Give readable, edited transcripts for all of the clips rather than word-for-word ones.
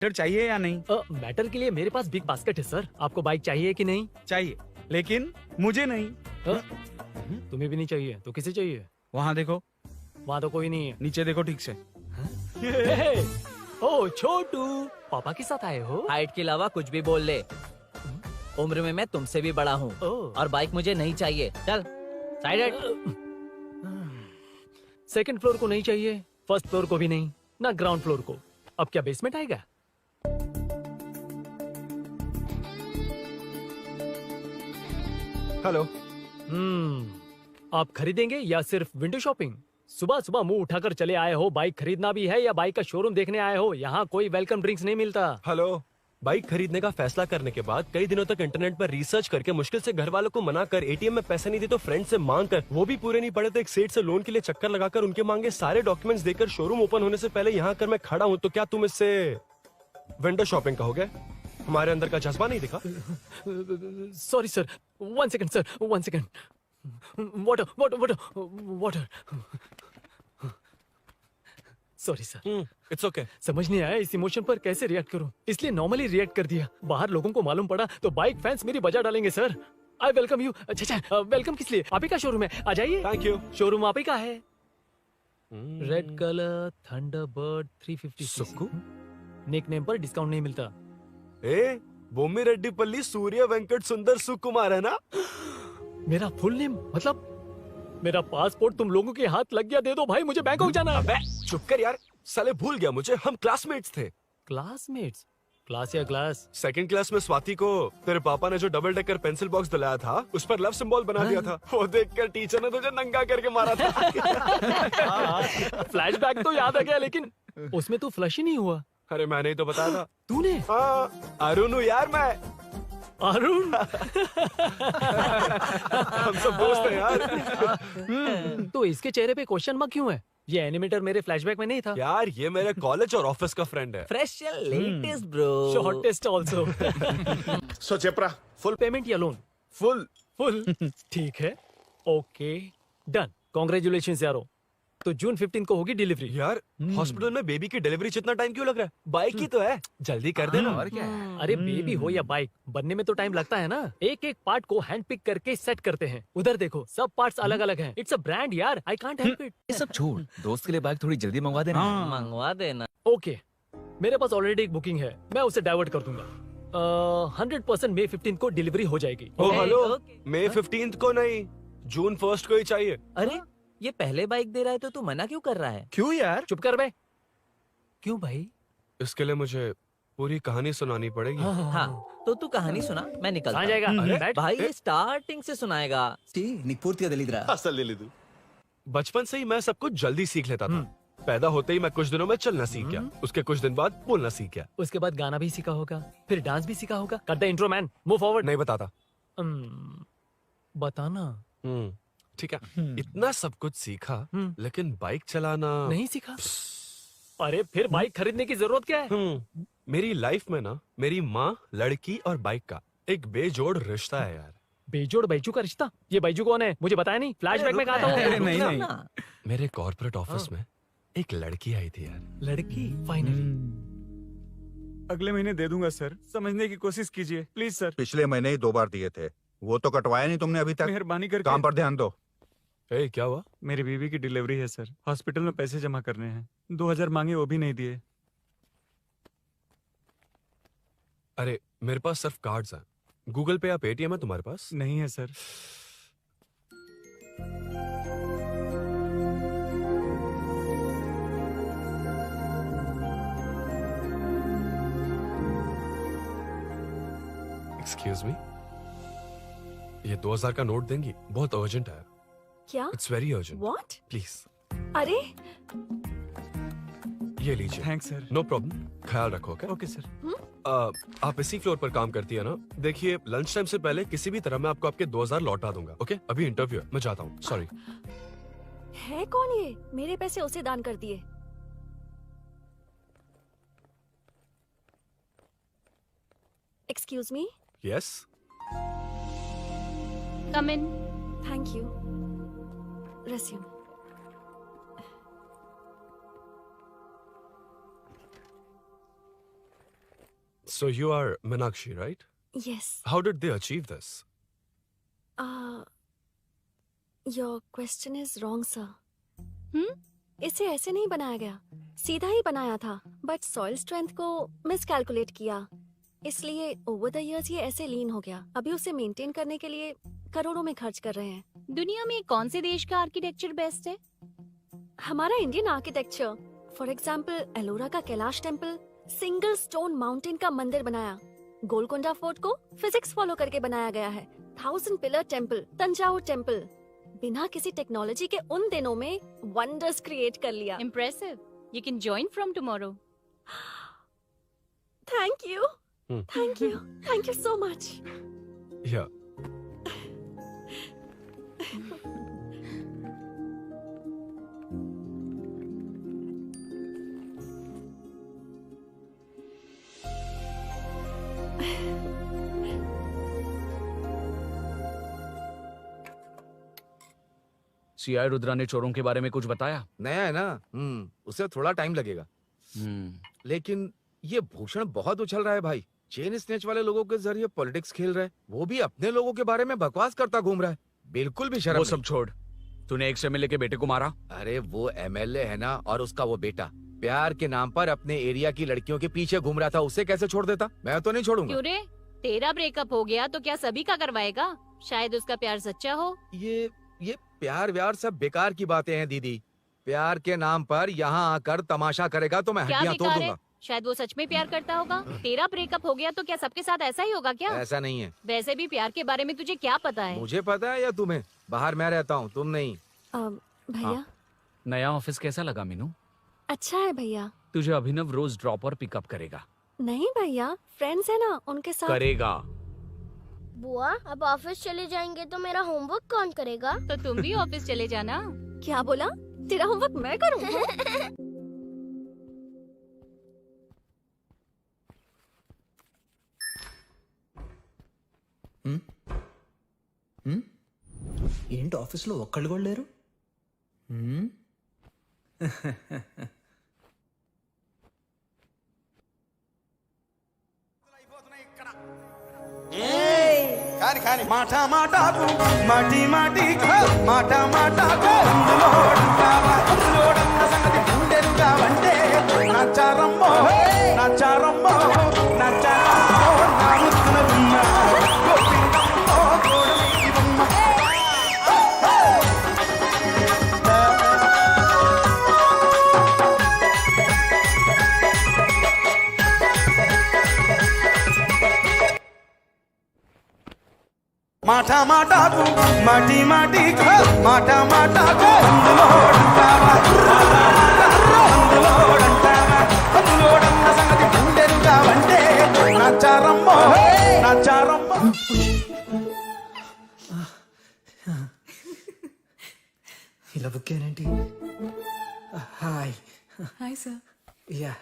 Matter चाहिए या नहीं? मैटर के लिए मेरे पास बिग बास्केट है सर। आपको बाइक चाहिए कि नहीं? चाहिए, लेकिन मुझे नहीं। तुम्हें भी नहीं चाहिए तो किसे चाहिए? वहाँ देखो, वहाँ तो कोई नहीं है। नीचे देखो ठीक से। ओ छोटू, पापा के साथ आए हो? हाइट के अलावा कुछ भी बोल ले। उम्र में मैं तुमसे भी बड़ा हूँ और बाइक मुझे नहीं चाहिए। चल साइड। सेकंड फ्लोर को नहीं चाहिए, फर्स्ट फ्लोर को भी नहीं, ना ग्राउंड फ्लोर को। अब क्या बेसमेंट आएगा? हेलो। आप खरीदेंगे या सिर्फ विंडो शॉपिंग? सुबह सुबह मुंह उठाकर चले आए हो। बाइक खरीदना भी है या बाइक का शोरूम देखने आए हो? यहाँ कोई वेलकम ड्रिंक्स नहीं मिलता। हेलो। बाइक खरीदने का फैसला करने के बाद कई दिनों तक इंटरनेट पर रिसर्च करके मुश्किल से घर वालों को मना कर, एटीएम में पैसे नहीं दी तो फ्रेंड से मांग कर, वो भी पूरे नहीं पड़े तो एक सेठ से लोन के लिए चक्कर लगाकर उनके मांगे सारे डॉक्यूमेंट्स देकर शोरूम ओपन होने से पहले यहाँ कर मैं खड़ा हूँ, तो क्या तुम इससे विंडो शॉपिंग कहोगे? हमारे अंदर का जज्बा नहीं दिखा? Sorry sir, 1 second sir, 1 second. Water water water water. Sorry sir. It's okay. समझ नहीं आया इस इमोशन पर कैसे रिएक्ट करूं, इसलिए नॉर्मली रिएक्ट कर दिया। बाहर लोगों को मालूम पड़ा तो बाइक फैंस मेरी बजा डालेंगे सर। I welcome you. अच्छा, वेलकम किस लिए? आप ही का शोरूम है, आ जाइए। Thank you. शोरूम आप ही का है। रेड कलर थंडरबर्ड 350 सुक्कू? निक नेम पर डिस्काउंट नहीं मिलता। ए, बोम्मी रेड्डी पल्ली सूर्य वेंकट सुंदर सुकुमार है ना? मेरा फुल नेम मतलब? मेरा पासपोर्ट तुम लोगों के हाथ लग गया, दे दो भाई, मुझे बैंकॉक जाना है। अबे चुप कर यार, साले भूल गया मुझे, हम क्लासमेट्स थे। क्लासमेट्स? क्लास या क्लास? सेकंड क्लास में स्वाति को तेरे पापा ने जो डबल डेकर पेंसिल बॉक्स दिलाया था, उस पर लव सिंबल बना दिया था। वो देखकर टीचर ने तुझे नंगा करके मारा था। फ्लैशबैक तो याद आ गया, लेकिन उसमें तो फ्लश ही नहीं हुआ। अरे मैंने ही तो बताया था। तूने? हाँ, अरुण हूँ यार मैं। अरुण? हम सब दोस्त हैं यार। तो इसके चेहरे पे क्वेश्चन मार्क क्यों है? ये एनिमेटर मेरे फ्लैशबैक में नहीं था। यार ये मेरे कॉलेज और ऑफिस का फ्रेंड है। Fresh and latest bro. Shortest also. So चेपरा, फुल पेमेंट या लोन? फुल। फुल। ठीक है, ओके डन। कांग्रेचुलेशंस यारो। तो जून 15 को होगी डिलीवरी। यार हॉस्पिटल में बेबी की डिलीवरी जितना टाइम क्यों लग रहा है? बाइक ही तो है, जल्दी कर देना। और क्या है? अरे बेबी हो या बाइक, बनने में तो टाइम लगता है ना। एक एक पार्ट को हैंड पिक करके सेट करते हैं। उधर देखो, सब पार्ट्स अलग अलग हैं। इट्स अ ब्रांड यार, आई कांट हेल्प इट। ये सब छोड़, दोस्त के लिए बाइक थोड़ी जल्दी मंगवा देना। हाँ। मंगवा देना। ओके, मेरे पास ऑलरेडी एक बुकिंग है, मैं उसे डाइवर्ट कर दूंगा। 100% मई 15 को डिलीवरी हो जाएगी। ओ हेलो, ओके। मई 15 को नहीं, जून 1 को ही चाहिए। अरे ये पहले बाइक दे रहा है तो तू मना क्यों कर रहा है? क्यों यार? चुप कर बे। क्यों भाई? इसके लिए मुझे पूरी कहानी सुनानी पड़ेगी। हाँ तो तू कहानी सुना, मैं निकलता कहाँ हूँ। जाएगा? अरे, बैठ। भाई ये स्टार्टिंग से सुनाएगा। నీకు పూర్తిగా తెలీదురా అసలు తెలీదు. बचपन से ही मैं सब कुछ जल्दी सीख लेता था। पैदा होते ही मैं कुछ दिनों में चलना सीख गया, उसके कुछ दिन बाद बोलना सीख गया। उसके बाद गाना भी सीखा होगा, फिर डांस भी सीखा होगा। Cut the intro man, move forward. नहीं बताता। बताना। ठीक है, इतना सब कुछ सीखा, लेकिन बाइक चलाना नहीं सीखा? अरे फिर बाइक खरीदने की जरूरत क्या है? मेरी लाइफ में ना, मेरी माँ, लड़की और बाइक का एक बेजोड़ रिश्ता है यार। बेजोड़ बैजू का रिश्ता? ये बैजू कौन है? मुझे बताया नहीं। फ्लैशबैक में कहा था अरे वो। नहीं नहीं। मेरे कॉर्पोरेट ऑफिस में एक लड़की आई थी यार। लड़की? फाइनली। अगले महीने दे दूंगा सर, समझने की कोशिश कीजिए प्लीज सर। पिछले महीने ही 2 बार दिए थे, वो तो कटवाया नहीं तुमने अभी तक। मेहरबानी करके। काम पर ध्यान दो। ए, क्या हुआ? मेरी बीवी की डिलीवरी है सर, हॉस्पिटल में पैसे जमा करने हैं। 2000 मांगे, वो भी नहीं दिए। अरे मेरे पास सिर्फ कार्ड्स हैं। गूगल पे या पेटीएम है तुम्हारे पास? नहीं है सर। एक्सक्यूज मी, ये 2000 का नोट देंगी? बहुत अर्जेंट है। क्या? It's very urgent. What? Please अरे ये लीजिए। Thanks sir. नो प्रॉब्लम, ख्याल रखो। Okay okay sir. आप इसी फ्लोर पर काम करती है ना? देखिए लंच टाइम से पहले किसी भी तरह मैं आपको आपके 2000 लौटा दूंगा। ओके अभी इंटरव्यू है, मैं जाता हूँ। सॉरी। है कौन ये? मेरे पैसे उसे दान कर दिए। Excuse me. Yes. Come in. Thank you. Resume. So you are Meenakshi, right? Yes. How did they achieve this? Your question is wrong, sir. हम्म? इसे ऐसे नहीं बनाया गया, सीधा ही बनाया था, बट सॉइल स्ट्रेंथ को मिसकैलकुलेट किया, इसलिए ओवर द इयर्स ये ऐसे लीन हो गया। अभी उसे मेंटेन करने के लिए करोड़ों में खर्च कर रहे हैं। दुनिया में कौन से देश का आर्किटेक्चर बेस्ट है? हमारा Indian architecture, for example Ellora का Kailash temple, single stone mountain का मंदिर बनाया। गोलकोंडा फोर्ट को फिजिक्स फॉलो करके बनाया गया है। 1000 पिलर टेम्पल, तंजावुर टेम्पल, बिना किसी टेक्नोलॉजी के उन दिनों में वंडर्स क्रिएट कर लिया। Impressive. You can join from tomorrow. Thank you, thank you so much. Yeah. CI Rudra ने चोरों के बारे में कुछ बताया? नया है ना, उसे थोड़ा टाइम लगेगा। लेकिन ये भूषण बहुत उछल रहा है भाई। चेन स्नेच वाले लोगों के जरिए पॉलिटिक्स खेल रहा है, वो भी अपने लोगों के बारे में बकवास करता घूम रहा है। बिल्कुल भी शर्म वो नहीं। सब छोड़, तूने एक एमएलए के बेटे को मारा। अरे वो एमएलए है ना, और उसका वो बेटा प्यार के नाम पर अपने एरिया की लड़कियों के पीछे घूम रहा था, उसे कैसे छोड़ देता? मैं तो नहीं छोड़ूंगा। क्यों रे? तेरा ब्रेकअप हो गया तो क्या सभी का करवाएगा? शायद उसका प्यार सच्चा हो। ये प्यार व्यार सब बेकार की बातें हैं दीदी। प्यार के नाम पर यहाँ आकर तमाशा करेगा तो मैं क्या हड्डियां तोड़ बेकार है? दूंगा। शायद वो सच में प्यार करता होगा। तेरा ब्रेकअप हो गया तो क्या सबके साथ ऐसा ही होगा क्या? ऐसा नहीं है। वैसे भी प्यार के बारे में तुझे क्या पता है? मुझे पता है या तुम्हें? बाहर मैं रहता हूँ, तुम नहीं। भैया नया ऑफिस कैसा लगा मीनू? अच्छा है भैया। तुझे अभिनव रोज ड्रॉप और पिकअप करेगा। नहीं भैया, फ्रेंड्स है ना, उनके साथ। करेगा। बुआ अब ऑफिस चले जाएंगे तो मेरा होमवर्क कौन करेगा? तो तुम भी ऑफिस चले जाना। क्या बोला? तेरा होमवर्क मैं करूँ? ఏంటి ఆఫీస్లో ఒక్కళ్ళు కూడా లేరు? కాని కాని మాట మాటకు మాటి మాటికు మాట మాటకు అందులోడన్న సంగతి గుండెలుగా వంటే నచ్చారమ్మో నచ్చారమ్మో నచ్చారమ్మో నా ముక్కున గుమ్మ గోపిందమ్మో గోడమేటి బొమ్మ. మాట మాటకు మాటి మాటికు మాట మాటకు అందులోడన్న సంగతి గుండెలుగా వంటే నచ్చారమ్మో నచ్చారమ్మో. ఇలా బుక్ అయ్యానేంటి? Hi hi sir. Yeah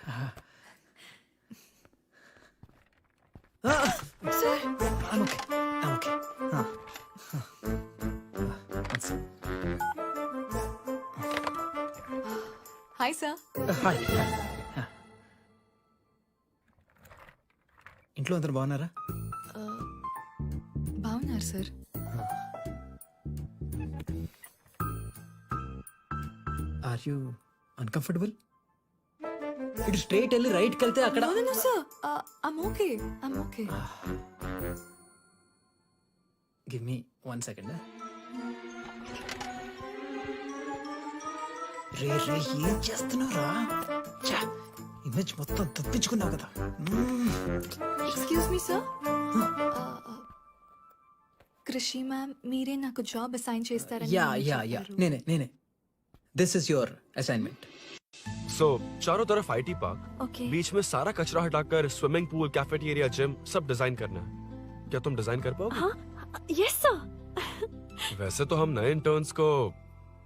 sir okay hi sir. Hi. ఇంట్లో అందరు బాగున్నారా? బాగున్నారు సార్। Are you uncomfortable? ఇటు స్ట్రైట్ వెళ్ళి రైట్కి వెళ్తే అక్కడ. Sir I'm okay, I'm okay. Give me 1 second. రే రే ఏం చేస్తున్నావురా? ఇమేజ్ మొత్తం తప్పించుకున్నావు కదా. Excuse me sir, Krishi ma'am మీరే నాకు జాబ్ అసైన్ చేస్తారని యా యా యా నేనే. This is your assignment. So चारों तरफ आईटी पार्क, ओके। बीच में सारा कचरा हटाकर स्विमिंग पूल, कैफेटेरिया, जिम सब डिजाइन करना है। क्या तुम डिजाइन कर पाओगे? हाँ यस सर। वैसे तो हम नए इंटर्न्स को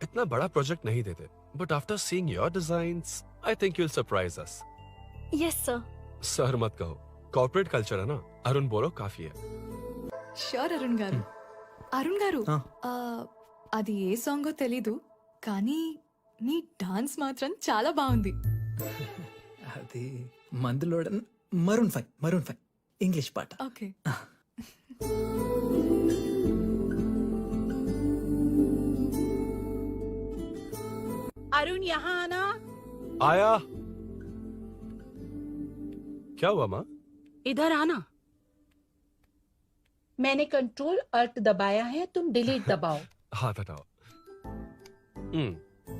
इतना बड़ा प्रोजेक्ट नहीं देते, but after seeing your designs I think you will surprise us. Yes sir. Sir मत कहो, कॉर्पोरेट कल्चर है ना। अरुण बोलो काफी है। షూర్ అరుణ్ గారు। అరుణ్ గారు, అది ఏ సాంగో తెలీదు కానీ మీ డాన్స్ మాత్రం చాలా బాగుంది. అది మందులోడన్ Maroon 5 English part. Okay. Arun यहाँ आना। आया। क्या हुआ माँ? इधर आना। मैंने कंट्रोल अल्ट दबाया है, तुम डिलीट दबाओ। हाथ हटाओ।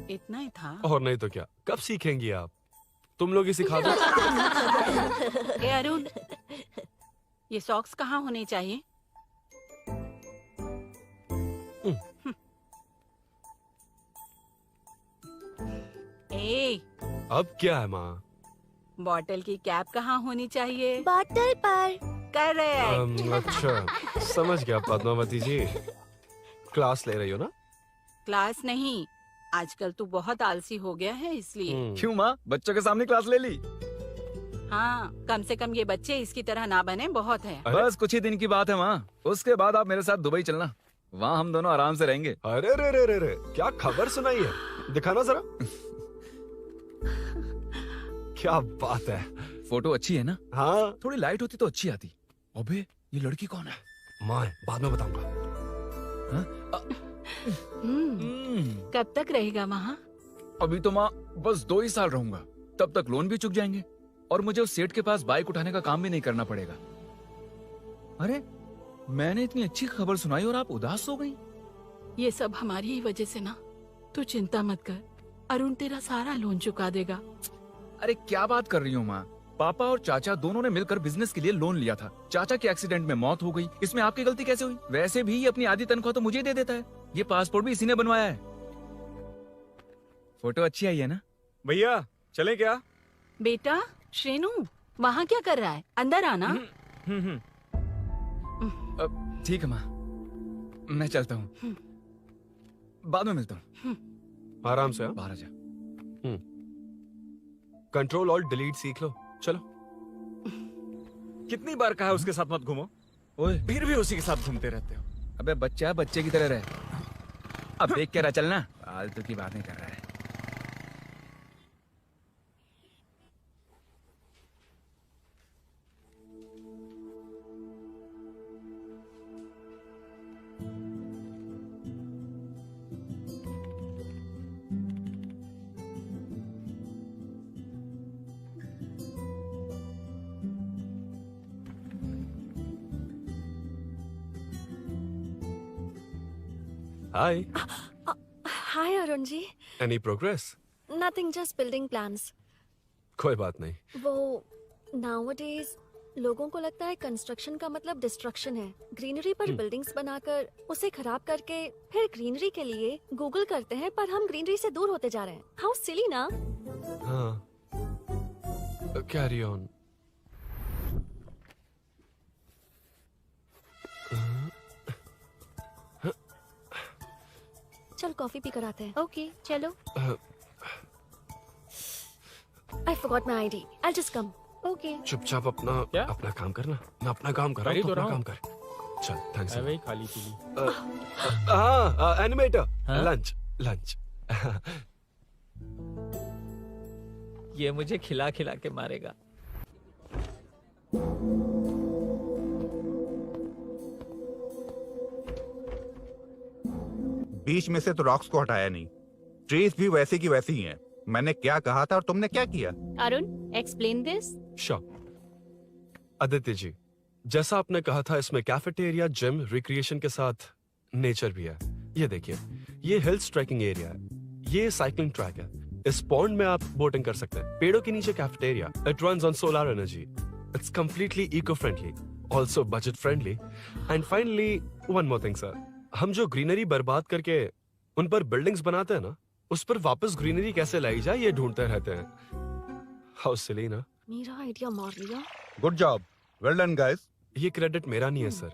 इतना ही था। और नहीं तो क्या, कब सीखेंगी आप? तुम लोग ही सिखा दो। ए अरुण, ये सॉक्स कहाँ होने चाहिए? ए, अब क्या है माँ? बॉटल की कैप कहाँ होनी चाहिए? बॉटल पर। करेक्ट। अच्छा, समझ गया पद्मावती जी। क्लास ले रही हो ना? क्लास नहीं, आजकल तू बहुत आलसी हो गया है इसलिए। क्यों माँ, बच्चों के सामने क्लास ले ली? हाँ, कम से कम ये बच्चे इसकी तरह ना बने, बहुत है। बस कुछ ही दिन की बात है माँ, उसके बाद आप मेरे साथ दुबई चलना, वहाँ हम दोनों आराम से रहेंगे। अरे रे रे रे रे, क्या खबर सुनाई है, दिखाना जरा। क्या बात है। फोटो अच्छी है ना? हाँ। थोड़ी लाइट होती तो अच्छी आती। अबे ये लड़की कौन है? माँ, बाद में बताऊंगा। कब तक रहेगा वहाँ? अभी तो माँ बस 2 ही साल रहूंगा, तब तक लोन भी चुक जाएंगे और मुझे उस सेठ के पास बाइक उठाने का काम भी नहीं करना पड़ेगा। अरे मैंने इतनी अच्छी खबर सुनाई और आप उदास हो गई। ये सब हमारी ही वजह से ना, तू चिंता मत कर, अरुण तेरा सारा लोन चुका देगा। अरे क्या बात कर रही हो माँ, पापा और चाचा दोनों ने मिलकर बिजनेस के लिए लोन लिया था। चाचा के एक्सीडेंट में मौत हो गई, इसमें आपकी गलती कैसे हुई? वैसे भी ये अपनी आधी तनख्वाह तो मुझे दे देता है। ये पासपोर्ट भी इसी ने बनवाया है। फोटो अच्छी आई है ना? भैया चले क्या? बेटा श्रेनु, वहाँ क्या कर रहा है? अंदर आना। ठीक है माँ, मैं चलता हूँ, बाद में मिलता हूँ। आराम से। बाहर आ जा। कंट्रोल और डिलीट सीख लो, चलो। कितनी बार कहा उसके साथ मत घूमो, ओए फिर भी उसी के साथ घूमते रहते हो। अबे बच्चा बच्चे की तरह रहे, अब देख के रहा चलना, फालतू की बातें कर रहा है। Hi. Hi Arun ji. Any progress? Nothing, just building plans. कोई बात नहीं। वो नाउअडेज लोगों को लगता है कंस्ट्रक्शन का मतलब डिस्ट्रक्शन है। ग्रीनरी पर बिल्डिंग्स बनाकर उसे खराब करके फिर ग्रीनरी के लिए गूगल करते हैं, पर हम ग्रीनरी से दूर होते जा रहे हैं। हाउ सिली ना? हाँ, कैरी ऑन। चल कॉफी पी कर आते हैं। ओके चलो। I forgot my ID. I'll just come. Okay. चुपचाप अपना काम करना। मैं अपना काम कर रहा हूँ, तो अपना काम कर। चल, थैंक्स। वही खाली पीली। हाँ, एनिमेटर। लंच। ये मुझे खिला खिला के मारेगा। बीच में से तो रॉक्स को हटाया नहीं, ट्रीज भी वैसी की वैसी ही हैं। मैंने क्या कहा था और तुमने क्या किया? Arun, explain this. आदित्य जी, जैसा आपने कहा था, इसमें कैफेटेरिया, जिम, रिक्रिएशन के साथ नेचर भी है। ये देखिए, ये हिल्स ट्रैकिंग एरिया है, ये साइकिलिंग ट्रैक है। इस पॉन्ड में आप बोटिंग कर सकते हैं। पेड़ों के नीचे cafeteria, it runs on solar energy. It's completely eco friendly, also budget friendly. And finally one more thing sir, हम जो ग्रीनरी बर्बाद करके उन पर बिल्डिंग्स बनाते हैं ना, उस पर वापस ग्रीनरी कैसे लाई जाए ये ढूंढते रहते हैं। हाउ सिली ना? मेरा आइडिया मार लिया। Good job, well done guys. ये क्रेडिट मेरा नहीं है सर,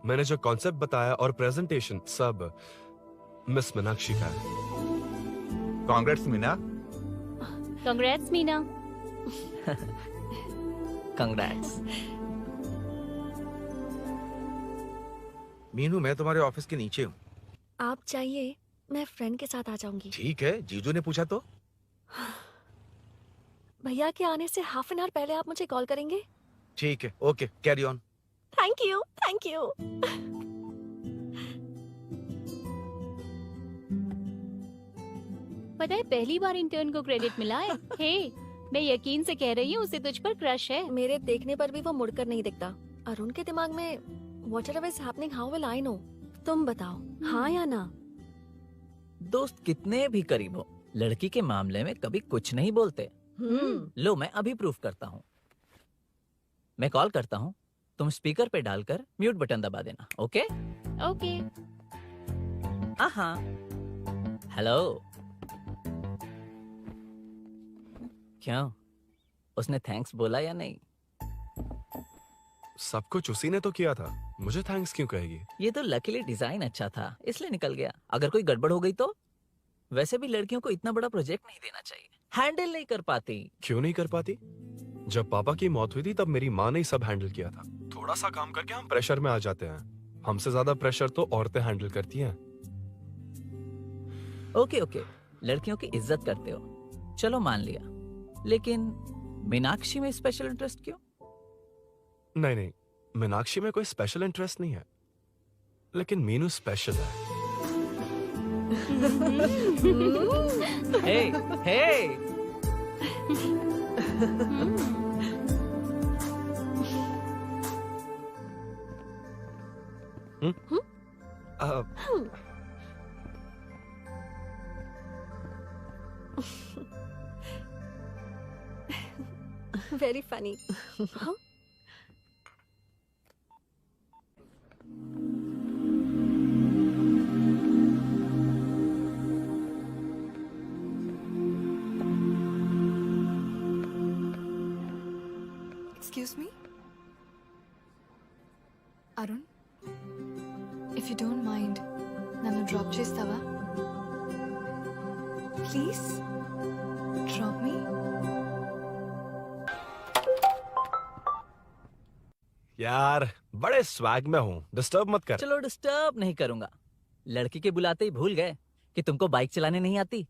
मैंने जो कॉन्सेप्ट बताया और प्रेजेंटेशन सब मिस मीनाक्षी का है। Congrats Meena. Congrats Meena. Congrats. Meenu, मैं तुम्हारे ऑफिस के नीचे हूँ। आप चाहिए मैं फ्रेंड के साथ आ जाऊंगी। ठीक है, जीजू ने पूछा तो। भैया के आने से हाफ एन आवर पहले आप मुझे कॉल करेंगे? ठीक है, okay, carry on. Thank you, thank you. पता है पहली बार इंटर्न को क्रेडिट मिला है। हे, मैं यकीन से कह रही हूँ उसे तुझ पर क्रश है। मेरे देखने पर भी वो मुड़कर नहीं दिखता। अरुण के दिमाग में whatever is happening, how will I know? तुम बताओ, हाँ या ना? दोस्त कितने भी करीब हो, लड़की के मामले में कभी कुछ नहीं बोलते। लो मैं अभी प्रूफ करता हूँ। मैं कॉल करता हूँ, तुम स्पीकर पे डालकर म्यूट बटन दबा देना। Okay okay. हाँ। हेलो। क्यों, उसने थैंक्स बोला या नहीं? सब कुछ उसी ने तो किया था, मुझे थैंक्स क्यों कहेगी? ये तो लकीली डिजाइन अच्छा था इसलिए निकल गया। अगर कोई गड़बड़ हो गई तो? वैसे भी लड़कियों को इतना बड़ा प्रोजेक्ट नहीं देना चाहिए, हैंडल नहीं कर पाती। क्यों नहीं कर पाती? जब पापा की मौत हुई थी तब मेरी माँ ने ही सब हैंडल किया था। थोड़ा सा काम करके हम प्रेशर में आ जाते हैं। हमसे ज्यादा प्रेशर तो औरतें हैंडल करती हैं। ओके ओके, लड़कियों की इज्जत करते हो, चलो मान लिया। लेकिन मीनाक्षी में स्पेशल इंटरेस्ट क्यों? नहीं, मीनाक्षी में कोई स्पेशल इंटरेस्ट नहीं है, लेकिन मीनू स्पेशल है। हे, हे। Very funny. Huh? Excuse me? Arun? If you don't mind, nanu drop chestava? Please? Drop me? यार बड़े स्वैग में हूँ, डिस्टर्ब मत कर। चलो डिस्टर्ब नहीं करूंगा। लड़की के बुलाते ही भूल गए कि तुमको बाइक चलाने नहीं आती।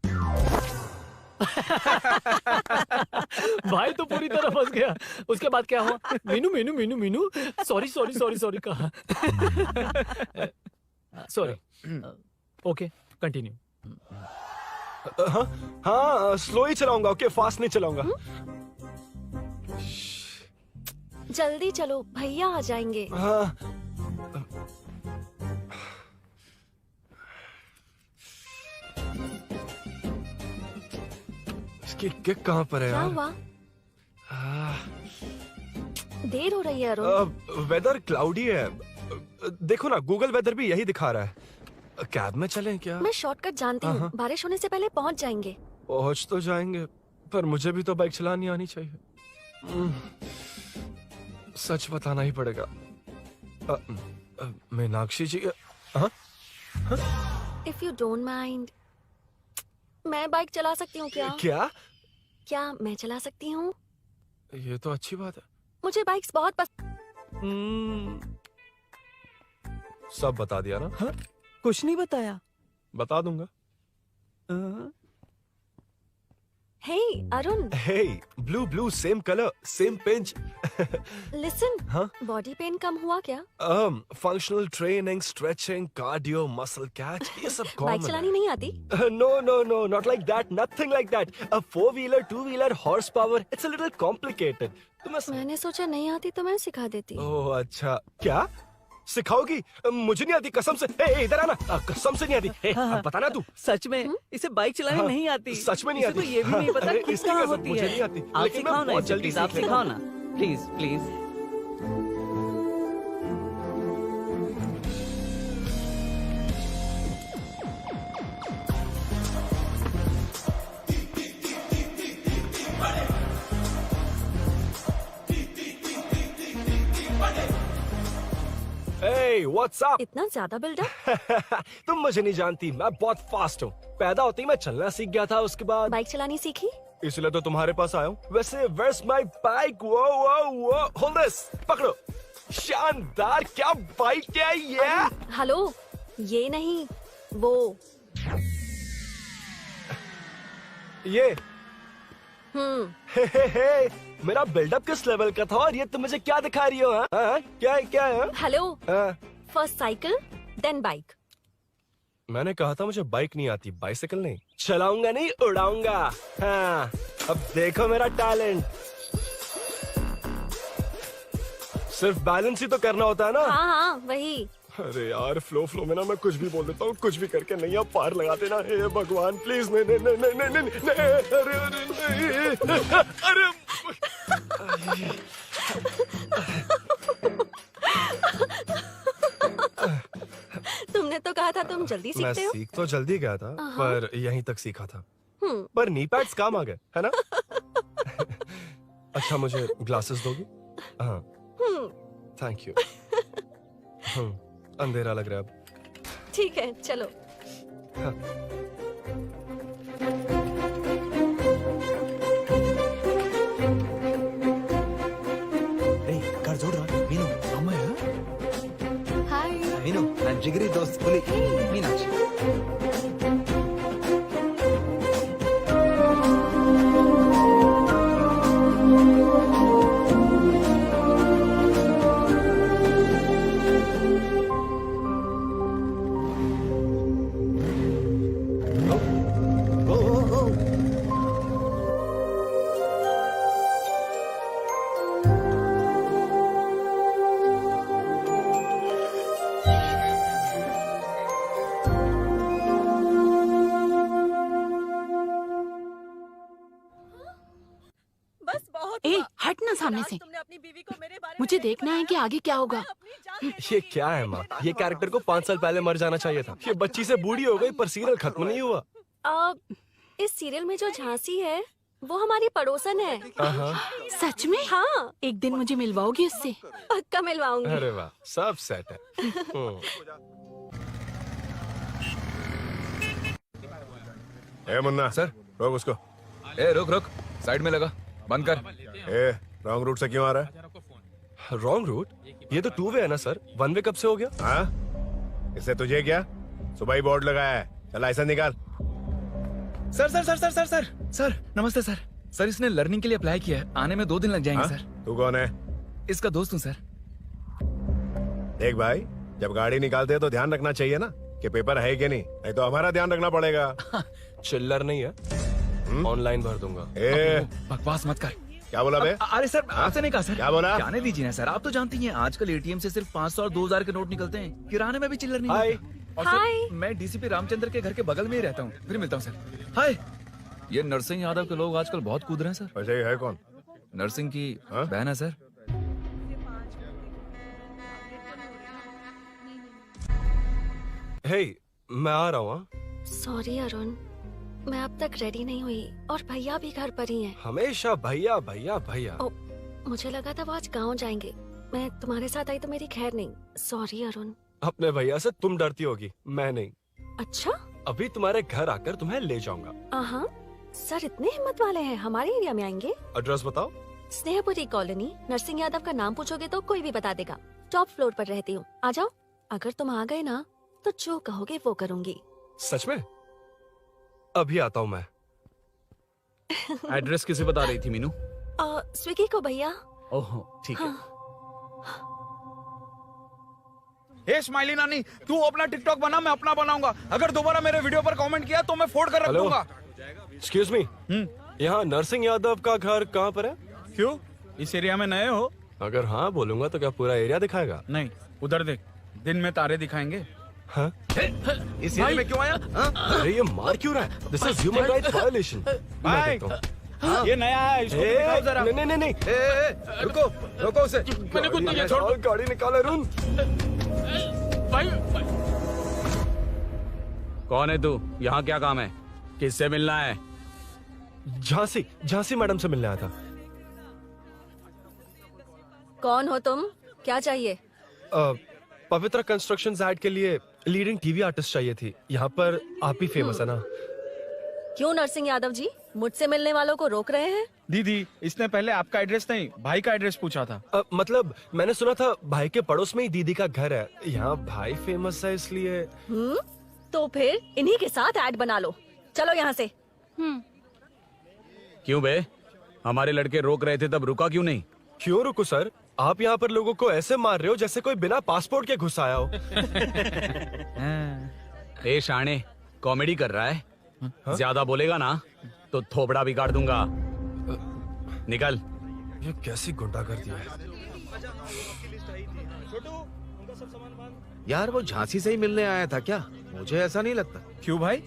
भाई तो पूरी तरह फंस गया। उसके बाद क्या हुआ? Meenu Meenu Meenu Meenu sorry sorry sorry sorry कहा। सॉरी। Okay continue. हाँ स्लो ही चलाऊंगा, ओके फास्ट नहीं चलाऊंगा। जल्दी चलो, भैया आ जाएंगे। हाँ। इसकी किक कहाँ पर है क्या यार? हुआ? देर हो रही है अरुण। वेदर क्लाउडी है, देखो ना गूगल वेदर भी यही दिखा रहा है। कैब में चलें क्या? मैं शॉर्टकट जानती हूँ, बारिश होने से पहले पहुँच जाएंगे। पहुँच तो जाएंगे, पर मुझे भी तो बाइक चलानी आनी चाहिए। सच बताना ही पड़ेगा। मीनाक्षी जी, इफ यू डोंट माइंड, मैं बाइक चला सकती हूँ क्या? क्या मैं चला सकती हूँ? ये तो अच्छी बात है। मुझे बाइक्स बहुत सब बता दिया ना? हाँ? कुछ नहीं बताया। बता दूंगा। Hey, Arun. Hey, blue, same color, same pinch. Listen. हाँ? Body pain कम हुआ क्या? Functional training, stretching, cardio, muscle catch, ये सब common बाइक चलानी नहीं आती? No, not like that, nothing like that. A 4-wheeler, 2-wheeler, horsepower, it's a little complicated. मैंने सोचा नहीं आती तो मैं सिखा देती। ओह अच्छा, क्या? सिखाओगी? मुझे नहीं आती कसम से। इधर आना, कसम से नहीं आती। हाँ, बताना तू। सच में इसे बाइक चलानी नहीं आती। सच में नहीं आती। तो ये भी नहीं पता किस तरह होती मुझे है। नहीं आती, आप लेकिन मैं सिखाओ ना, बहुत जल्दी आप सीख सिखाओ ना, please please. Hey, what's up? इतना ज्यादा बिल्डअप? तुम मुझे नहीं जानती, मैं बहुत फास्ट हूँ। पैदा होते ही मैं चलना सीख गया था, उसके बाद बाइक चलानी सीखी? इसलिए तो तुम्हारे पास आया हूँ। वैसे where's my bike? वो hold this, पकड़ो। शानदार, क्या बाइक है ये? हेलो, ये नहीं, वो। ये। हम्म। हे, मेरा बिल्डअप किस लेवल का था और ये तुम मुझे क्या दिखा रही हो? हाँ? क्या है क्या है? हेलो, हाँ? First cycle then bike. मैंने कहा था मुझे बाइक नहीं आती, बाइसाइकिल नहीं। चलाऊंगा नहीं, उड़ाऊंगा। हाँ, अब देखो मेरा टैलेंट। सिर्फ बैलेंस ही तो करना होता है ना? हाँ हाँ वही। अरे यार, फ्लो में ना मैं कुछ भी बोल देता हूँ, कुछ भी करके नहीं आप पार लगा देना। हे भगवान प्लीज, नहीं नहीं नहीं नहीं नहीं नहीं नहीं, अरे अरे नहीं, अरे तुमने तो कहा था तुम जल्दी मैं सीखते हो। सीख तो जल्दी गया था, पर यहीं तक सीखा था। हम्म। पर नी पैड्स काम आ गए, है ना? अच्छा, मुझे ग्लासेस दोगी? हाँ, थैंक यू। अंधेरा लग रहा है अब। ठीक है चलो। हाँ। कर जोड़ रहा मीनू अम्मा हाय मीनू నా జిగిరి దోస్త్ పులి మీనాక్షి ए हट ना सामने से। मुझे देखना है कि आगे क्या होगा। ये क्या है माँ? ये कैरेक्टर को 5 साल पहले मर जाना चाहिए था। ये बच्ची से बूढ़ी हो गई पर सीरियल खत्म नहीं हुआ। इस सीरियल में जो झांसी है वो हमारी पड़ोसन है। सच में? हाँ। एक दिन मुझे मिलवाओगी उससे? पक्का मिलवाऊंगी। अरे वाह, सब सेट है। ए मुन्ना सर। रोक उसको। ए रुक, साइड में लगा, बंद कर। ए रॉन्ग रूट से क्यों आ रहा है? Wrong route? ये तो 2 वे है ना सर, 1 वे कब से हो गया? हाँ, इससे तुझे क्या? सुबह ही बोर्ड लगाया है, चल लाइसेंस निकाल। सर नमस्ते सर। सर इसने लर्निंग के लिए अप्लाई किया है, आने में 2 दिन लग जाएंगे। सर तू कौन है? इसका दोस्त हूँ सर। देख भाई, जब गाड़ी निकालते हैं तो ध्यान रखना चाहिए ना कि पेपर है कि नहीं तो हमारा ध्यान रखना पड़ेगा। चिल्लर नहीं है, ऑनलाइन भर दूंगा। बकवास मत कर। क्या बोला बे? अरे सर आपसे नहीं कहा सर। क्या बोला? जाने दीजिए ना सर, आप तो जानती हैं आजकल एटीएम से सिर्फ 500 और 2000 के नोट निकलते हैं, किराने में भी चिल्लर नहीं हाय। और सर, मैं डीसीपी रामचंद्र के घर के बगल में ही रहता हूँ। फिर मिलता हूँ सर। हाय। ये नरसिंह यादव के लोग आजकल बहुत कूद रहे हैं सर। अच्छा, ये है कौन? नरसिंह की बहन है सर। हे, मैं आ रहा हूँ। सॉरी अरुण, मैं अब तक रेडी नहीं हुई और भैया भी घर पर ही हैं। हमेशा भैया भैया भैया। मुझे लगा था वो आज गाँव जाएंगे, मैं तुम्हारे साथ आई तो मेरी खैर नहीं। सॉरी अरुण। अपने भैया से तुम डरती होगी, मैं नहीं। अच्छा? अभी तुम्हारे घर आकर तुम्हें ले जाऊंगा। हाँ, सर इतने हिम्मत वाले हैं, हमारे एरिया में आएंगे। एड्रेस बताओ। स्नेहपुरी कॉलोनी। नरसिंह यादव का नाम पूछोगे तो कोई भी बता देगा। टॉप फ्लोर पर रहती हूँ, आ जाओ। अगर तुम आ गए ना तो जो कहोगे वो करूँगी। सच में? अभी आता हूँ मैं। एड्रेस किसे बता रही थी मीनू? स्विगी को भैया। ओहो ठीक है। हे स्माइली नानी, तू अपना टिकटॉक बना, मैं अपना बनाऊंगा। अगर दोबारा मेरे वीडियो पर कमेंट किया तो मैं फोड़ कर रख दूंगा। एक्सक्यूज मी, यहाँ नरसिंह यादव का घर कहाँ पर है? क्यों, इस एरिया में नए हो? अगर हाँ बोलूंगा तो क्या पूरा एरिया दिखाएगा? नहीं, उधर देख, दिन में तारे दिखाएंगे। हाँ? इस एरिया में क्यों आया? अरे ये मार क्यों रहा है? This is human rights violation. भाई, ये नया है, इसको दिखाओ जरा। नहीं नहीं, रुको उसे। मैंने कुछ नहीं किया, छोड़। गाड़ी निकाल अरुण। कौन है तू? यहाँ क्या काम है? किससे मिलना है? झांसी मैडम से मिलने आया था। कौन हो तुम? क्या चाहिए? पवित्रा कंस्ट्रक्शन ऐड के लिए लीडिंग टीवी आर्टिस्ट चाहिए थी। यहाँ पर आप ही फेमस है ना? क्यों नरसिंह यादव जी मुझसे मिलने वालों को रोक रहे हैं? दीदी, इसने पहले आपका एड्रेस नहीं, भाई का एड्रेस पूछा था। मतलब मैंने सुना था भाई के पड़ोस में ही दीदी का घर है। यहाँ भाई फेमस है इसलिए। तो फिर इन्हीं के साथ ऐड बना लो। चलो यहाँ से। क्यों बे? हमारे लड़के रोक रहे थे तब रुका क्यों नहीं? क्यों रुको सर? आप यहाँ पर लोगों को ऐसे मार रहे हो जैसे कोई बिना पासपोर्ट के घुस आया हो। ए शाणे, कॉमेडी कर रहा है? ज्यादा बोलेगा ना तो थोबड़ा भी काट दूंगा। निकल। ये कैसी गुंडागर्दी है? यार वो झांसी से ही मिलने आया था क्या? मुझे ऐसा नहीं लगता। क्यों भाई?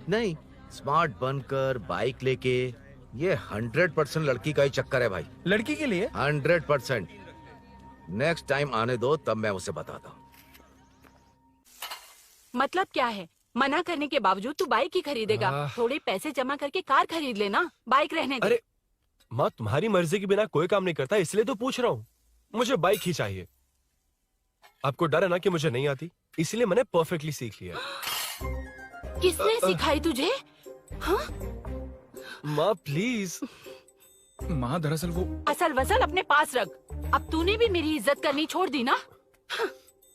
नहीं, स्मार्ट बनकर बाइक लेके, ये 100% लड़की का ही चक्कर है भाई। लड़की के लिए? 100%। नेक्स्ट टाइम आने दो, तब मैं उसे बताता हूँ। मतलब क्या है? मना करने के बावजूद तू बाइक ही खरीदेगा? थोड़े पैसे जमा करके कार खरीद लेना, बाइक रहने दे। अरे माँ, तुम्हारी मर्जी के बिना कोई काम नहीं करता, इसलिए तो पूछ रहा हूँ। मुझे बाइक ही चाहिए। आपको डर है ना कि मुझे नहीं आती, इसलिए मैंने परफेक्टली सीख लिया। किसने सिखाई तुझे? हाँ? माँ प्लीज। माँ दरअसल वो असल वसल अपने पास रख। अब तूने भी मेरी इज्जत करनी छोड़ दी ना? हाँ।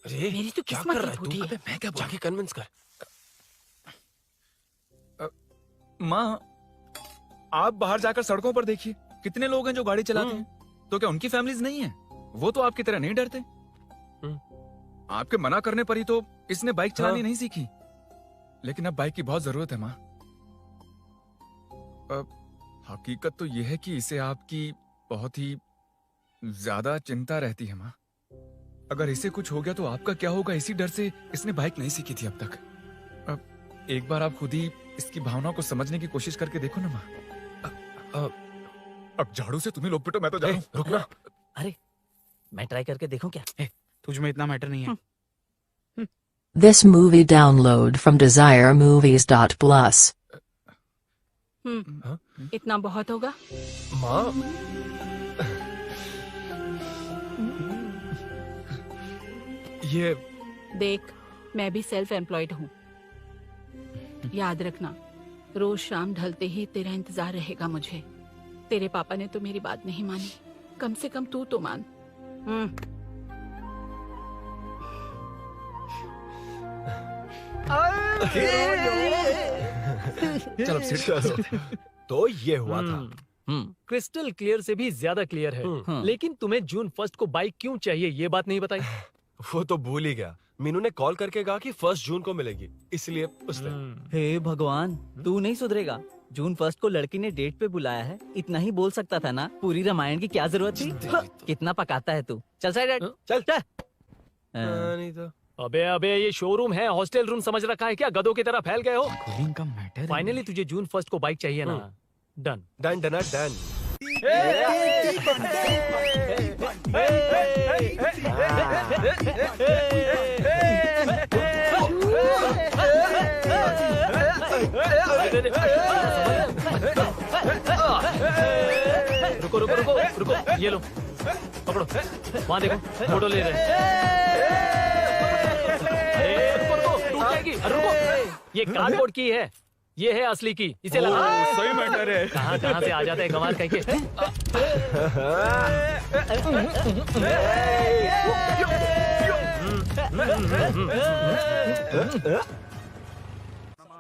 अरे मेरी तो क्या किस्मत कर ही रहा है फूटी तू? है। अबे मैं क्या जाके कन्विंस कर। माँ, आप बाहर जाकर सड़कों पर देखिए, कितने लोग हैं जो गाड़ी चलाते हैं। तो क्या उनकी फैमिलीज नहीं है? वो तो आपकी तरह नहीं डरते। आपके मना करने पर ही तो इसने बाइक चलानी नहीं सीखी। लेकिन अब बाइक की बहुत जरूरत है माँ। हकीकत तो यह है कि इसे आपकी बहुत ही ज्यादा चिंता रहती है माँ। अगर इसे कुछ हो गया तो आपका क्या होगा, इसी डर से इसने बाइक नहीं सीखी थी अब तक। अब एक बार आप खुद ही इसकी भावनाओं को समझने की कोशिश करके देखो ना माँ। अब झाड़ू से तुम्हें लोग पिटो, मैं तो जा रहा हूं। रुकना। अरे मैं ट्राई करके देखूं क्या? तुझ में इतना मैटर नहीं है। This movie download from desiremovies.plus. इतना बहुत होगा? माँ, ये देख, मैं भी सेल्फ एम्प्लॉयड हूँ। याद रखना, रोज शाम ढलते ही तेरा इंतजार रहेगा मुझे। तेरे पापा ने तो मेरी बात नहीं मानी, कम से कम तू तो मान। चलो सीट। तो ये हुआ था। क्रिस्टल क्लियर से भी ज्यादा क्लियर है। लेकिन तुम्हें जून 1 को बाइक क्यों चाहिए, ये बात नहीं बताई। वो तो भूल ही गया। मीनू ने कॉल करके कहा कि 1 जून को मिलेगी, इसलिए उसने। हे भगवान, तू नहीं सुधरेगा। जून 1 को लड़की ने डेट पे बुलाया है, इतना ही बोल सकता था ना। पूरी रामायण की क्या जरूरत थी? कितना पकाता है तू। चल साइड, चल चल। नहीं तो अबे अबे, ये शोरूम है, हॉस्टल रूम समझ रखा है क्या? गधों की तरह फैल गए हो। का मैटर। फाइनली तुझे जून 1 को बाइक चाहिए ना? Done done done done. रुको रुको रुको रुको, ये लो पकड़ो। वहाँ देखो, फोटो ले रहे हैं। रुको रुको, टूट जाएगी। रुको, ये कार्डबोर्ड की है, ये है असली की, इसे लगा। सही मैटर है। कहाँ कहाँ से आ जाता है कमाल कह के।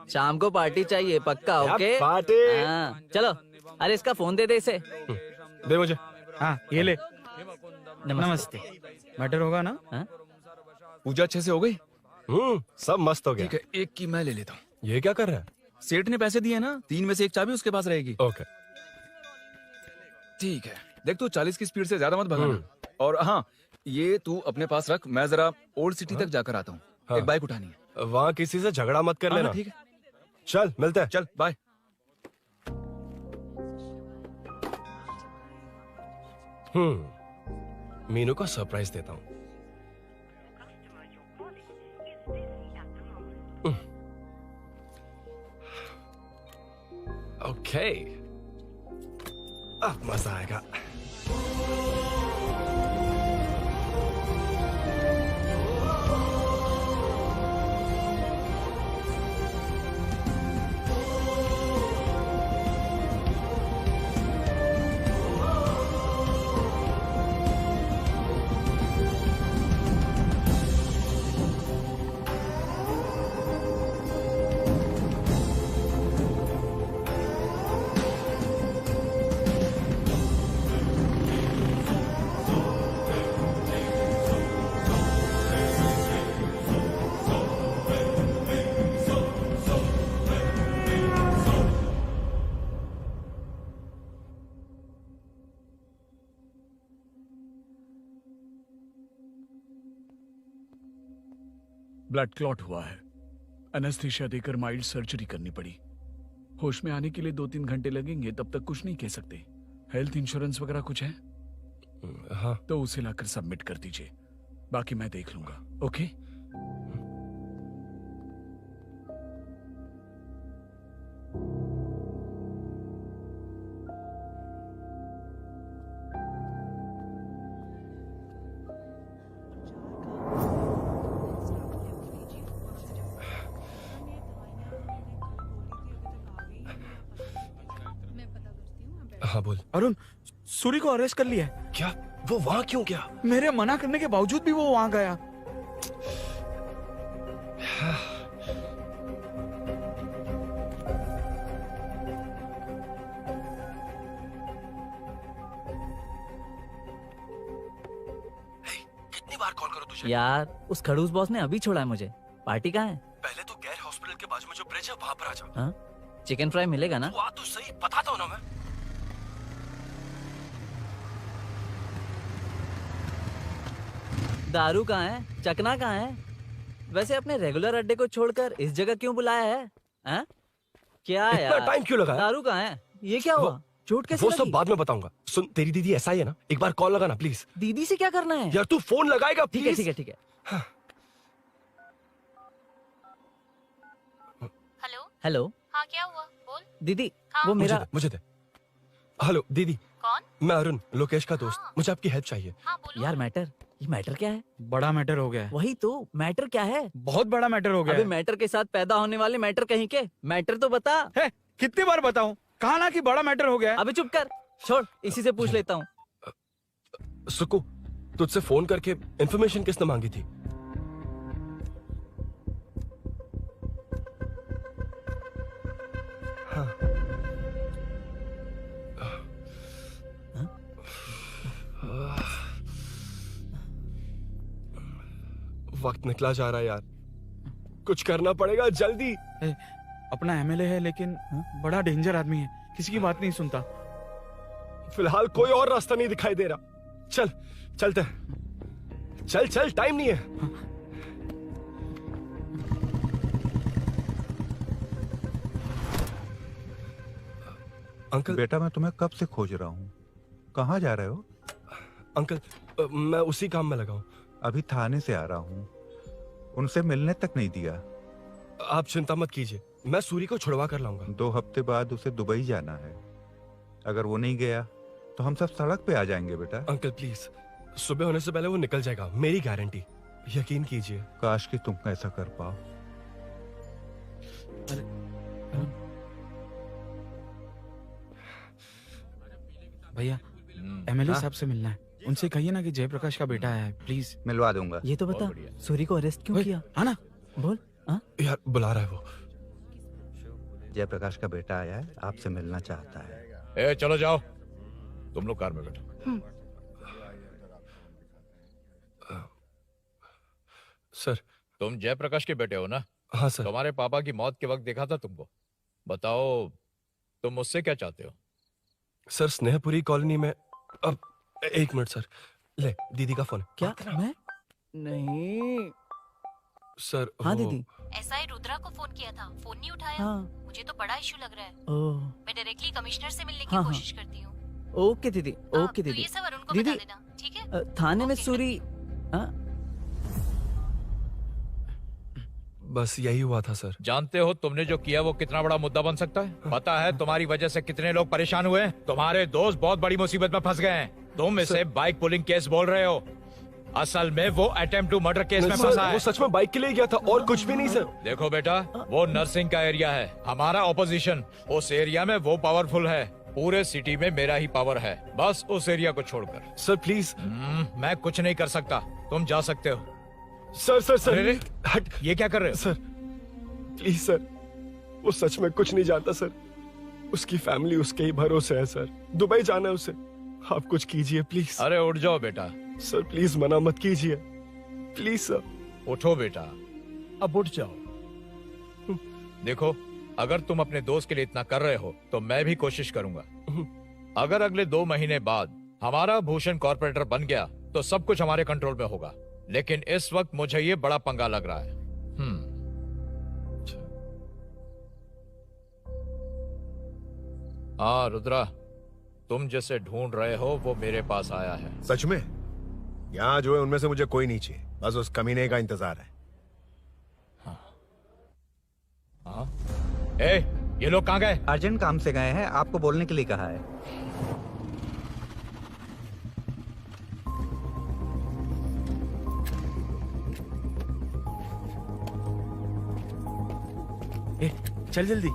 शाम को पार्टी चाहिए पक्का? Okay party. हाँ, चलो। अरे इसका फोन दे इसे। दे मुझे। हाँ ये ले। नमस्ते। मैटर होगा ना? पूजा अच्छे से हो गई? सब मस्त हो गया। ठीक है, एक की मैं ले लेता हूँ। ये क्या कर रहा है? सेठ ने पैसे दिए ना, 3 में से 1 चाबी उसके पास रहेगी। ओके ठीक है। देख तू 40 की स्पीड से ज्यादा मत भगाना। और हाँ, ये तू अपने पास रख, मैं जरा ओल्ड सिटी तक जाकर आता हूँ। एक बाइक उठानी है। वहाँ किसी से झगड़ा मत कर लेना। ठीक है, चल मिलते हैं। चल बाय। मीनू को सरप्राइज देता हूँ। ओके, अब मजा आएगा। ब्लड क्लॉट हुआ है। एनेस्थीसिया देकर माइल्ड सर्जरी करनी पड़ी। होश में आने के लिए 2-3 घंटे लगेंगे, तब तक कुछ नहीं कह सकते। हेल्थ इंश्योरेंस वगैरह कुछ है? हाँ। तो उसे लाकर सबमिट कर दीजिए, बाकी मैं देख लूंगा। ओके? हाँ बोल। अरुण, सूरी को अरेस्ट कर लिया है। क्या? वो वहां क्यों गया? मेरे मना करने के बावजूद भी वो वहां गया। कितनी बार कॉल करो तुझे? यार उस खड़ूस बॉस ने अभी छोड़ा है मुझे। पार्टी कहाँ है? पहले तो गैर हॉस्पिटल के बाजू में जो ब्रिज है वहां पर आ जा। हाँ? चिकन फ्राई मिलेगा ना? तू आ तो सही, बताता हूँ ना मैं। दारू कहाँ है? चकना कहाँ है? वैसे अपने रेगुलर अड्डे को छोड़कर इस जगह क्यों बुलाया है? हाँ? क्या इतना यार? टाइम क्यों लगा? दारू कहाँ है? ये क्या हुआ? चोट कैसे वो लगी? सब बाद में बताऊंगा। सुन, तेरी दीदी ऐसा ही है ना, एक बार कॉल लगाना प्लीज। दीदी से क्या करना है? यार तू फोन लगाएगा ठीक है प्लीज? ठीक है ठीक है। हेलो हेलो हाँ क्या हुआ बोल। दीदी, हाँ। वो मेरा मुझे दे। हेलो दीदी। कौन? मैं अरुण, लोकेश का दोस्त। मुझे आपकी हेल्प चाहिए। यार मैटर, ये मैटर क्या है? बड़ा मैटर हो गया है। वही तो, मैटर क्या है? बहुत बड़ा मैटर हो गया अबे है। मैटर के साथ पैदा होने वाले मैटर कहीं के, मैटर तो बता। है, कितनी बार बताऊं? कहा ना कि बड़ा मैटर हो गया है। अबे चुप कर, छोड़, इसी से पूछ लेता हूँ। सुकू, तुझसे फोन करके इन्फॉर्मेशन किसने मांगी थी? हाँ। वक्त निकला जा रहा है यार, कुछ करना पड़ेगा जल्दी। अपना एमएलए है लेकिन बड़ा डेंजर आदमी है, किसी की बात नहीं सुनता। फिलहाल कोई और रास्ता नहीं दिखाई दे रहा। चल चलते हैं। चल चल, टाइम नहीं है। अंकल। बेटा मैं तुम्हें कब से खोज रहा हूँ, कहाँ जा रहे हो? अंकल मैं उसी काम में लगा हूँ। अभी थाने से आ रहा हूँ, उनसे मिलने तक नहीं दिया। आप चिंता मत कीजिए, मैं सूरी को छुड़वा कर लाऊंगा। 2 हफ्ते बाद उसे दुबई जाना है। अगर वो नहीं गया तो हम सब सड़क पे आ जाएंगे बेटा। अंकल प्लीज, सुबह होने से पहले वो निकल जाएगा, मेरी गारंटी, यकीन कीजिए। काश कि तुम ऐसा कर पाओ। भैया, एमएलए साहब से मिलना है। उनसे कहिए ना कि जयप्रकाश का बेटा है, प्लीज। मिलवा दूंगा। ये तो बता, सूरी को अरेस्ट क्यों किया? हाँ ना, बोल। यार बुला रहा है वो। जयप्रकाश का बेटा आया है, आपसे मिलना चाहता है। ए चलो जाओ, तुम लोग कार में बैठो। सर। तुम जयप्रकाश के बेटे हो ना? हाँ सर। तुम्हारे पापा की मौत के वक्त देखा था तुमको। बताओ तुम मुझसे क्या चाहते हो? सर स्नेहपुरी कॉलोनी में। अब 1 मिनट सर, ले दीदी का फोन। क्या? मैं नहीं सर। हाँ दीदी। एसआई रुद्रा को फोन किया था, फोन नहीं उठाया। हाँ। मुझे तो बड़ा इशू लग रहा है। ओह। मैं डायरेक्टली कमिश्नर से मिलने की हाँ, हाँ। कोशिश करती हूँ। ओके दीदी, ओके तो दीदी। ये सब अरुण को दीदी, बता देना, ठीक है? थाने में सूरी। हाँ? बस यही हुआ था सर। जानते हो तुमने जो किया वो कितना बड़ा मुद्दा बन सकता है? पता है तुम्हारी वजह से कितने लोग परेशान हुए? तुम्हारे दोस्त बहुत बड़ी मुसीबत में फंस गए हैं। तुम इसे बाइक पुलिंग केस बोल रहे हो, असल में वो अटेम्प्ट टू मर्डर केस में फंसा है। वो सच में बाइक के लिए गया था और कुछ भी नहीं सर। देखो बेटा, वो नर्सिंग का एरिया है, हमारा ऑपोजिशन उस एरिया में वो पावरफुल है। पूरे सिटी में मेरा ही पावर है, बस उस एरिया को छोड़कर। Sir please. मैं कुछ नहीं कर सकता, तुम जा सकते हो। सर सर सर अरे, हट, ये क्या कर रहे हो? सर प्लीज सर, वो सच में कुछ नहीं जानता सर। उसकी फैमिली उसके ही भरोसे है सर। दुबई जाना है उसे, आप कुछ कीजिए प्लीज। अरे उठ जाओ बेटा। सर प्लीज मना मत कीजिए, प्लीज सर। उठो बेटा, अब उठ जाओ। देखो, अगर तुम अपने दोस्त के लिए इतना कर रहे हो तो मैं भी कोशिश करूंगा। अगर अगले 2 महीने बाद हमारा भूषण कॉर्पोरेटर बन गया तो सब कुछ हमारे कंट्रोल में होगा, लेकिन इस वक्त मुझे ये बड़ा पंगा लग रहा है। हाँ रुद्रा, तुम जिसे ढूंढ रहे हो वो मेरे पास आया है। सच में? यहाँ जो है उनमें से मुझे कोई नहीं चाहिए, बस उस कमीने का इंतजार है। हाँ? ए, ये लोग कहाँ गए? अर्जेंट काम से गए हैं, आपको बोलने के लिए कहा है। ए, चल जल्दी।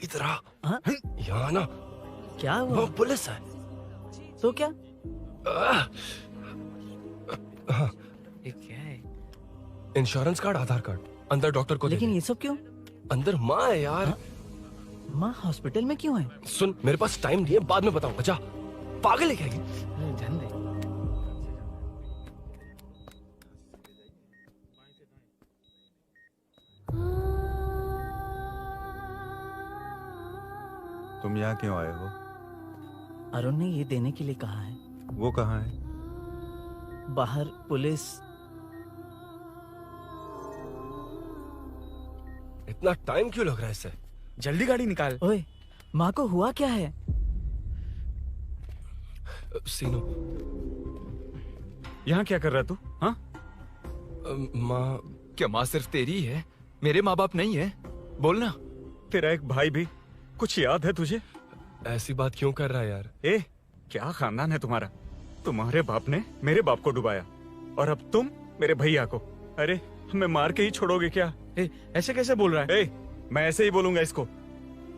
इधर आ। यहाँ ना क्या हुआ? वो पुलिस है। तो क्या? ये क्या है? इंश्योरेंस कार्ड, आधार कार्ड, अंदर डॉक्टर को। लेकिन ये सब क्यों? अंदर माँ है यार। माँ हॉस्पिटल में क्यों है? सुन, मेरे पास टाइम नहीं है, बाद में बताऊंगा। जा, पागल है क्या ये? ध्यान दे। तुम यहाँ क्यों आए हो? अरुण ने ये देने के लिए कहा है। वो कहाँ है? बाहर पुलिस। इतना टाइम क्यों लग रहा है इससे? जल्दी गाड़ी निकाल। ओए, माँ को हुआ क्या है? सीनू, यहाँ क्या कर रहा तू? हाँ? माँ। क्या माँ सिर्फ तेरी है? मेरे माँ बाप नहीं है? बोलना। तेरा एक भाई भी। कुछ याद है तुझे? ऐसी बात क्यों कर रहा है यार? ए, क्या खानदान है तुम्हारा? तुम्हारे बाप ने मेरे बाप को डुबाया और अब तुम मेरे भैया को। अरे हमें मार के ही छोड़ोगे क्या? ऐसे कैसे बोल रहा है? मैं ऐसे ही बोलूंगा इसको।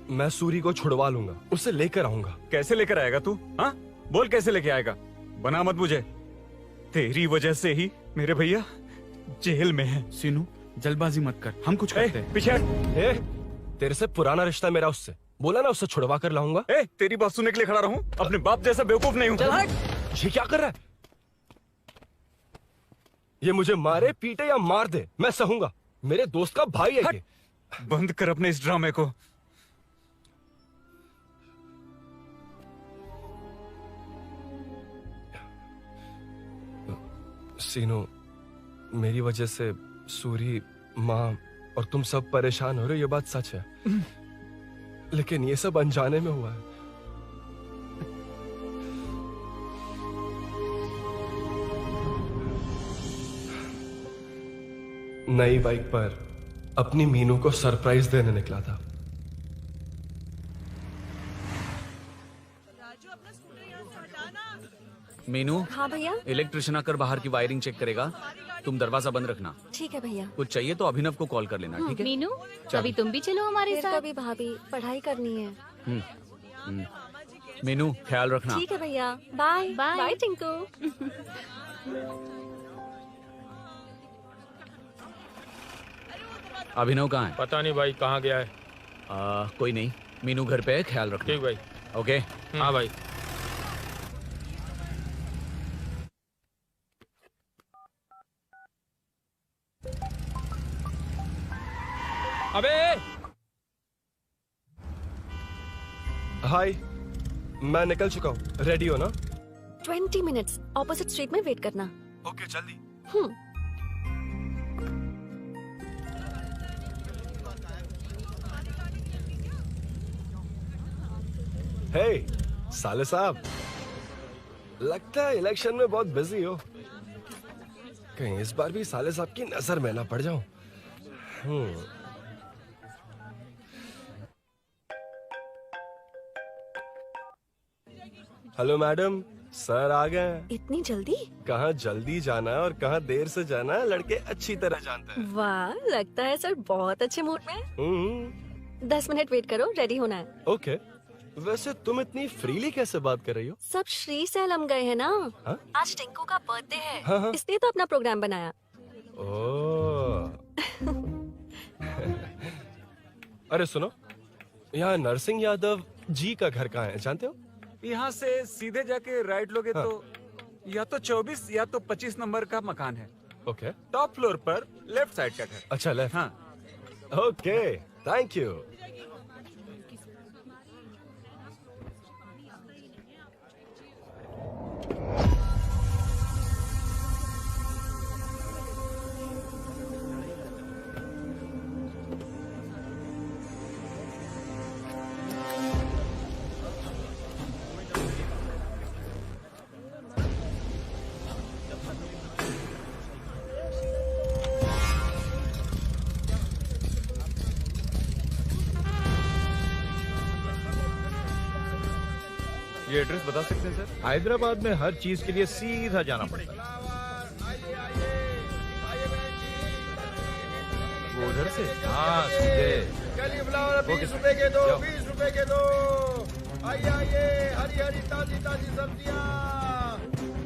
मैं सूरी को छुड़वा लूंगा, उसे लेकर आऊंगा। कैसे लेकर आएगा तू? हाँ, बोल कैसे लेके आएगा? बना मत मुझे। तेरी वजह से ही मेरे भैया जेल में है। सीनू, जल्दबाजी मत कर, हम कुछ करते हैं। पीछे। तेरे से पुराना रिश्ता मेरा उससे। बोला ना उससे छुड़वा कर लाऊंगा। तेरी बात सुनने के लिए खड़ा रहूं? अपने बाप जैसा बेवकूफ नहीं हूं। ये क्या कर रहा है? ये मुझे मारे पीटे या मार दे, मैं सहूंगा। मेरे दोस्त का भाई है ये। बंद कर अपने इस ड्रामे को। सीनू, मेरी वजह से सूरी, माँ और तुम सब परेशान हो रहे हो, ये बात सच है। लेकिन ये सब अनजाने में हुआ है। नई बाइक पर अपनी मीनू को सरप्राइज देने निकला था। मीनू। हाँ भैया। इलेक्ट्रिशियन आकर बाहर की वायरिंग चेक करेगा, तुम दरवाजा बंद रखना। ठीक है भैया। कुछ चाहिए तो अभिनव को कॉल कर लेना, ठीक है? मीनू, चल। अभी तुम भी चलो हमारे फिर साथ। कभी भाभी, पढ़ाई करनी है। मीनू, ख्याल रखना। ठीक है भैया, बाय बाय। बाय टिंकू। अभिनव कहाँ है? पता नहीं भाई, कहाँ गया है? कोई नहीं, मीनू घर पे है, ख्याल रखना। ठीक भाई। ओके। हाँ भाई। अबे हाय, मैं निकल चुका हूँ। रेडी हो ना? 20 मिनट्स ऑपोजिट स्ट्रीट में वेट करना। ओके, जल्दी। हे साले साहब, लगता है इलेक्शन में बहुत बिजी हो। कहीं इस बार भी साले साहब की नजर में ना पड़ जाऊं। हेलो मैडम, सर आ गए। इतनी जल्दी? कहाँ जल्दी जाना है और कहाँ देर से जाना है, लड़के अच्छी तरह जानते हैं। वाह, लगता है सर बहुत अच्छे मूड में है। 10 मिनट वेट करो, रेडी होना है। ओके। वैसे तुम इतनी फ्रीली कैसे बात कर रही हो? सब श्री सैलम गए हैं ना। हाँ? आज टिंकू का बर्थडे है। हाँ। इसलिए तो अपना प्रोग्राम बनाया। ओह। अरे सुनो, यहाँ नरसिंह यादव जी का घर कहाँ है, जानते हो? यहाँ से सीधे जाके राइट लोगे तो या तो 24 या तो 25 नंबर का मकान है। ओके। टॉप फ्लोर पर लेफ्ट साइड का घर। अच्छा, लेफ्ट। हाँ। Okay, thank you. ये एड्रेस बता सकते हैं सर? हैदराबाद में हर चीज के लिए सीधा जाना पड़ेगा। वो उधर से? हाँ सीधे। कैलीफ्लावर 20 रुपए के दो, 20 रुपए के दो। आइए आइए, हरी हरी ताजी ताजी सब्जियां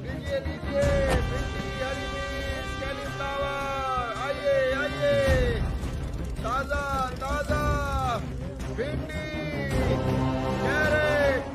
लीजिए लीजिए। भिंडी, हरी मिर्च, कैलीफ्लावर, आइए आइए, ताजा ताजा भिंडी, कैरेट।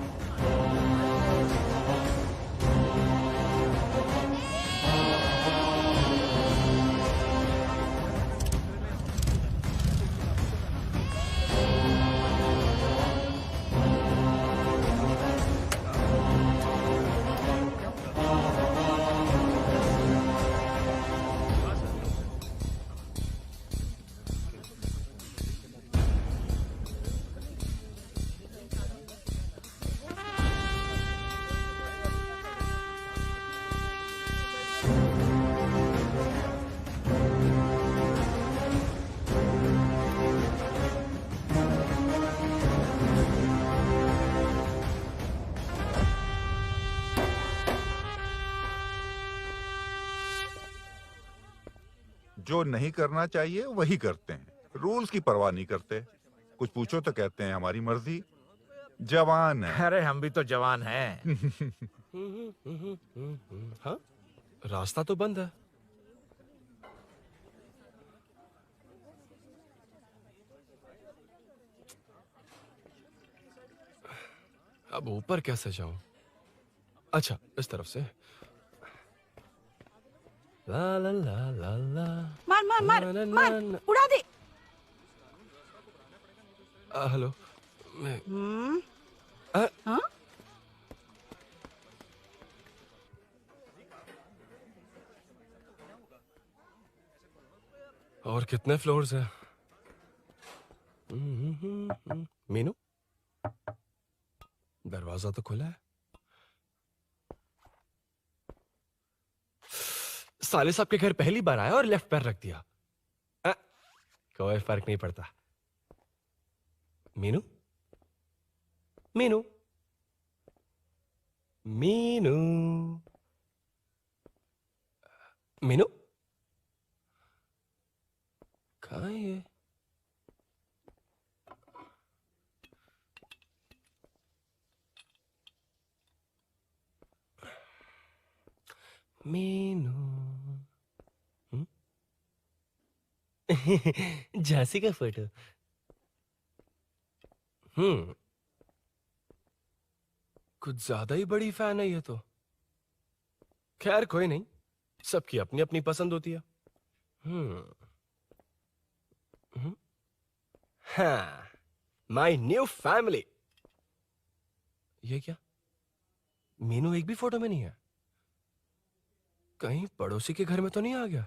जो नहीं करना चाहिए वही करते हैं, रूल्स की परवाह नहीं करते। कुछ पूछो तो कहते हैं हमारी मर्जी। जवान है। अरे हम भी तो जवान हैं। हाँ, रास्ता तो बंद है। अब ऊपर कैसे जाऊं? अच्छा, इस तरफ से। ला ला ला ला ला। मार मार मार मार, उड़ा दे। हेलो, मैं हाँ? और कितने फ्लोर्स हैं? मीनू, दरवाजा तो खुला है। साले साहब के घर पहली बार आया और लेफ्ट पैर रख दिया। कोई फर्क नहीं पड़ता। मीनू, मीनू, मीनू, मीनू, कहाँ है ये? मीनू, झांसी का फोटो। कुछ ज्यादा ही बड़ी फैन है ये तो। खैर कोई नहीं, सबकी अपनी अपनी पसंद होती है। हाँ, माय न्यू फैमिली। ये क्या? मीनू एक भी फोटो में नहीं है। कहीं पड़ोसी के घर में तो नहीं आ गया?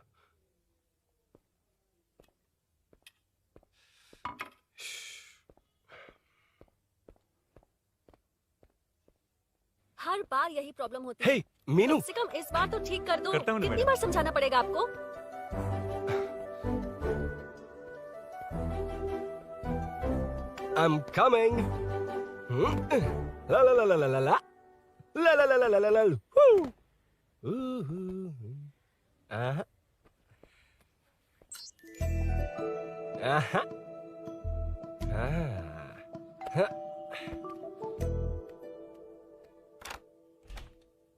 हर बार यही प्रॉब्लम होती है। हे, मीनू। कम से कम इस बार तो ठीक कर दो। करता हूँ ना कितनी मैडम। बार समझाना पड़ेगा आपको? I'm coming. La la la la la la la. La la la la la la la. Woo. Aha. Aha.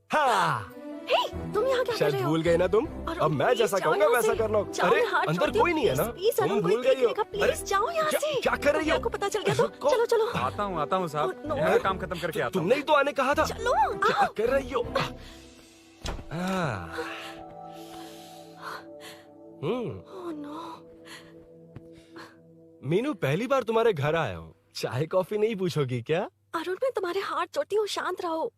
हाँ। हे, तुम यहाँ क्या कर शायद रहे हो? भूल गए ना तुम? अरुण, अब मैं प्लीज जैसा जाओ कहूंगा यहाँ वैसा से। करना। जाओ, अरे मैं हाथ अंदर जोड़ती हूँ, कोई नहीं है ना? प्लीज, अरुण, तुम कोई भूल गई हो? देखेगा, प्लीज जाओ यहाँ से। क्या कर रही हो? आपको पता चल गया तो चलो चलो। आता हूँ साहब। no. मैं काम खत्म करके आता हूँ। तुमने ही तो आने कहा था। चलो, क्या कर रही हो? Oh no. मीनू, पहली बार तुम्हारे घर आया हूँ। चाय कॉफी नहीं पूछोगी क्या? अरुण, मैं तुम्हारे हाथ जोड़ती हूँ, शांत रहो।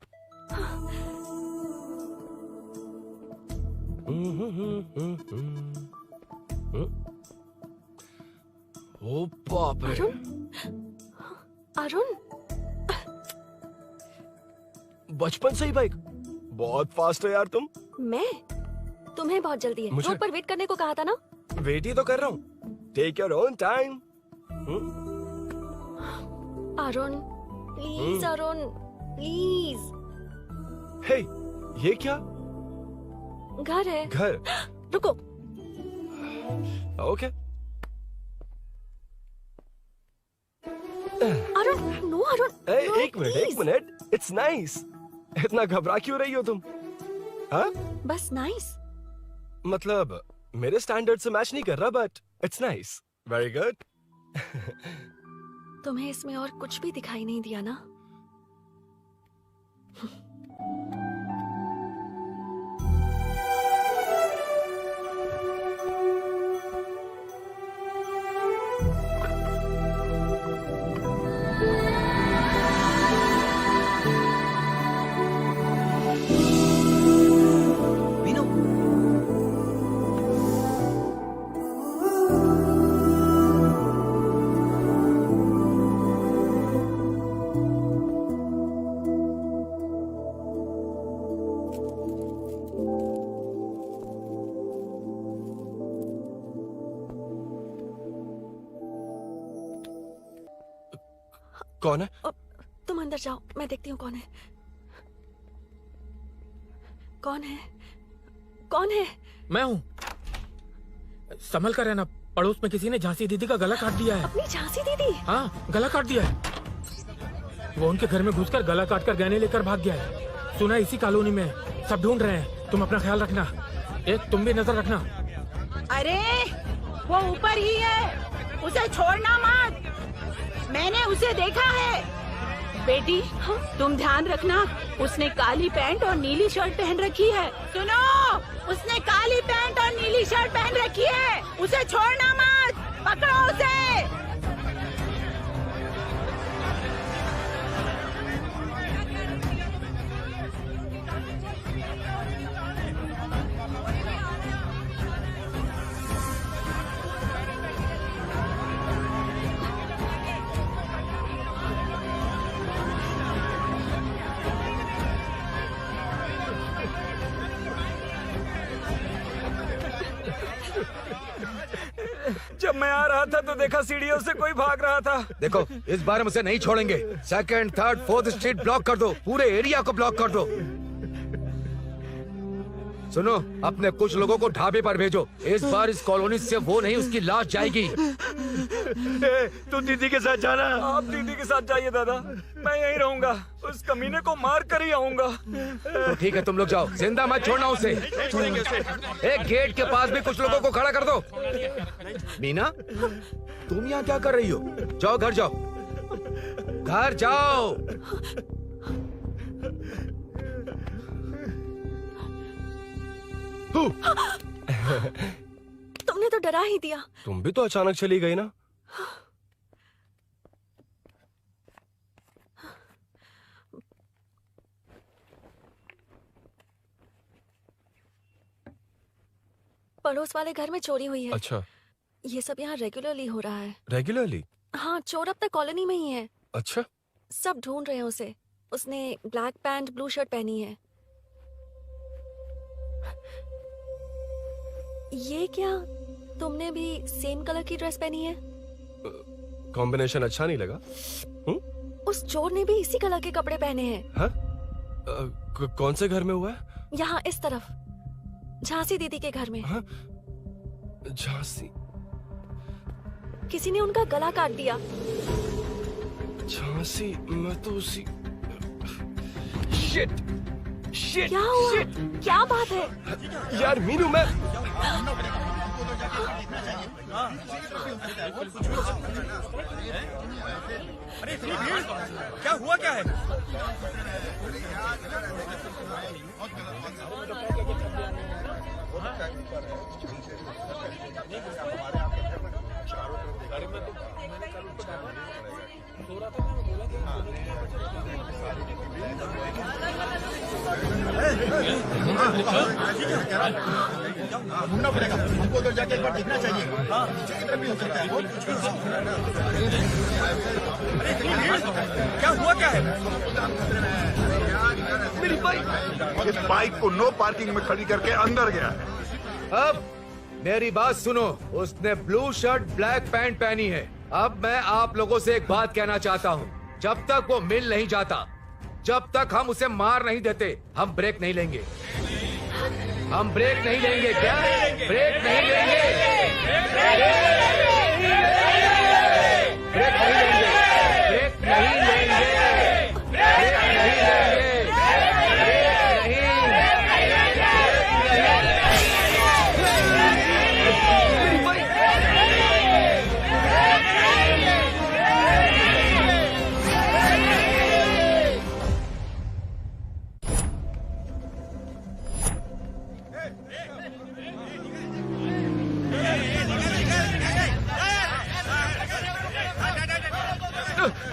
ओ बाप रे। अरुण, बचपन से ही बाइक। बहुत फास्ट हो यार तुम। मैं? तुम्हें बहुत जल्दी है। मुझे- रोड पर वेट करने को कहा था ना? वेट ही तो कर रहा हूँ। Take your own time. Arun, please Arun. Please. Hey, ये क्या? घर है। घर? रुको। Okay. Arun, no Arun. No, एक मिनट, इट्स नाइस। इतना घबरा क्यों रही हो तुम? हाँ? बस नाइस। मतलब मेरे स्टैंडर्ड से मैच नहीं कर रहा, but it's nice. Very good. तुम्हें इसमें और कुछ भी दिखाई नहीं दिया ना? कौन है? तुम अंदर जाओ, मैं देखती हूँ कौन है। कौन है? कौन है? मैं हूँ। संभल कर रहना, पड़ोस में किसी ने झांसी दीदी का गला काट दिया है। अपनी झांसी दीदी? हाँ, गला काट दिया है। वो उनके घर में घुसकर गला काट कर गहने लेकर भाग गया है। सुना इसी कॉलोनी में, सब ढूंढ रहे हैं। तुम अपना ख्याल रखना। तुम भी नजर रखना। अरे वो ऊपर ही है, उसे छोड़ना मत। मैंने उसे देखा है। बेटी, तुम ध्यान रखना, उसने काली पैंट और नीली शर्ट पहन रखी है। सुनो, उसने काली पैंट और नीली शर्ट पहन रखी है। उसे छोड़ना मत, पकड़ो उसे। जब मैं आ रहा था तो देखा सीढ़ियों से कोई भाग रहा था। देखो, इस बार हम उसे नहीं छोड़ेंगे। Second, third, fourth street block कर दो, पूरे एरिया को ब्लॉक कर दो। सुनो, अपने कुछ लोगों को ढाबे पर भेजो। इस बार इस कॉलोनी से वो नहीं, उसकी लाश जाएगी। तू दीदी के साथ जाना। आप दीदी के साथ जाइए दादा, मैं यहीं रहूंगा। उस कमीने को मार कर ही आऊंगा। तो ठीक है, तुम लोग जाओ, जिंदा मत छोड़ना उसे। एक गेट के पास भी कुछ लोगों को खड़ा कर दो। मीना, तुम यहाँ क्या कर रही हो? जाओ घर जाओ, घर जाओ। तुमने तो डरा ही दिया। तुम भी तो अचानक चली गई ना। पड़ोस वाले घर में चोरी हुई है। अच्छा। ये सब यहाँ रेगुलरली हो रहा है। रेगुलरली? हाँ, चोर अब तक कॉलोनी में ही है। अच्छा। सब ढूंढ रहे हैं उसे। उसने ब्लैक पैंट ब्लू शर्ट पहनी है। ये क्या, तुमने भी सेम कलर की ड्रेस पहनी है? कॉम्बिनेशन अच्छा नहीं लगा? उस चोर ने भी इसी कलर के कपड़े पहने हैं। हाँ? कौन से घर में हुआ है? यहाँ इस तरफ, झांसी दीदी के घर में। हाँ? झांसी? किसी ने उनका गला काट दिया। झांसी? मैं तो उसी... शिट! शिट! क्या हुआ? शिट! क्या बात है? यार मीनू, मैं... अरे इतनी भीड़, क्या हुआ क्या है? ढूंढना पड़ेगा हमको, तो जाके एक बार देखना चाहिए। भी हो सकता है। क्या हुआ क्या है? मेरी बाइक, इस बाइक को नो पार्किंग में खड़ी करके अंदर गया। अब मेरी बात सुनो, उसने ब्लू शर्ट ब्लैक पैंट पहनी है। अब मैं आप लोगों से एक बात कहना चाहता हूँ, जब तक वो मिल नहीं जाता, जब तक हम उसे मार नहीं देते हम ब्रेक नहीं लेंगे। हम ब्रेक नहीं लेंगे। क्या ब्रेक नहीं लेंगे? ब्रेक नहीं लेंगे। ब्रेक नहीं लेंगे। ब्रेक नहीं लेंगे। ब्रेक नहीं।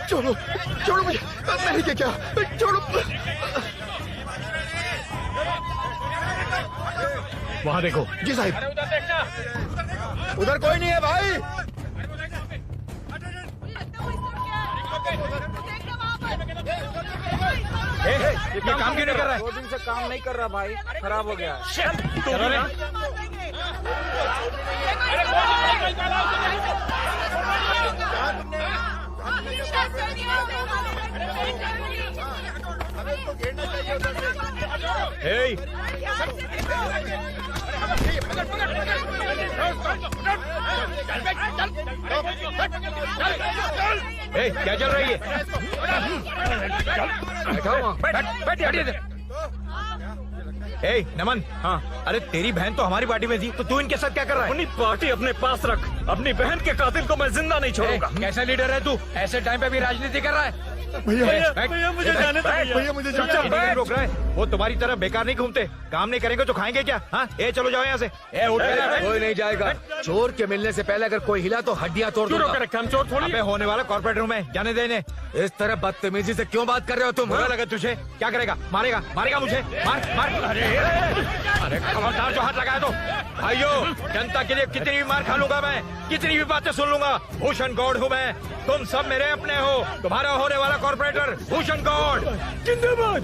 छोड़ो छोड़ो मुझे, मैंने क्या छोड़ो। वहाँ देखो। जी साहब। उधर देखना। उधर कोई नहीं है भाई। ये काम क्यों नहीं कर रहा है? 2 दिन से काम नहीं कर रहा भाई, खराब हो गया। चलो रे। Hey! Hey, क्या चल रही है? बैठ। Hey, नमन। हाँ। अरे तेरी बहन तो हमारी पार्टी में थी, तो तू इनके साथ क्या कर रहा है? अपनी पार्टी अपने पास रख। अपनी बहन के कातिल को मैं जिंदा नहीं छोड़ूंगा। कैसा लीडर है तू? ऐसे टाइम पे भी राजनीति कर रहा है? भैया मुझे जाने दो भैया, मुझे जाने दो। रोक रहा है। वो तुम्हारी तरह बेकार नहीं घूमते। काम नहीं करेंगे तो खाएंगे क्या? हाँ, चलो जाओ यहाँ से। उठ। कोई नहीं जाएगा। चोर के मिलने से पहले अगर कोई हिला तो हड्डियां तोड़ दूंगा। हम चोर थोड़ी होने वाला कॉर्पोरेट रूम है, जाने देने। इस तरह बदतमीजी से क्यों बात कर रहे हो तुम? बुरा लगा तुझे? क्या करेगा? मारेगा मुझे? मार। अरे खबरदार जो हाथ लगाया तो। भाइयों, जनता के लिए कितनी भी मार खा लूंगा मैं, कितनी भी बातें सुन लूंगा। भूषण गौड़ हूँ मैं। तुम सब मेरे अपने हो। तुम्हारा होने वाला कॉर्पोरेटर भूषण गौड़ जिंदाबाद।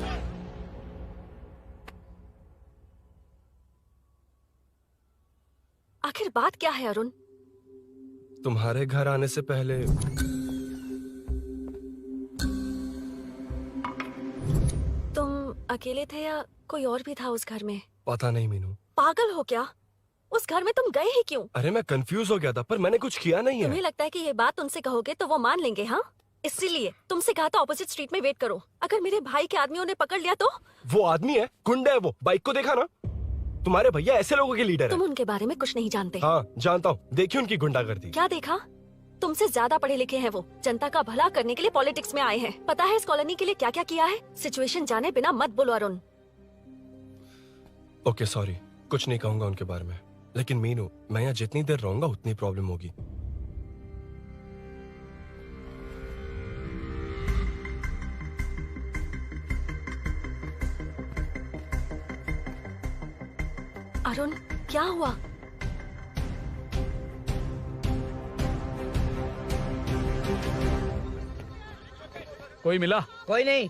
आखिर बात क्या है अरुण? तुम्हारे घर आने से पहले तुम अकेले थे या कोई और भी था उस घर में? पता नहीं मीनू। पागल हो क्या? उस घर में तुम गए ही क्यों? अरे मैं कंफ्यूज हो गया था, पर मैंने कुछ किया नहीं है। तुम्हें लगता है कि ये बात उनसे कहोगे तो वो मान लेंगे? हाँ, इसीलिए तुमसे कहा था ऑपोजिट स्ट्रीट में वेट करो। अगर मेरे भाई के आदमियों ने पकड़ लिया तो? वो आदमी है, गुंडा है वो। बाइक को देखा ना? तुम्हारे भैया ऐसे लोगों के लीडर तुम है। उनके बारे में कुछ नहीं जानते। हाँ जानता हूँ, देखिए उनकी गुंडागर्दी। क्या देखा? तुमसे ज्यादा पढ़े लिखे हैं वो। जनता का भला करने के लिए पॉलिटिक्स में आए हैं। पता है इस कॉलोनी के लिए क्या क्या किया है? सिचुएशन जाने बिना मत बोलो अरुण। ओके सॉरी, कुछ नहीं कहूंगा उनके बारे में। लेकिन मीनू, मैं यहाँ जितनी देर रहूंगा उतनी प्रॉब्लम होगी। अरुण, क्या हुआ? कोई मिला? कोई नहीं।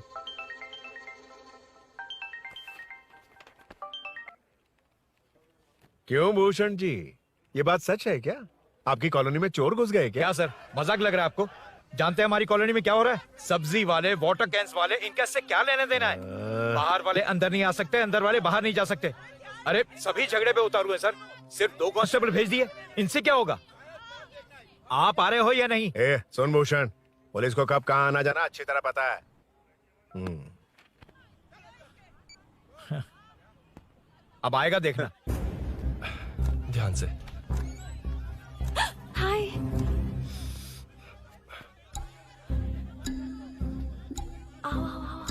क्यों भूषण जी, ये बात सच है क्या? आपकी कॉलोनी में चोर घुस गए क्या? सर, मजाक लग रहा है आपको? जानते हैं हमारी कॉलोनी में क्या हो रहा है? सब्जी वाले, वाटर कैंस वाले, इनका इससे क्या लेने देना है? बाहर वाले अंदर नहीं आ सकते, अंदर वाले बाहर नहीं जा सकते। अरे सभी झगड़े पे उतारू है सर। सिर्फ 2 कांस्टेबल भेज दिए, इनसे क्या होगा? आप आ रहे हो या नहीं? सुन भूषण, पुलिस को कब कहाँ आना जाना अच्छी तरह पता है। अब आएगा देखना। ध्यान से। हाय। आओ आओ आओ।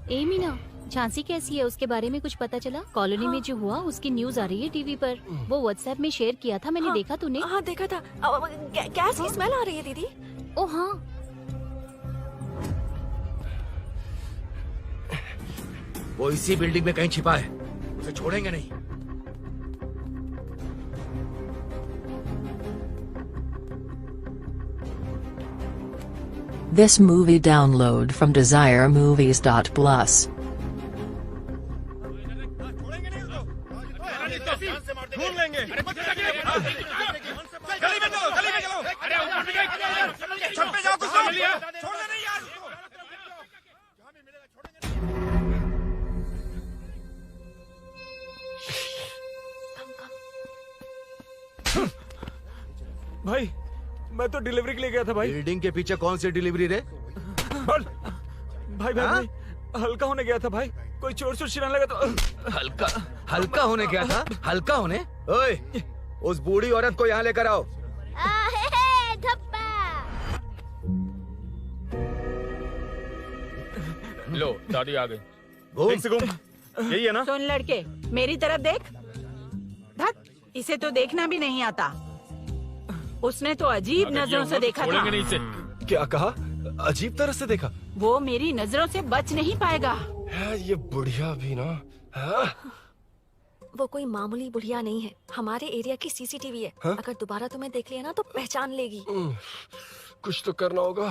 ए मीना, झांसी कैसी है? उसके बारे में कुछ पता चला? कॉलोनी में जो हुआ उसकी न्यूज आ रही है टीवी पर। वो व्हाट्सएप में शेयर किया था मैंने। देखा तूने? हाँ देखा था। गैस की स्मेल आ रही है दीदी। ओ हाँ। वो इसी बिल्डिंग में कहीं छिपा है, उसे छोड़ेंगे नहीं। This movie download from DesireMovies.plus. भाई मैं तो डिलीवरी के लिए गया था भाई। बिल्डिंग के पीछे कौन सी डिलीवरी रे? भाई भाई हल्का होने गया था भाई, कोई चोर चोर चिल्लाने लगा तो। हल्का होने गया था? हल्का होने? ओए, उस बूढ़ी औरत को यहाँ लेकर आओ। लो दादी आ गई। यही है ना? सुन लड़के, मेरी तरफ देख। धत, इसे तो देखना भी नहीं आता। उसने तो अजीब नजरों से देखा था। नहीं इसे। क्या कहा? अजीब तरह से देखा? वो मेरी नजरों से बच नहीं पाएगा। ये बुढ़िया भी ना। हाँ? वो कोई मामूली बुढ़िया नहीं है, हमारे एरिया की सीसीटीवी है। हाँ? अगर दोबारा तुम्हें देख लिया ना तो पहचान लेगी। कुछ तो करना होगा।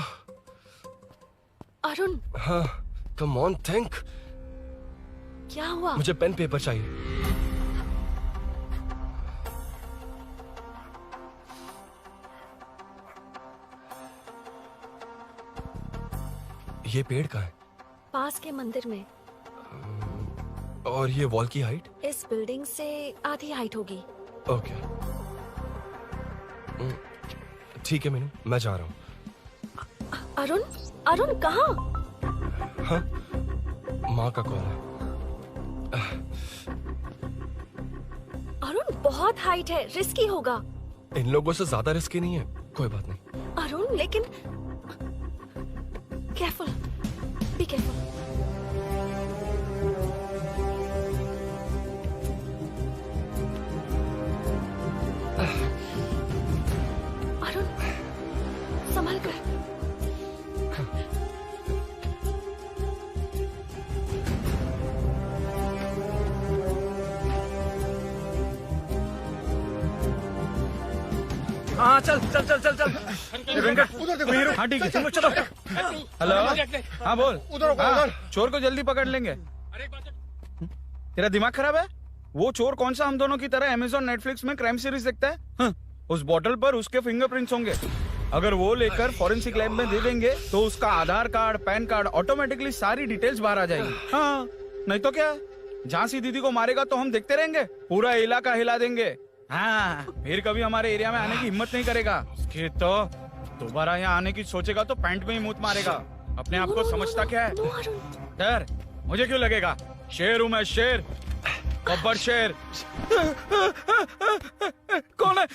अरुण, हाँ, कम ऑन थिंक। क्या हुआ? मुझे पेन पेपर चाहिए। ये पेड़ का है पास के मंदिर में। और ये वॉल की हाइट? इस बिल्डिंग से आधी हाइट होगी। ओके, ठीक है मीनू, मैं जा रहा हूँ। अरुण, अरुण कहाँ? हाँ, माँ का कॉल है। अरुण बहुत हाइट है, रिस्की होगा। इन लोगों से ज्यादा रिस्की नहीं है, कोई बात नहीं। अरुण लेकिन केयरफुल, बी केयरफुल। अरुण संभल कर। हाँ चल चल चल चल चल। हाँ ठीक है, चलो चलो। हेलो, हाँ बोल। हाँ, चोर को जल्दी पकड़ लेंगे। तेरा दिमाग खराब है? वो चोर कौन सा हम दोनों की तरह अमेज़न नेटफ्लिक्स में क्राइम सीरीज देखता है? हाँ, उस बॉटल पर उसके फिंगरप्रिंट्स होंगे। अगर वो लेकर फॉरेंसिक लैब में दे देंगे तो उसका आधार कार्ड, पैन कार्ड, ऑटोमेटिकली सारी डिटेल्स बाहर आ जाएगी। हाँ, नहीं तो क्या, झांसी दीदी को मारेगा तो हम देखते रहेंगे, पूरा इलाका हिला देंगे। हाँ, फिर कभी हमारे एरिया में आने की हिम्मत नहीं करेगा। कि तो दोबारा यहाँ आने की सोचेगा तो पैंट में ही मूत मारेगा। अपने आप को समझता क्या है? डर मुझे क्यों लगेगा? शेर हूँ मैं, शेर, गब्बर शेर। कौन है?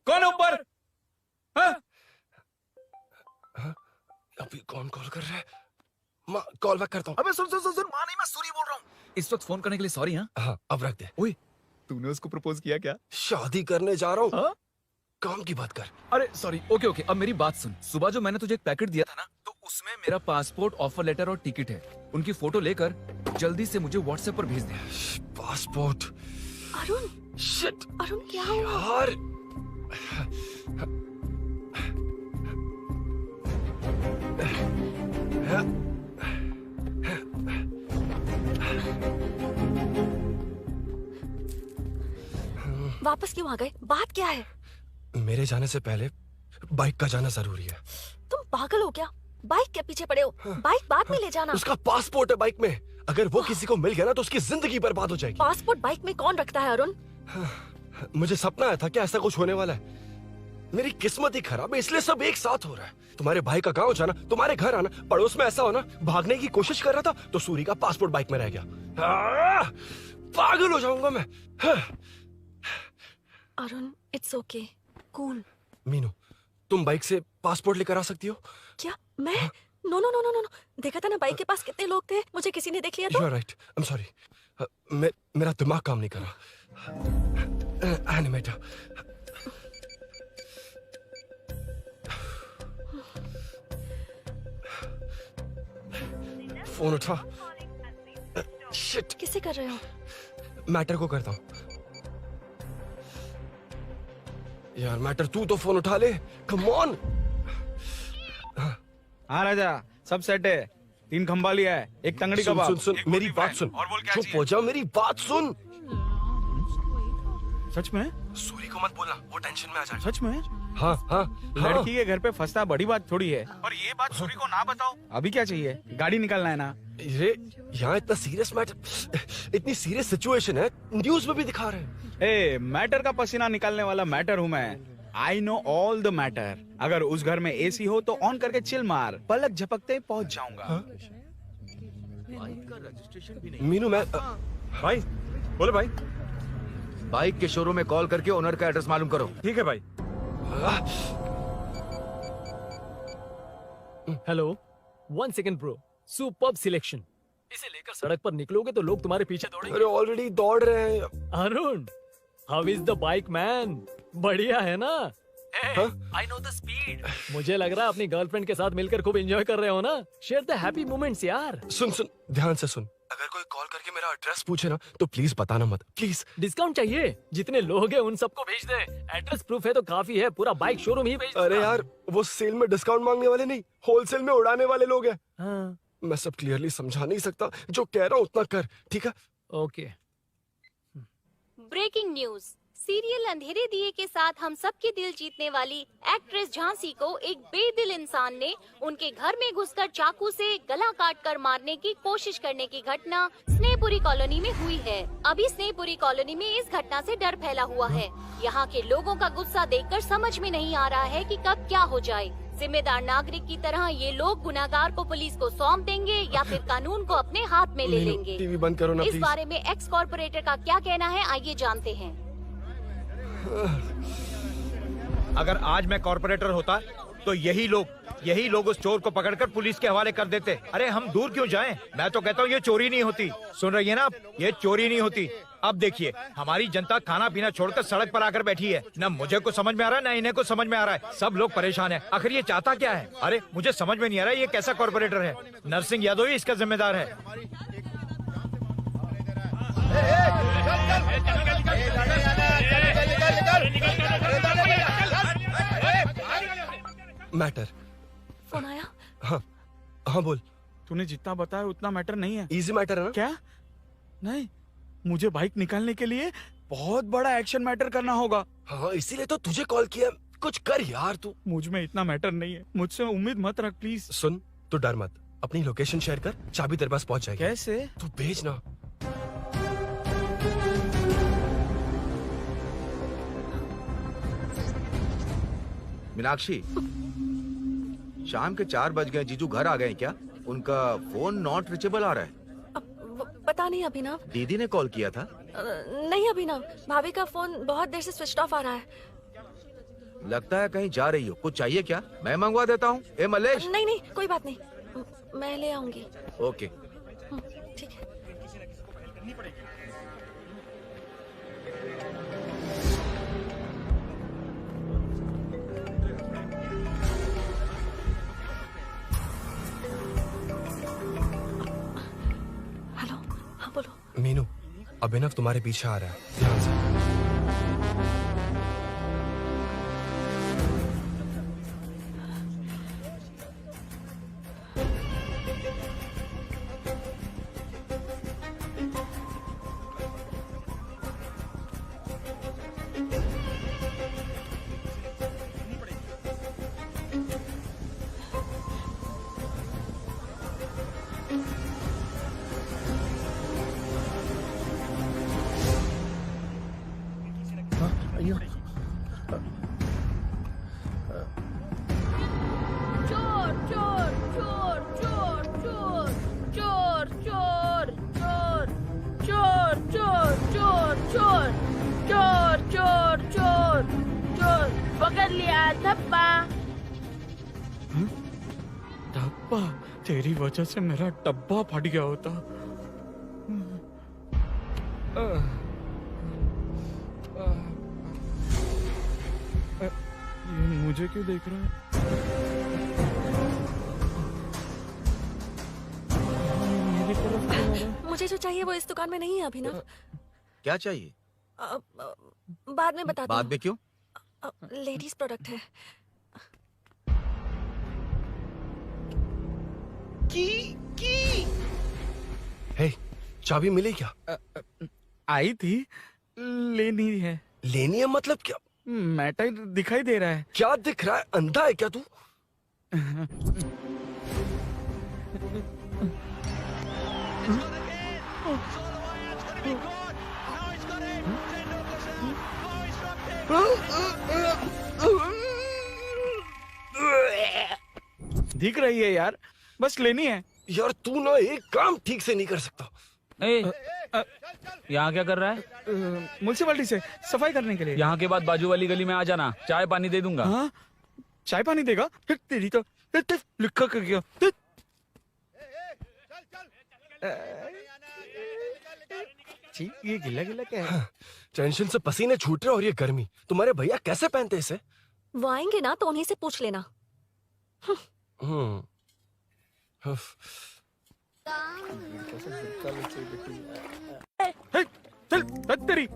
कौन है ऊपर? अभी कौन कॉल कर रहा है? माँ, कॉल बैक करता हूँ। अबे सुन सुन सुन सुन, माँ नहीं, मैं सूरी बोल रहा हूँ। इस वक्त फोन करने के लिए सॉरी। हाँ, अब रख दे। ओए, तूने उसको प्रपोज किया क्या? शादी करने जा रहा हूँ। काम की बात कर। अरे सॉरी, ओके ओके, अब मेरी बात सुन। सुबह जो मैंने तुझे एक पैकेट दिया था ना, तो उसमें मेरा पासपोर्ट, ऑफर लेटर और टिकट है। उनकी फोटो लेकर जल्दी से मुझे व्हाट्सएप पर भेज दे। पासपोर्ट? अरुण, शिट, अरुण क्या हुआ? यार, वापस क्यों आ गए? बात क्या है? मेरे जाने से पहले बाइक का जाना जरूरी है। तुम पागल हो क्या? बाइक के पीछे पड़े हो? बाइक बाद में ले जाना। उसका पासपोर्ट है बाइक में, अगर वो किसी को मिल गया ना तो उसकी जिंदगी बर्बाद हो जाएगी। पासपोर्ट बाइक में कौन रखता है अरुण? मुझे सपना आया था क्या ऐसा कुछ होने वाला है। मेरी किस्मत ही खराब है, इसलिए सब एक साथ हो रहा है। तुम्हारे भाई का गांव जाना, तुम्हारे घर आना, पड़ोस में ऐसा होना, भागने की कोशिश कर रहा था तो सूरी का पासपोर्ट बाइक में रह गया। पागल हो जाऊंगा मैं। Arun, it's okay, cool. Meenu, तुम बाइक से पासपोर्ट लेकर आ सकती हो? क्या मैं? No no no no no, देखा था ना बाइक के पास कितने लोग थे, मुझे किसी ने देख लिया तो। You are right. I'm sorry. मेरा दिमाग काम नहीं कर रहा। एनिमेटर। फोन उठा। शिट। किसे कर रहे हो? मैटर को करता हूँ। यार मैटर, तू तो फोन उठा ले। Come on. हाँ राजा, सब सेट है। 3 खंबा लिया है, एक तंगड़ी कबाब। सुन सुन, मेरी बात सुन। चुप हो जा, मेरी बात सुन। सच में? सूरी को मत बोलना, वो टेंशन में आ जाएगा। सच में? हाँ हाँ। लड़की के घर पे फंसना बड़ी बात थोड़ी है। और ये बात सूरी को ना बताओ। अभी क्या चाहिए? गाड़ी निकालना है ना? ये यहाँ इतना सीरियस मैटर, इतनी सीरियस सिचुएशन है, न्यूज में भी दिखा रहे हैं। ए मैटर का पसीना निकालने वाला मैटर हूँ मैं। I know all the matter. अगर उस घर में एसी हो तो ऑन करके चिल मार, पलक झपकते ही पहुंच जाऊंगा। मीनू मैं भाई बोलो भाई। बाइक के शोरूम में कॉल करके ओनर का एड्रेस मालूम करो। ठीक है भाई। Hello, 1 second bro. Superb selection. इसे लेकर सड़क पर निकलोगे तो लोग तुम्हारे पीछे दौड़ेंगे। अरे ऑलरेडी दौड़ रहे हैं। Arun, how is the bike man? बढ़िया है ना? I know the speed. मुझे लग रहा है अपनी गर्लफ्रेंड के साथ मिलकर खूब एंजॉय कर रहे हो ना? शेयर द हैप्पी मोमेंट्स यार। सुन सुन ध्यान से सुन। अगर कोई कॉल करके मेरा एड्रेस पूछे ना तो प्लीज बताना मत, प्लीज। डिस्काउंट चाहिए? जितने लोग हैं उन सबको भेज दे। एड्रेस प्रूफ है तो काफी है, पूरा बाइक शोरूम ही भेज दे। अरे यार वो सेल में डिस्काउंट मांगने वाले नहीं, होलसेल में उड़ाने वाले लोग हैं। हाँ। मैं सब क्लियरली समझा नहीं सकता, जो कह रहा हूँ उतना कर, ठीक है? ओके। Breaking news. सीरियल अंधेरे दिए के साथ हम सबके दिल जीतने वाली एक्ट्रेस झांसी को एक बेदिल इंसान ने उनके घर में घुसकर चाकू से गला काटकर मारने की कोशिश करने की घटना स्नेहपुरी कॉलोनी में हुई है। अभी स्नेहपुरी कॉलोनी में इस घटना से डर फैला हुआ है। यहाँ के लोगों का गुस्सा देखकर समझ में नहीं आ रहा है कि कब क्या हो जाए। जिम्मेदार नागरिक की तरह ये लोग गुनाहगार को पुलिस को सौंप देंगे या फिर कानून को अपने हाथ में ले लेंगे। टीवी बंद करो ना इस प्लीज। बारे में एक्स कॉर्पोरेटर का क्या कहना है, आइए जानते हैं। अगर आज मैं कॉर्पोरेटर होता तो यही लोग उस चोर को पकड़कर पुलिस के हवाले कर देते। अरे हम दूर क्यों जाएं? मैं तो कहता हूँ ये चोरी नहीं होती। सुन रही है ना आप? ये चोरी नहीं होती। अब देखिए हमारी जनता खाना पीना छोड़कर सड़क पर आकर बैठी है। न मुझे कुछ समझ में आ रहा है न इन्हें कुछ समझ में आ रहा है। सब लोग परेशान हैं। आखिर ये चाहता क्या है? अरे मुझे समझ में नहीं आ रहा है ये कैसा कॉर्पोरेटर है। नरसिंह यादव ही इसका जिम्मेदार है। मैटर। फोन आया? हाँ हाँ बोल। तूने जितना बताया उतना मैटर नहीं है। इजी मैटर है ना? क्या? नहीं, मुझे बाइक निकालने के लिए बहुत बड़ा एक्शन मैटर करना होगा। हाँ इसीलिए तो तुझे कॉल किया। कुछ कर यार तू। मुझ में इतना मैटर नहीं है, मुझसे उम्मीद मत रख प्लीज। सुन तू डर मत, अपनी लोकेशन शेयर कर, चाबी तेरे पास पहुंच जाएगी। कैसे? तू भेज ना। मीनाक्षी, शाम के 4 बज गए, जीजू घर आ गए क्या? उनका फोन नॉट रिचेबल आ रहा है। पता नहीं अभिनव। दीदी ने कॉल किया था? नहीं अभिनव, भाभी का फोन बहुत देर से स्विच ऑफ आ रहा है। लगता है कहीं जा रही हो। कुछ चाहिए क्या? मैं मंगवा देता हूँ। ए मलेश। नहीं नहीं कोई बात नहीं, मैं ले आऊंगी। ओके ठीक है। हेलो, हाँ बोलो। मीनू, अभिनव तुम्हारे पीछे आ रहा है, ध्यान से। चोर चोर चोर चोर चोर चोर चोर चोर चोर चोर चोर चोर चोर चोर चोर चोर पकड़ लिया धप्पा। डब्बा? तेरी वजह से मेरा डब्बा फट गया होता। ये मुझे क्यों देख रहा है? मेरी तरफ क्यों आ रहा है? मुझे जो चाहिए वो इस दुकान में नहीं है अभिनव। क्या चाहिए? बाद में बता बाद में क्यों? लेडीज प्रोडक्ट है। हे, चाबी मिली क्या? आई थी, लेनी है। लेनी है मतलब क्या? मैटर दिखाई दे रहा है। क्या दिख रहा है? अंधा है क्या तू? दिख रही है यार, बस लेनी है। यार तू ना एक काम ठीक से नहीं कर सकता। यहाँ क्या कर रहा है? म्युनिसिपैलिटी से सफाई करने के लिए। यहाँ के बाद बाजू वाली गली में आ जाना, चाय पानी दे दूंगा। हाँ? चाय पानी देगा? तेरी तो लिखा कर गया। ये गिला गिला क्या है? टेंशन से पसीने छूट रहे और ये गर्मी, तुम्हारे भैया कैसे पहनते इसे? वो आएंगे ना तो उन्हीं से पूछ लेना।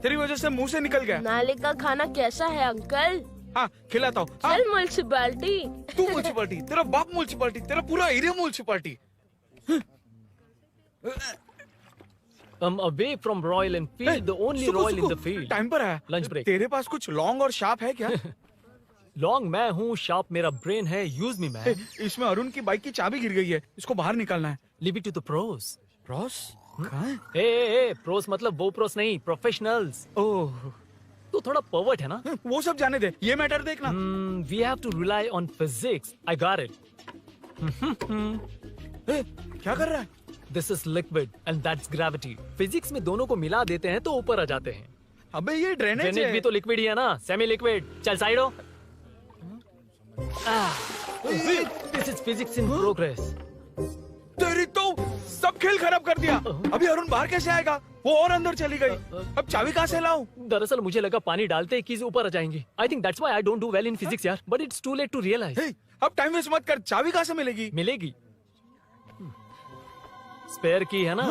तेरी वजह से मुंह से निकल गया। नाले का खाना कैसा है अंकल? हाँ खिलाता हूँ। चल म्युनिसिपैलिटी। तू म्युनिसिपैलिटी, तेरा बाप म्युनिसिपैलिटी, तेरा पूरा area municipality. Away from Royal Enfield, the only Royal in the field. Time पर है। Lunch break. तेरे पास कुछ लॉन्ग और शार्प है क्या? लॉन्ग मैं हूँ, शार्प मेरा ब्रेन है। Use me man. इसमें अरुण की बाइक की चाबी गिर गई है, इसको बाहर निकालना है। Leave it to the pros. Pros? कहाँ है? ए प्रोस मतलब वो प्रोस नहीं, प्रोफेशनल्स। ओह, तू थोड़ा पर्वर्ट है ना? वो सब जाने दे, ये मैटर देखना। We have to rely on physics. I got it. क्या कर रहा है? This is liquid and that's gravity. Physics में दोनों को मिला देते हैं तो ऊपर आ जाते हैं। अबे ये ड्रेनेज है। भी तो लिक्विड ही है ना, सेमी लिक्विड। चल साइड हो। This is physics in progress. तेरी तो सब खेल खराब कर दिया। अभी अरुण बाहर कैसे आएगा? वो और अंदर चली गई। अब चाबी कहाँ से लाऊं? दरअसल मुझे लगा पानी डालते ही कीज ऊपर आ जाएंगी। I think that's why I don't do well in physics यार। But it's too late to realize. अब टाइम वेस्ट मत कर, चाबी कहाँ से मिलेगी? मिलेगी। स्पेयर की है ना?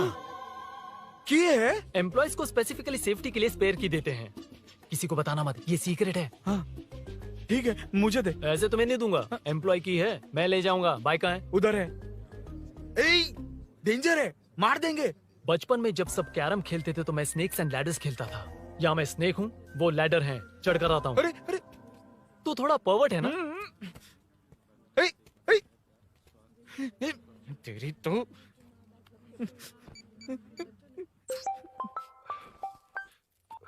की है? एम्प्लॉयज को स्पेसिफिकली सेफ्टी के लिए स्पेयर की देते हैं। किसी को बताना मत, ये सीक्रेट है। हाँ, ठीक है, मुझे दे। ऐसे तो मैं नहीं दूंगा। एम्प्लॉय की है, मैं ले जाऊंगा। बाइक कहाँ है? उधर है। डेंजर है, मार देंगे। बचपन में जब सब कैरम खेलते थे तो मैं स्नेक्स एंड लैडर्स खेलता था। या मैं स्नेक हूँ, वो लैडर है, चढ़ कर आता हूँ। अरे अरे, तू थोड़ा पर्वर्ट है ना? तेरी तो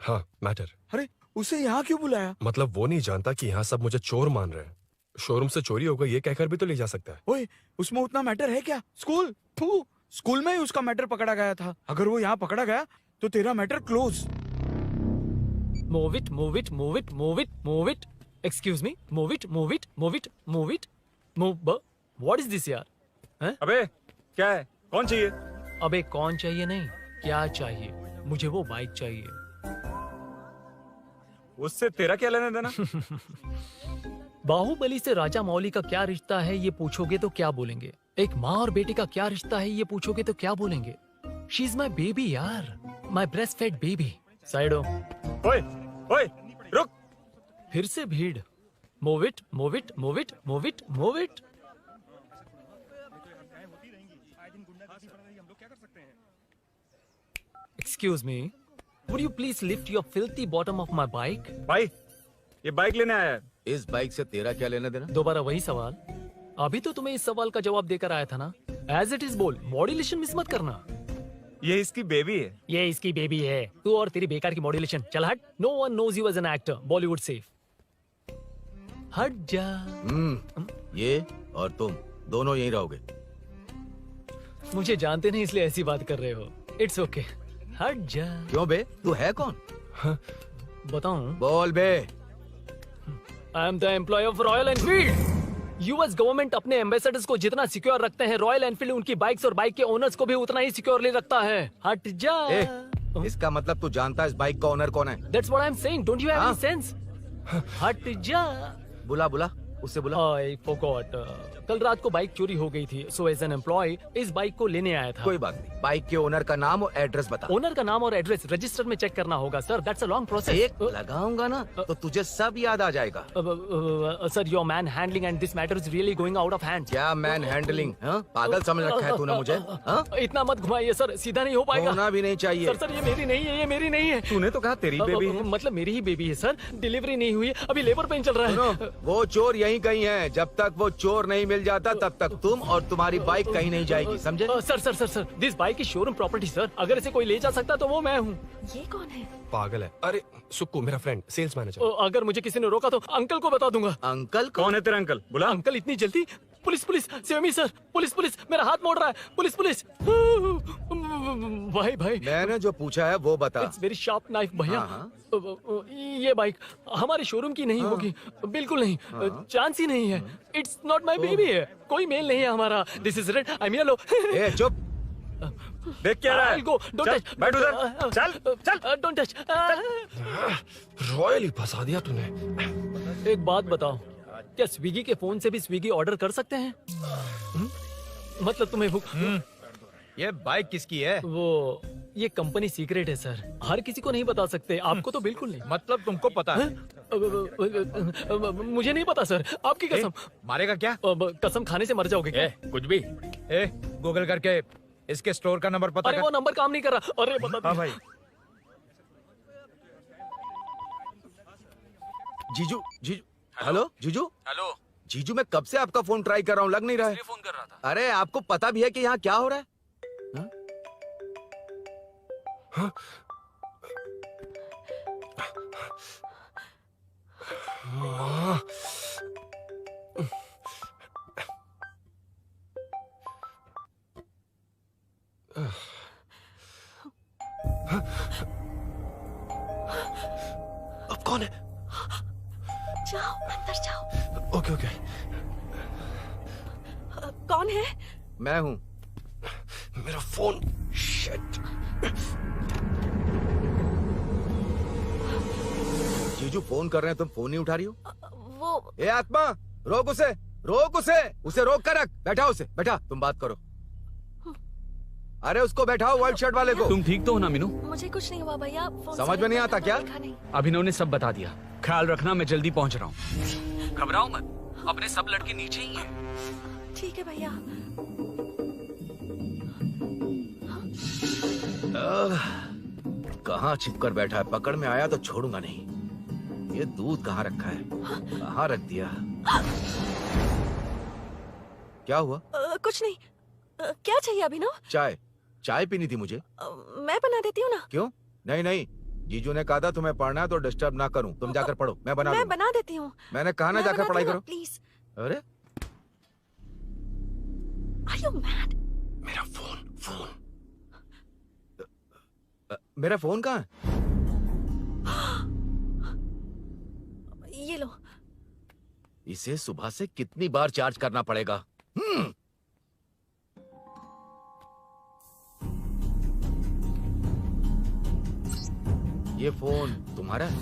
हाँ मैटर। अरे उसे यहाँ क्यों बुलाया? मतलब वो नहीं जानता कि यहाँ सब मुझे चोर मान रहे हैं। शोरूम से चोरी होगा ये कहकर भी तो ले जा सकता है। ओए, उसमें उतना मैटर है क्या? स्कूल में ही उसका मैटर पकड़ा गया था। अगर वो यहाँ पकड़ा गया तो तेरा matter close. Move it, move it, move it, move it, move it. Excuse me, move it, move it, move it, move it, move. What is this यार? हैं? अबे क्या है? कौन चाहिए? अबे कौन चाहिए नहीं, क्या चाहिए? मुझे वो बाइक चाहिए। उससे तेरा क्या लेना देना? बाहुबली से राजा मौली का क्या रिश्ता है ये पूछोगे तो क्या बोलेंगे? एक माँ और बेटी का क्या रिश्ता है ये पूछोगे तो क्या बोलेंगे? शी इज माई बेबी यार, my breast fed baby. Side हो। ओए रुक। फिर से भीड़। Move it, move it, move it, move it, move it. Excuse me, would you please lift your filthy bottom of my bike? भाई, ये bike लेने आया है। इस बाइक से तेरा क्या लेना देना? दोबारा वही सवाल। अभी तो तुम्हें इस सवाल का जवाब देकर आया था ना। As it is बोल, मॉड्यूलेशन मिस मत करना। ये इसकी बेबी है। ये इसकी बेबी है। तू और तेरी बेकार की मॉड्यूलेशन। चल हट। No one knows you as an actor. Bollywood safe. हट जा। ये और तुम दोनों यहीं रहोगे। मुझे जानते नहीं इसलिए ऐसी बात कर रहे हो। It's okay. हट जा। क्यों बे? तू है कौन? बताऊं? बोल बे। I am the employee of Royal Enfield. US government अपने एम्बेसडर्स को जितना सिक्योर रखते हैं, रॉयल एनफील्ड उनकी बाइक्स और बाइक के ओनर्स को भी उतना ही सिक्योरली रखता है। हट जा। इसका मतलब तू जानता है इस बाइक का ओनर कौन है? That's what I'm saying. Don't you have any sense? हट जा। बुला उससे बुला। I forgot. कल रात को बाइक चोरी हो गई थी, so as an employee इस बाइक को लेने आया था। कोई बात नहीं, बाइक के ओनर का नाम और एड्रेस बता। ओनर का नाम और एड्रेस रजिस्टर में चेक करना होगा sir. That's a long process. एक लगाऊंगा ना तो तुझे सब याद आ जाएगा। Sir your man handling and this matter is really going out of hand. क्या मैन हैंडलिंग? पागल समझ रखा है तूने मुझे? इतना मत घुमाइए सर, सीधा नहीं हो पाएगा। होना भी नहीं चाहिए। सर ये मेरी नहीं है, ये मेरी नहीं है। तूने तो कहा तेरी बेबी है। मतलब मेरी ही बेबी है सर। डिलीवरी नहीं हुई, अभी लेबर पेन चल रहा है। वो चोर यहीं नहीं गई हैं। जब तक वो चोर नहीं मिल जाता तब तक तुम और तुम्हारी बाइक कहीं नहीं जाएगी, समझे? Sir this bike is showroom property sir. अगर इसे कोई ले जा सकता तो वो मैं हूँ। ये कौन है? पागल है। अरे सुक्कू मेरा फ्रेंड, सेल्स मैनेजर। अगर मुझे किसी ने रोका तो अंकल को बता दूंगा। अंकल कौन है तेरा अंकल? बुला। अंकल इतनी जल्दी? Police police save me sir, police police, मेरा हाथ मोड़ रहा है, पुलिस पुलिस। भाई भाई मैंने जो पूछा है वो बता। इट्स वेरी शार्प नाइफ भैया। ये बाइक हमारे शोरूम की नहीं होगी, बिल्कुल नहीं, चांस ही नहीं है। इट्स नॉट माय बेबी है, कोई मेल नहीं है हमारा। This is red, I am yellow. ए चुप, देख क्या रहा है? I'll go, don't चल, touch। बैठ उधर, चल डोंट टच। रॉयल ही फंसा दिया तूने। एक बात बताओ, क्या स्विगी के फोन से भी स्विगी ऑर्डर कर सकते हैं? मतलब तुम्हें भूख? ये बाइक किसकी है? वो ये कंपनी सीक्रेट है सर, हर किसी को नहीं बता सकते। आपको तो बिल्कुल नहीं। मतलब तुमको पता है? मुझे नहीं पता सर, आपकी कसम। मारेगा क्या? कसम खाने से मर जाओगे क्या? कुछ भी। गूगल करके इसके स्टोर का नंबर पता अरे कर। वो नंबर काम नहीं कर रहा। अरे बता। हाँ भाई। जीजू जीजू, हेलो जीजू। हेलो जीजू, मैं कब से आपका फोन ट्राई कर रहा हूँ, लग नहीं रहा है। फोन कर रहा था। अरे आपको पता भी है कि यहाँ क्या हो रहा है? हाँ? अब कौन है? जाओ अंदर जाओ। Okay okay. कौन है? मैं हूँ। मेरा फोन। शिट। जीजू फोन कर रहे हैं, तुम फोन नहीं उठा रही हो। वो ए आत्मा, रोक उसे, रोक उसे रोक कर रख। बैठा उसे, बैठा, तुम बात करो। अरे उसको बैठाओ, व्हाइट शर्ट वाले को। तुम ठीक तो हो ना मीनू? मुझे कुछ नहीं हुआ भैया। फोन समझ में नहीं आता क्या? अभिनव ने सब बता दिया। ख्याल रखना, मैं जल्दी पहुंच रहा हूँ। घबराओ मत, अपने सब लड़के नीचे ही हैं। ठीक है भैया। कहाँ छिप कर बैठा है? पकड़ में आया तो छोड़ूंगा नहीं। ये दूध कहाँ रखा है? कहाँ रख दिया? क्या हुआ? कुछ नहीं। क्या चाहिए अभिनव? चाय पीनी थी मुझे। मैं बना देती हूँ ना। क्यों? नहीं, जीजू ने कहा था तुम्हें पढ़ना है तो डिस्टर्ब ना करूं। तुम जाकर पढ़ो, मैं बना देती हूँ। मैंने कहा ना जाकर पढ़ाई करो प्लीज। अरे Are you mad? मेरा फोन मेरा फोन कहाँ है? ये लो। इसे सुबह से कितनी बार चार्ज करना पड़ेगा? ये फोन तुम्हारा है?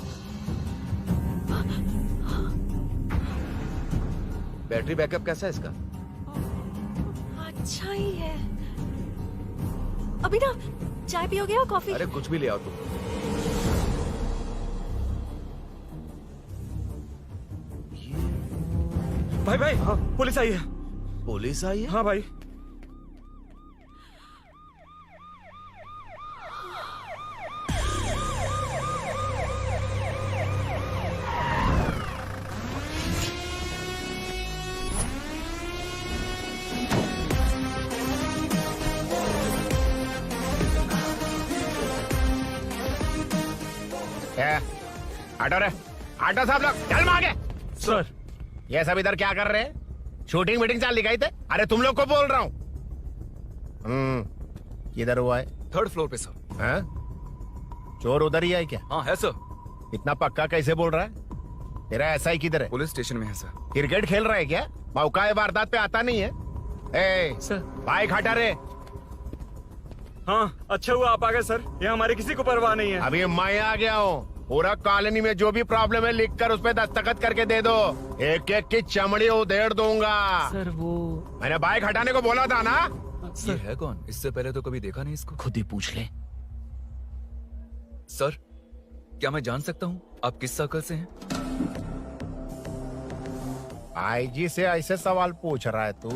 बैटरी बैकअप कैसा है इसका? अच्छा ही है। अभिनव, चाय पियोगे या कॉफी? अरे कुछ भी ले आओ तुम। भाई हाँ, पुलिस आई है। पुलिस आई है? हाँ भाई। आटो साहब लोग चल मांगे। सर ये सब इधर क्या कर रहे हैं? शूटिंग मीटिंग चाल दिखाई थे? अरे तुम लोग को बोल रहा हूँ। किधर हुआ है? 3rd फ्लोर पे सर। हाँ? चोर उधर ही है क्या? हाँ है सर। इतना पक्का कैसे बोल रहा है? तेरा ऐसा ही किधर है? पुलिस स्टेशन में है सर। क्रिकेट खेल रहा है क्या? मौका है वारदात पे आता नहीं है। ए सर बाइक हटा रे। हाँ अच्छा हुआ आप आ गए सर, ये हमारे किसी को परवाह नहीं है। अभी मैं आ गया हूँ। पूरा कॉलोनी में जो भी प्रॉब्लम है लिख कर उस पर दस्तखत करके दे दो। एक एक की चमड़ी उधेड़ दूंगा। सर वो मैंने बाइक हटाने को बोला था ना। ये है कौन? इससे पहले तो कभी देखा नहीं इसको। खुद ही पूछ ले। सर क्या मैं जान सकता हूँ आप किस सर्कल से हैं? आईजी से ऐसे सवाल पूछ रहा है तू?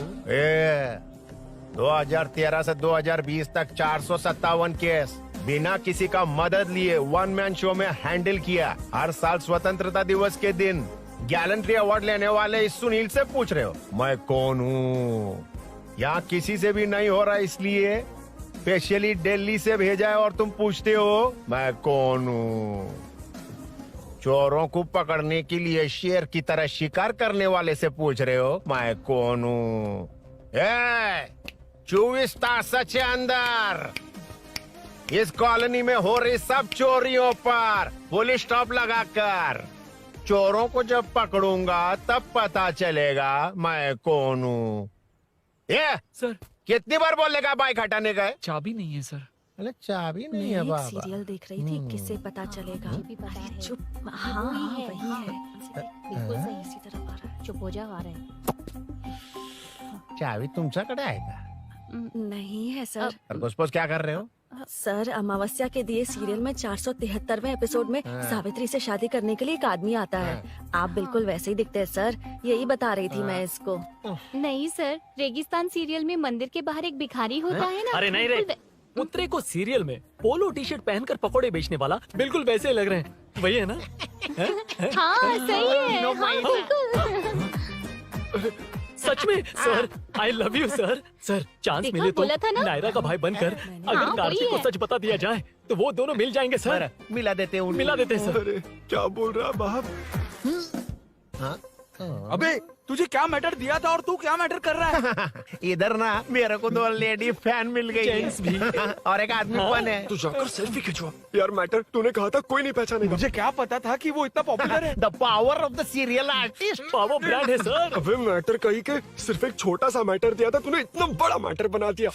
2013 से 2020 तक 457 केस बिना किसी का मदद लिए 1 मैन शो में हैंडल किया। हर साल स्वतंत्रता दिवस के दिन गैलेंट्री अवार्ड लेने वाले इस सुनील से पूछ रहे हो मैं कौन हूँ? यहाँ किसी से भी नहीं हो रहा, इसलिए स्पेशली दिल्ली से भेजा है और तुम पूछते हो मैं कौन हूँ? चोरों को पकड़ने के लिए शेर की तरह शिकार करने वाले से पूछ रहे हो मैं कौन हूँ? 24 तास के अंदर इस कॉलोनी में हो रही सब चोरियों पर पुलिस स्टॉप लगाकर चोरों को जब पकड़ूंगा तब पता चलेगा मैं कौन हूँ। ये सर कितनी बार बोलेगा बाइक हटाने का? चाबी नहीं है सर। अरे चाबी नहीं मैं है एक बाबा। सीरियल देख रही थी, किससे पता चलेगा? अरे चुप, हाँ वही है। बिल्कुल सही, इसी तरफ आ रहा है। चुप हो जा, आ रहे हैं। चाबी तुमच्याकडे आहे का? नहीं है सर। और घुसपौस क्या कर रहे हो? सर अमावस्या के दिए सीरियल में 473वें एपिसोड में हाँ। सावित्री से शादी करने के लिए एक आदमी आता है। आप बिल्कुल वैसे ही दिखते हैं सर, यही बता रही थी मैं इसको। नहीं सर, रेगिस्तान सीरियल में मंदिर के बाहर एक भिखारी होता है ना। अरे नहीं रे, पुत्रे को सीरियल में पोलो टी शर्ट पहनकर पकोड़े बेचने वाला बिल्कुल वैसे ही लग रहे हैं, वही है ना? हाँ सही है, हाँ, बिल्कुल। सच में sir, I love you sir. Sir chance देखा, मिले तो बोला था ना? नायरा का भाई बनकर अगर हाँ, कार्तिक वही को है। सच बता दिया जाए तो वो दोनों मिल जाएंगे सर। मिला देते हैं मिला देते हैं सर। अरे क्या बोल रहा बाप? अबे तुझे क्या मैटर दिया था और तू क्या मैटर कर रहा है? इधर ना मेरे को 2 लेडी फैन मिल गई जेंट्स भी। और एक आदमी फन है। तू जाकर सेल्फी खिंचवा। यार मैटर तूने कहा था कोई नहीं पहचानेगा। मुझे क्या पता था कि वो इतना पॉपुलर है? The power of the serial artist. Power brand है सर। अबे मैटर कही के सिर्फ एक छोटा सा मैटर दिया था, तूने इतना बड़ा मैटर बना दिया।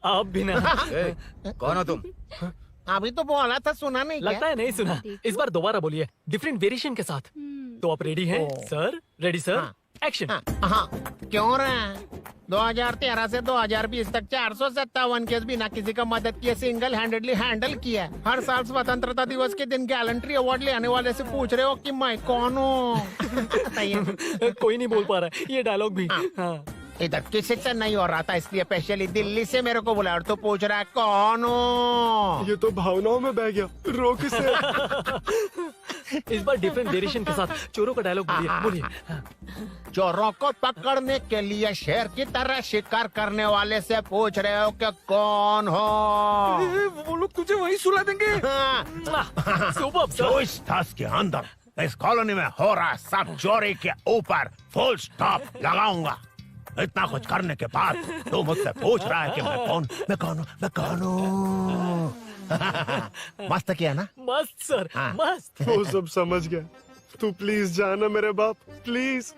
आप भी ना। कौन हो तुम? अभी तो बोला था, सुना नहीं क्या? लगता है नहीं सुना। इस बार दोबारा बोलिए, डिफरेंट वेरिएशन के साथ। तो आप रेडी हैं सर? Ready sir? एक्शन। हाँ, क्यों रहे? 2013 से 2020 तक 457 केस बिना किसी का मदद किए सिंगल हैंडेडली हैंडल किया। हर साल स्वतंत्रता दिवस के दिन गैलेंट्री अवार्ड लेने वाले से पूछ रहे हो कि मैं कौन हूँ? कोई नहीं बोल पा रहा है ये डायलॉग भी। हाँ। इधर किसी से नहीं हो रहा था, इसलिए स्पेशली दिल्ली से मेरे को बुलाया और तो पूछ रहा है कौन हूँ? ये तो भावनाओं में बह गया। रोक इसे। इस बार डिफरेंट वेरिएशन के साथ चोरों का डायलॉग बोलिए, बोलिए। चोरों को पकड़ने के लिए शेर की तरह शिकार करने वाले से पूछ रहे हो कि कौन हो? वो लोग तुझे वही सुला देंगे। Super sir. 24 तास के अंदर इस कॉलोनी में हो रहा सब चोरी के ऊपर फुल स्टॉप लगाऊंगा। इतना कुछ करने के बाद तू मुझसे पूछ रहा है कि मैं कौन? मैं कौन हूँ? मैं कौन हूँ? मस्त किया ना? मस्त सर, मस्त। वो सब समझ गया। तू प्लीज जाना मेरे बाप, प्लीज।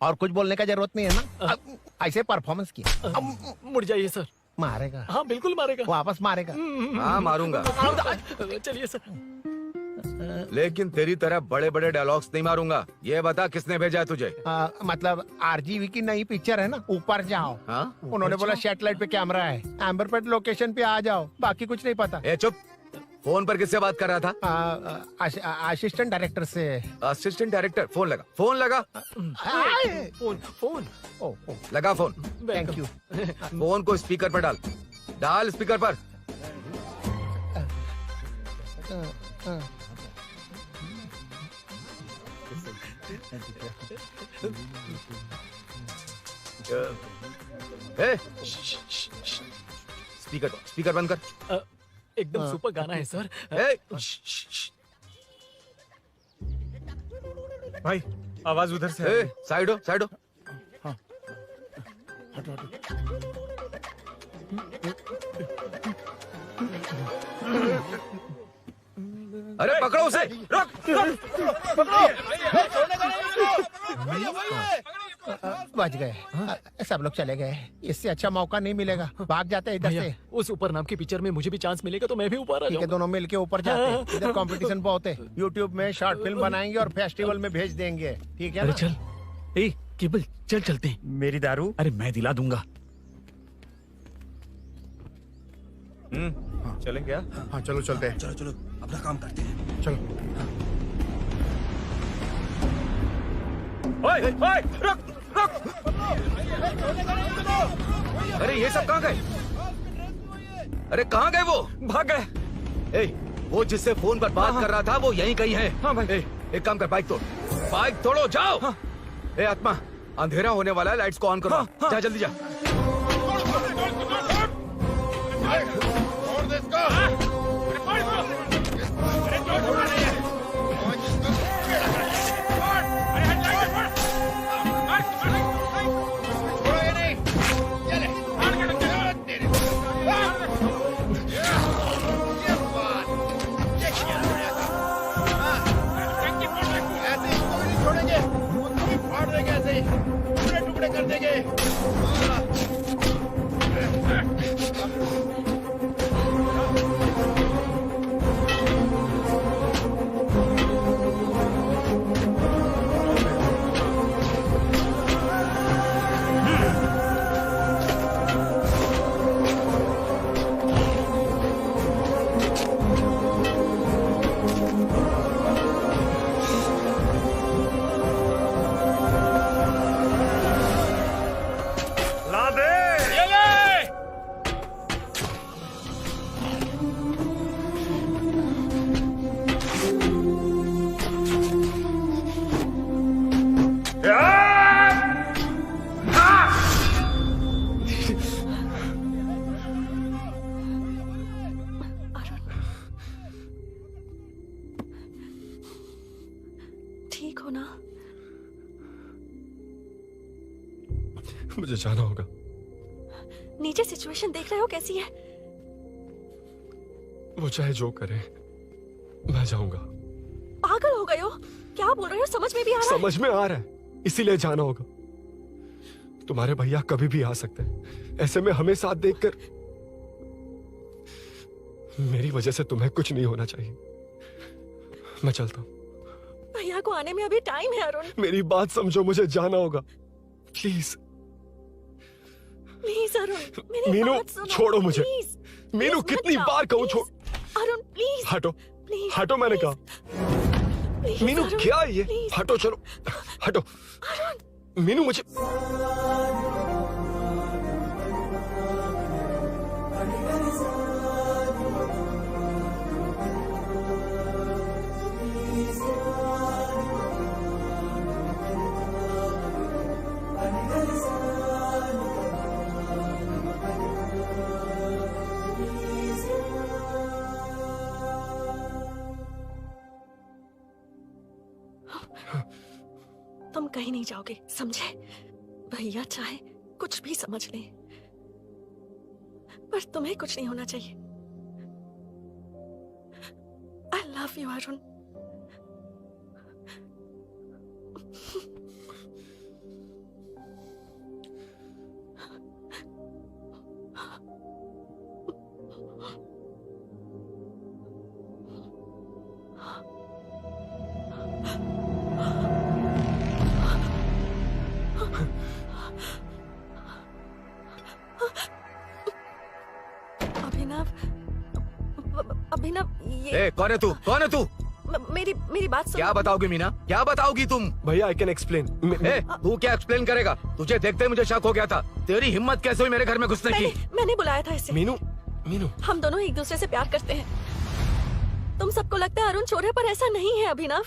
और कुछ बोलने का जरूरत नहीं है ना? ऐसे परफॉर्मेंस किया। मुड़ जाइए सर। मारेगा? हाँ बिल्कुल मारेगा। वापस मारेगा? हाँ मारूंगा। चलिए सर। लेकिन तेरी तरह बड़े बड़े डायलॉग्स नहीं मारूंगा। ये बता किसने भेजा है तुझे? मतलब आरजीवी की नई पिक्चर है ना, ऊपर जाओ। उन्होंने बोला सैटेलाइट पे कैमरा है, एम्बर पेट लोकेशन पे आ जाओ, बाकी कुछ नहीं पता। ए चुप। फोन पर किससे बात कर रहा था? असिस्टेंट डायरेक्टर से। Assistant director? फोन लगा, फोन लगा। फोन लगा फोन। Thank you. फोन को स्पीकर पर डाल, डाल स्पीकर पर। स्पीकर बंद कर। एकदम सुपर गाना है सर। भाई आवाज उधर से। साइड हो, साइड हो। अरे पकड़ो उसे, रुक, बच गए। सब लोग चले गए, इससे अच्छा मौका नहीं मिलेगा। भाग जाते हैं इधर से। उस ऊपर नाम की पिक्चर में मुझे भी चांस मिलेगा तो मैं भी ऊपर आ ठीक है, दोनों मिलके ऊपर जाते हैं। इधर कंपटीशन बहुत है। यूट्यूब में शॉर्ट फिल्म बनाएंगे और फेस्टिवल में भेज देंगे, ठीक है अरे ना? चल, ए केबल चल चलते हैं। मेरी दारू? अरे मैं दिला दूंगा। चलें क्या? हाँ चलो चलते हैं। चलो चलो अपना काम करते हैं। चलो। ओए, ओए, रुक, रुक। अरे ये सब कहाँ गए? अरे कहाँ गए वो? भाग गए। ए, वो जिससे फोन पर बात कर रहा था वो यहीं कहीं है। हाँ भाई। एक काम कर, बाइक तोड़, बाइक तोड़ो, जाओ। ए आत्मा, अंधेरा होने वाला है, लाइट्स को ऑन करो। जा जल्दी जा। छोड़ दे इसको। टुकड़े टुकड़े कर देंगे। ठीक हो ना? मुझे जाना होगा। नीचे सिचुएशन देख रहे हो कैसी है? वो चाहे जो करे, मैं जाऊंगा। पागल हो गए हो? क्या बोल रहे हो? समझ में भी आ रहा है? समझ में आ रहा है, इसीलिए जाना होगा। तुम्हारे भैया कभी भी आ सकते हैं, ऐसे में हमें साथ देखकर मेरी वजह से तुम्हें कुछ नहीं होना चाहिए। मैं चलता हूँ। भैया को आने में अभी टाइम है अरुण। मेरी बात समझो, मुझे जाना होगा, प्लीज। प्लीज अरुण, मेरी मीनू, बात सुनो। छोड़ो मुझे। प्लीज, मीनू, प्लीज कितनी मत बार जाओ, कहूँ छोड़। प्लीज। अरुण प्लीज। हटो, प्लीज, हटो, मैंने कहा। प्लीज, मीनू, अरुण, क्या ये? प्लीज। हटो, चलो, हटो। मीनू, मुझे तुम कहीं नहीं जाओगे, समझे? भैया चाहे कुछ भी समझ ले, पर तुम्हें कुछ नहीं होना चाहिए। I love you Arun. Abhinav, ये कौन है तू? कौन है तू? मेरी बात सुनो। क्या बताओगी मीना? क्या बताओगी तुम? भैया, आई कैन एक्सप्लेन। तू क्या एक्सप्लेन करेगा? तुझे देखते ही मुझे शक हो गया था। तेरी हिम्मत कैसे हुई मेरे घर में घुसने की? मैंने बुलाया था इसे। मीनू, मीनू, हम दोनों एक दूसरे से प्यार करते हैं। तुम सबको लगता है अरुण चोर है, पर ऐसा नहीं है अभिनव।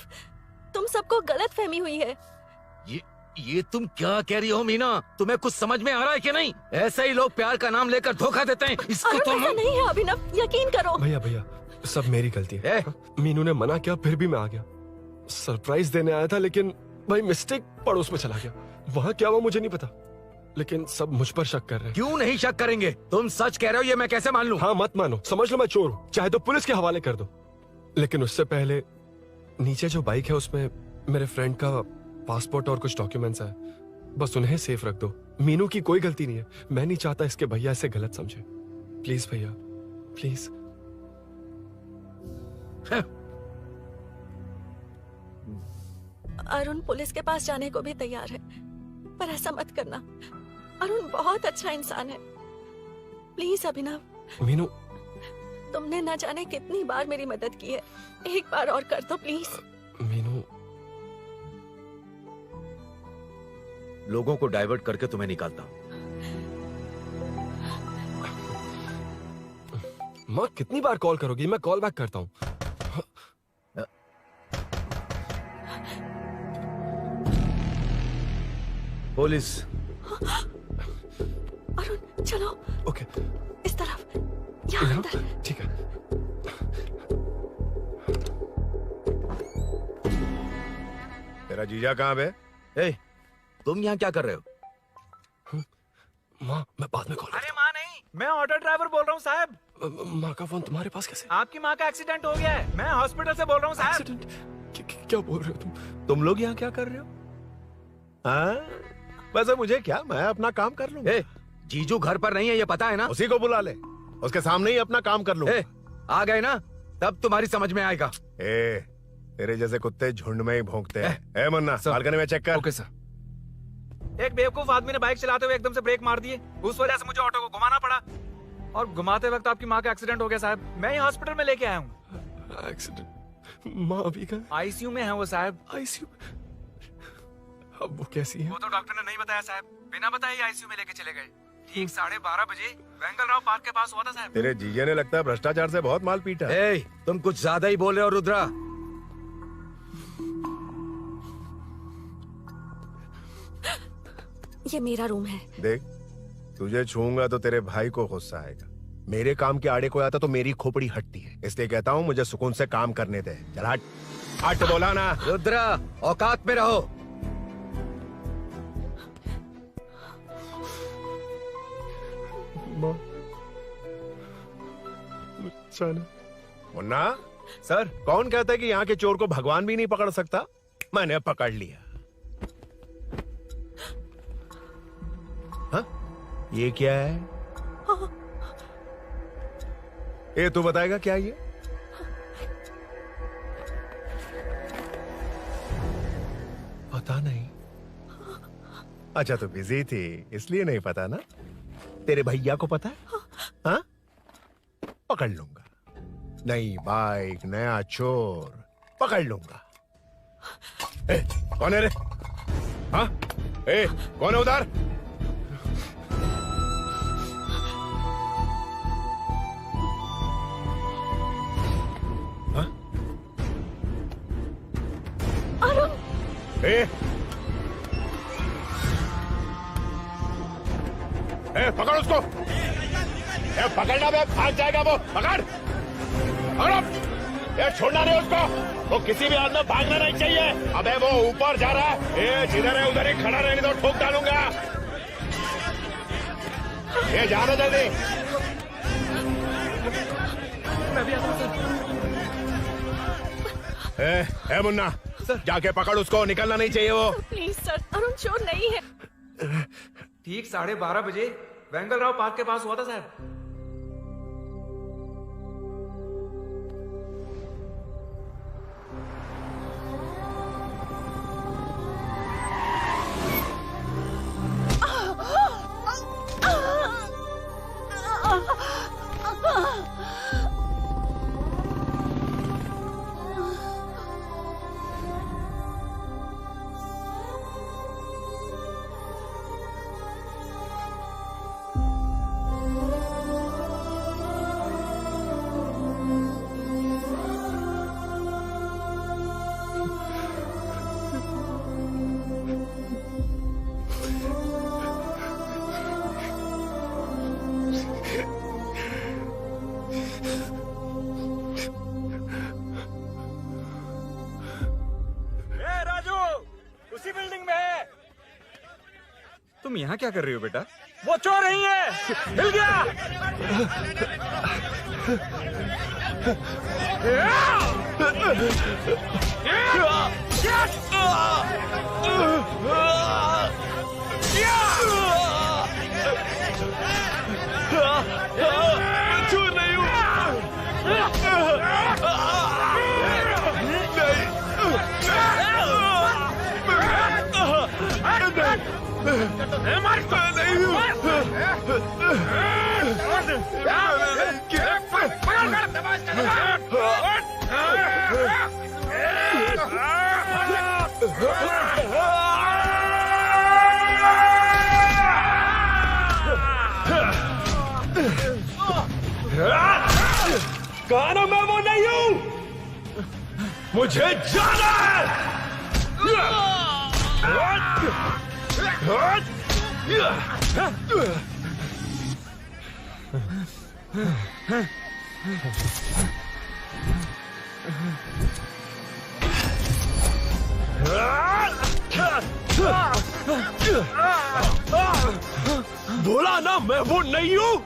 तुम सबको गलत फहमी हुई है। ये तुम क्या कह रही हो मीना? तुम्हें कुछ समझ में आ रहा है कि नहीं? ऐसे ही लोग प्यार का नाम लेकर धोखा देते हैं। इसको तुम ऐसा नहीं है अभिनव, यकीन करो। भैया, भैया, सब मेरी गलती है। मीनू ने मना किया, फिर भी मैं आ गया। सरप्राइज देने आया था, लेकिन भाई मिस्टेक पड़ोस में चला गया। वहाँ क्या हुआ मुझे नहीं पता, लेकिन सब मुझ पर शक कर रहे हैं। क्यों नहीं शक करेंगे? तुम सच कह रहे हो, ये मैं कैसे मान लूं? हाँ, मत मानो, समझ लो मैं चोर हूँ, चाहे तो पुलिस के हवाले कर दो। लेकिन उससे पहले नीचे जो बाइक है उसमें मेरे फ्रेंड का पासपोर्ट और कुछ डॉक्यूमेंट्स है, बस उन्हें सेफ रख दो। मीनू की कोई गलती नहीं है। मैं नहीं चाहता इसके भैया इसे गलत समझे। प्लीज भैया, प्लीज। अरुण पुलिस के पास जाने को भी तैयार है, पर ऐसा मत करना। अरुण बहुत अच्छा इंसान है। प्लीज अभिनव। मीनू, तुमने न जाने कितनी बार मेरी मदद की है, एक बार और कर दो प्लीज। मीनू, लोगों को डाइवर्ट करके तुम्हें निकालता हूँ। माँ कितनी बार कॉल करोगी? मैं कॉल बैक करता हूँ। पुलिस। अरुण चलो। ओके। इस तरफ। यहाँ अंदर। ठीक है। तेरा जीजा कहाँ पे? तुम यहाँ क्या कर रहे हो? माँ, मैं बाद में कॉल अरे माँ नहीं, मैं ऑटो ड्राइवर बोल रहा हूँ साहब। माँ का फोन तुम्हारे पास कैसे? आपकी माँ का एक्सीडेंट हो गया है, मैं हॉस्पिटल से बोल रहा हूँ साहब। क्या बोल रहे हो तुम लोग यहाँ क्या कर रहे हो? हाँ? वैसे मुझे क्या, मैं अपना काम कर लूँ। जीजू घर पर नहीं है, ये पता है ना? उसी को बुला ले, उसके सामने ही अपना काम कर लूँ। आ गए ना, तब तुम्हारी समझ में आएगा। तेरे जैसे कुत्ते झुंड में ही भौंकते हैं। मुन्ना, बालकनी में चेक कर। Okay sir. एक बेवकूफ आदमी ने बाइक चलाते हुए एकदम से ब्रेक मार दिए, उस वजह से मुझे ऑटो को घुमाना पड़ा और घुमाते वक्त आपकी माँ का एक्सीडेंट हो गया साहब। मैं ही हॉस्पिटल में लेके आया हूँ। एक्सीडेंट? माँ अभी कहाँ? आईसीयू में है वो साहब। आईसीयू? अब वो कैसी है? वो तो डॉक्टर ने नहीं बताया साहब, बिना बताए आईसीयू में लेके चले गए। ठीक 12:30 बजे वेंगल राव पार्क के पास हुआ था साहब। तेरे जीजे ने लगता है भ्रष्टाचार से बहुत माल पीटा। तुम कुछ ज्यादा ही बोल रहे हो रुद्रा। ये मेरा रूम है। देख, तुझे छूऊंगा तो तेरे भाई को गुस्सा आएगा। मेरे काम के आड़े को आता तो मेरी खोपड़ी हटती है, इसलिए कहता हूँ मुझे सुकून से काम करने दे। चल हट, हट बोला ना। रुद्रा, औकात में रहो। मुन्ना सर, कौन कहता है कि यहाँ के चोर को भगवान भी नहीं पकड़ सकता? मैंने पकड़ लिया। हाँ? ये क्या है? ये तू बताएगा क्या ये? पता नहीं। अच्छा, तो बिजी थी इसलिए नहीं पता ना? तेरे भैया को पता है? हाँ? पकड़ लूंगा। नई बाइक, नया चोर, पकड़ लूंगा। कौन है रे? हाँ? कौन है उधर? हाँ? पकड़ उसको। पकड़ना बे, भाग जाएगा वो। पकड़, पकड़ो। छोड़ना नहीं उसको, वो किसी भी हाल में भागना नहीं चाहिए। अबे वो ऊपर जा रहा है, जिधर है उधर ही खड़ा रहने दो, ठोक डालूंगा। जाना जल्दी। मैं भी आता हूं। मुन्ना, जाके पकड़ उसको, निकलना नहीं चाहिए वो। प्लीज सर, अरुण चोर नहीं है। ठीक 12:30 बजे वेंगल राव पार्क के पास हुआ था साहब। तुम यहाँ क्या कर रही हो बेटा? वो चोर नहीं है, हिल गया। चोर नहीं हूँ। कहा मैं वो नहीं हूं, मुझे जाना है। बोला ना मैं वो नहीं हूँ।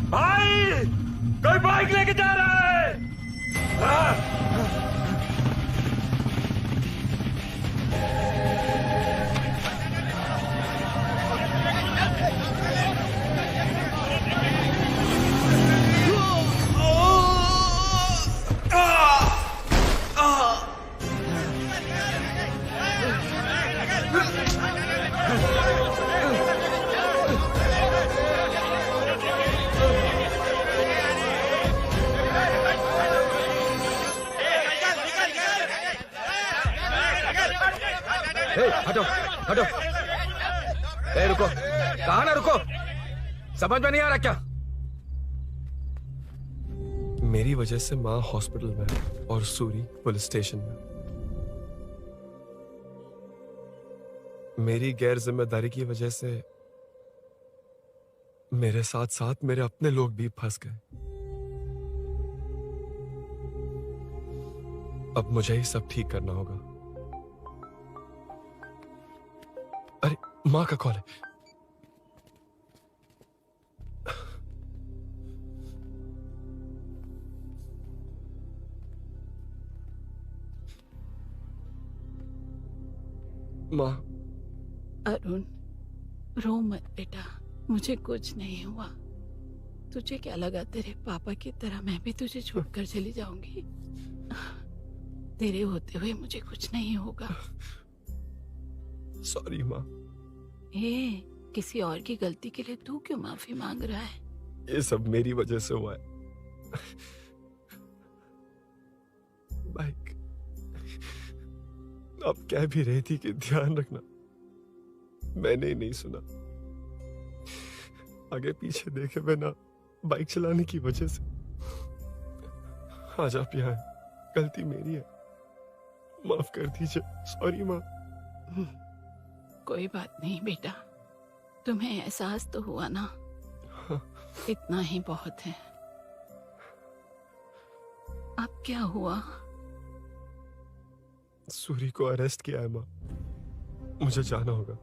भाई कोई बाइक लेके जा रहा है। हटो हटो। रुको, कहा ना रुको, समझ में नहीं आ रहा क्या? मेरी वजह से माँ हॉस्पिटल में है और सूरी पुलिस स्टेशन में। मेरी गैर जिम्मेदारी की वजह से मेरे साथ साथ मेरे अपने लोग भी फंस गए। अब मुझे ही सब ठीक करना होगा। अरे माँ का कॉल है। माँ। अरुण, रो मत बेटा, मुझे कुछ नहीं हुआ। तुझे क्या लगा तेरे पापा की तरह मैं भी तुझे छोड़कर चली जाऊंगी? तेरे होते हुए मुझे कुछ नहीं होगा। सॉरी माँ। किसी और की गलती के लिए तू क्यों माफी मांग रहा है? ये सब मेरी वजह से हुआ है। बाइक अब कह भी रही थी कि ध्यान रखना, मैंने ही नहीं सुना। आगे पीछे देखे बिना बाइक चलाने की वजह से आज आप यहाँ हैं। गलती मेरी है, माफ कर दीजिए। सॉरी माँ। कोई बात नहीं बेटा, तुम्हें एहसास तो हुआ ना, इतना ही बहुत है। अब क्या हुआ? सूरी को अरेस्ट किया है माँ, मुझे जाना होगा,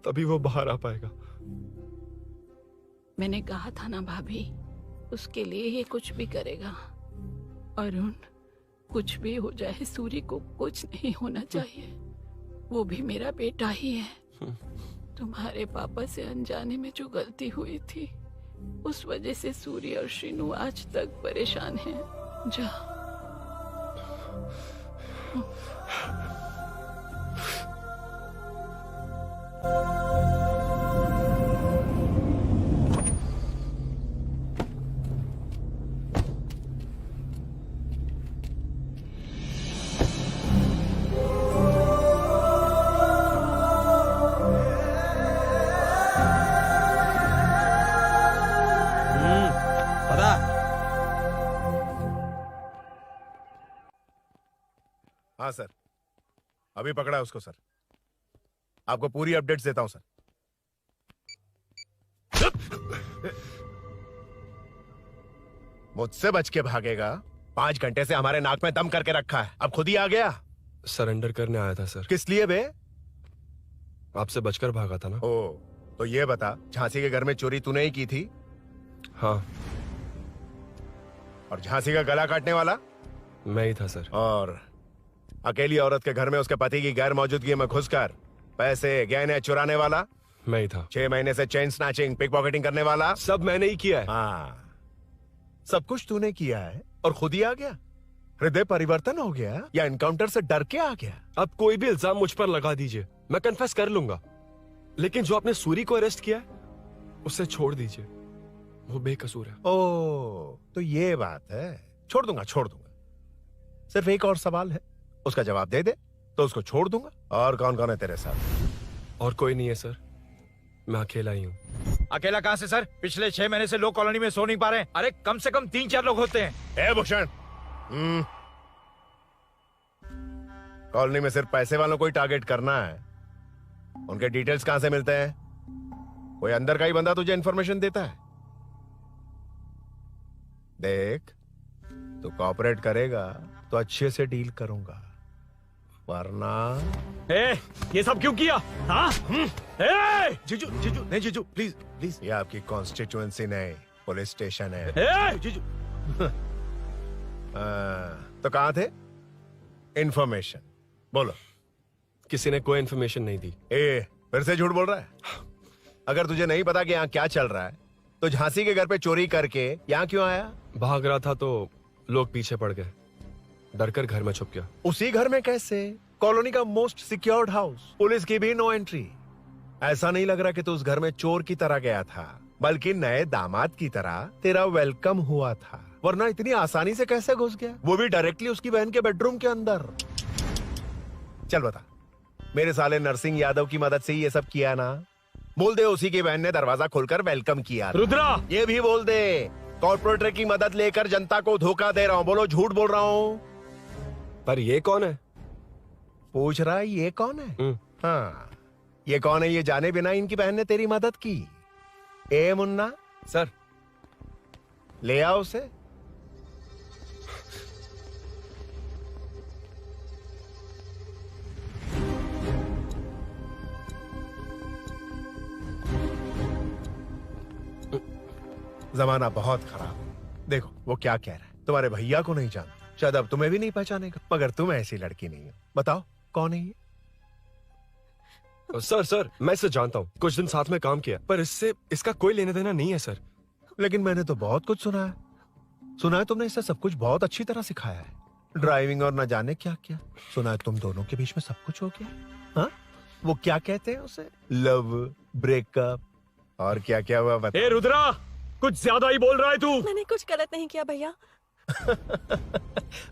तभी वो बाहर आ पाएगा। मैंने कहा था ना भाभी, उसके लिए ये कुछ भी करेगा। अरुण, कुछ भी हो जाए सूरी को कुछ नहीं होना चाहिए। वो भी मेरा बेटा ही है। तुम्हारे पापा से अनजाने में जो गलती हुई थी, उस वजह से सूरी और शीनू आज तक परेशान हैं। जा। हाँ सर, अभी पकड़ा है उसको सर। आपको पूरी अपडेट्स देता हूं सर। मुझसे बच के भागेगा? 5 घंटे से हमारे नाक में दम करके रखा है, अब खुद ही आ गया। सरेंडर करने आया था सर। किस लिए बे? आपसे बचकर भागा था ना। ओ, तो ये बता, झांसी के घर में चोरी तूने ही की थी? हाँ। और झांसी का गला काटने वाला? मैं ही था सर। और अकेली औरत के घर में उसके पति की गैर मौजूदगी में घुसकर पैसे गहने चुराने वाला? मैं ही था। 6 महीने से चेन स्नैचिंग, पिक पॉकेटिंग करने वाला? सब मैंने ही किया है। हाँ, सब कुछ तूने किया है और खुद ही आ गया? हृदय परिवर्तन हो गया या एनकाउंटर से डर के आ गया? अब कोई भी इल्जाम मुझ पर लगा दीजिए, मैं कन्फेस कर लूंगा, लेकिन जो आपने सूरी को अरेस्ट किया उसे छोड़ दीजिए, वो बेकसूर है। ओ, तो ये बात है। छोड़ दूंगा, छोड़ दूंगा। सिर्फ एक और सवाल है, उसका जवाब दे दे तो उसको छोड़ दूंगा। और कौन कौन है तेरे साथ? और कोई नहीं है सर, मैं अकेला ही हूँ। अकेला कहाँ से सर? पिछले 6 महीने से लोग कॉलोनी में सो नहीं पा रहे हैं। अरे कम से कम 3-4 लोग होते हैं। ए भूषण, कॉलोनी में सिर्फ पैसे वालों को ही टारगेट करना है? उनके डिटेल्स कहां से मिलते हैं? कोई अंदर का ही बंदा तुझे इंफॉर्मेशन देता है? देख, तू कोऑपरेट करेगा तो अच्छे से डील करूंगा, वरना ये सब क्यों किया? हाँ? जीजू, जीजू, नहीं जीजू, प्लीज प्लीज। ये आपकी कॉन्स्टिट्यूएंसी नहीं, पुलिस स्टेशन है। जीजू। तो कहां थे? इंफॉर्मेशन बोलो। किसी ने कोई इंफॉर्मेशन नहीं दी। फिर से झूठ बोल रहा है? अगर तुझे नहीं पता कि यहाँ क्या चल रहा है तो झांसी के घर पे चोरी करके यहाँ क्यों आया? भाग रहा था तो लोग पीछे पड़ गए, डरकर घर में छुप गया। उसी घर में कैसे? कॉलोनी का मोस्ट सिक्योर्ड हाउस, पुलिस की भी नो एंट्री। ऐसा नहीं लग रहा कि तू उस घर में चोर की तरह गया था, बल्कि नए दामाद की तरह तेरा वेलकम हुआ था। वरना इतनी आसानी से कैसे घुस गया, वो भी डायरेक्टली उसकी बहन के बेडरूम के अंदर? चल बता, मेरे साले नरसिंह यादव की मदद से ही ये सब किया ना? बोल दे उसी की बहन ने दरवाजा खोलकर वेलकम किया। रुद्रा, ये भी बोल दे कॉर्पोरेटर की मदद लेकर जनता को धोखा दे रहा हूँ। बोलो झूठ बोल रहा हूँ? पर ये कौन है? पूछ रहा है ये कौन है? हाँ, ये कौन है ये जाने बिना इनकी बहन ने तेरी मदद की। ए मुन्ना सर, ले आओ उसे। जमाना बहुत खराब है। देखो वो क्या कह रहा है, तुम्हारे भैया को नहीं जानता, शायद अब तुम्हें भी नहीं पहचानेगा, मगर तुम ऐसी लड़की नहीं हो। बताओ कौन है ये? सर मैं इसे जानता हूँ, कुछ दिन साथ में काम किया, पर इससे इसका कोई लेना देना नहीं है सर। लेकिन मैंने तो बहुत कुछ सुना है। सुना है तुमने इसे सब कुछ बहुत अच्छी तरह सिखाया है, ड्राइविंग और न जाने क्या क्या। सुना है तुम दोनों के बीच में सब कुछ हो गया। हाँ, वो क्या कहते हैं उसे, लव, ब्रेकअप और क्या क्या हुआ बता। ए रुद्रा, कुछ ज्यादा ही बोल रहा है तू। मैंने कुछ गलत नहीं किया भैया।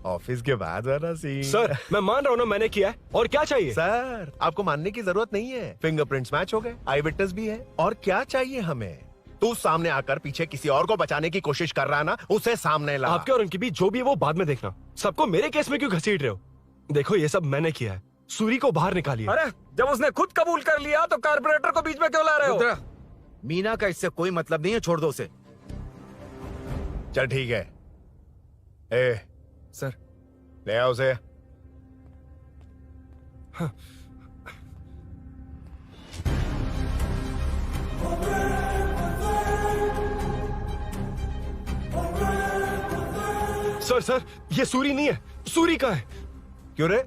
ऑफिस के बाद वाला सीन। सर मैं मान रहा हूँ ना मैंने किया है, और क्या चाहिए? सर आपको मानने की जरूरत नहीं है, फिंगरप्रिंट्स मैच हो गए, आई विटनेस भी है, और क्या चाहिए हमें? तू सामने आकर पीछे किसी और को बचाने की कोशिश कर रहा है ना, उसे सामने ला। आपके और उनके बीच जो भी है वो बाद में देखना, सबको मेरे केस में क्यों घसीट रहे हो? देखो ये सब मैंने किया है, सूरी को बाहर निकालिए। अरे जब उसने खुद कबूल कर लिया तो कारपोरेटर को बीच में क्यों ला रहे हो? रुद्रा, मीना का इससे कोई मतलब नहीं है, छोड़ दो उसे। चल ठीक है। ए सर, ले आओ उसे। हाँ। सर ये सूरी नहीं है, सूरी का है। क्यों रे,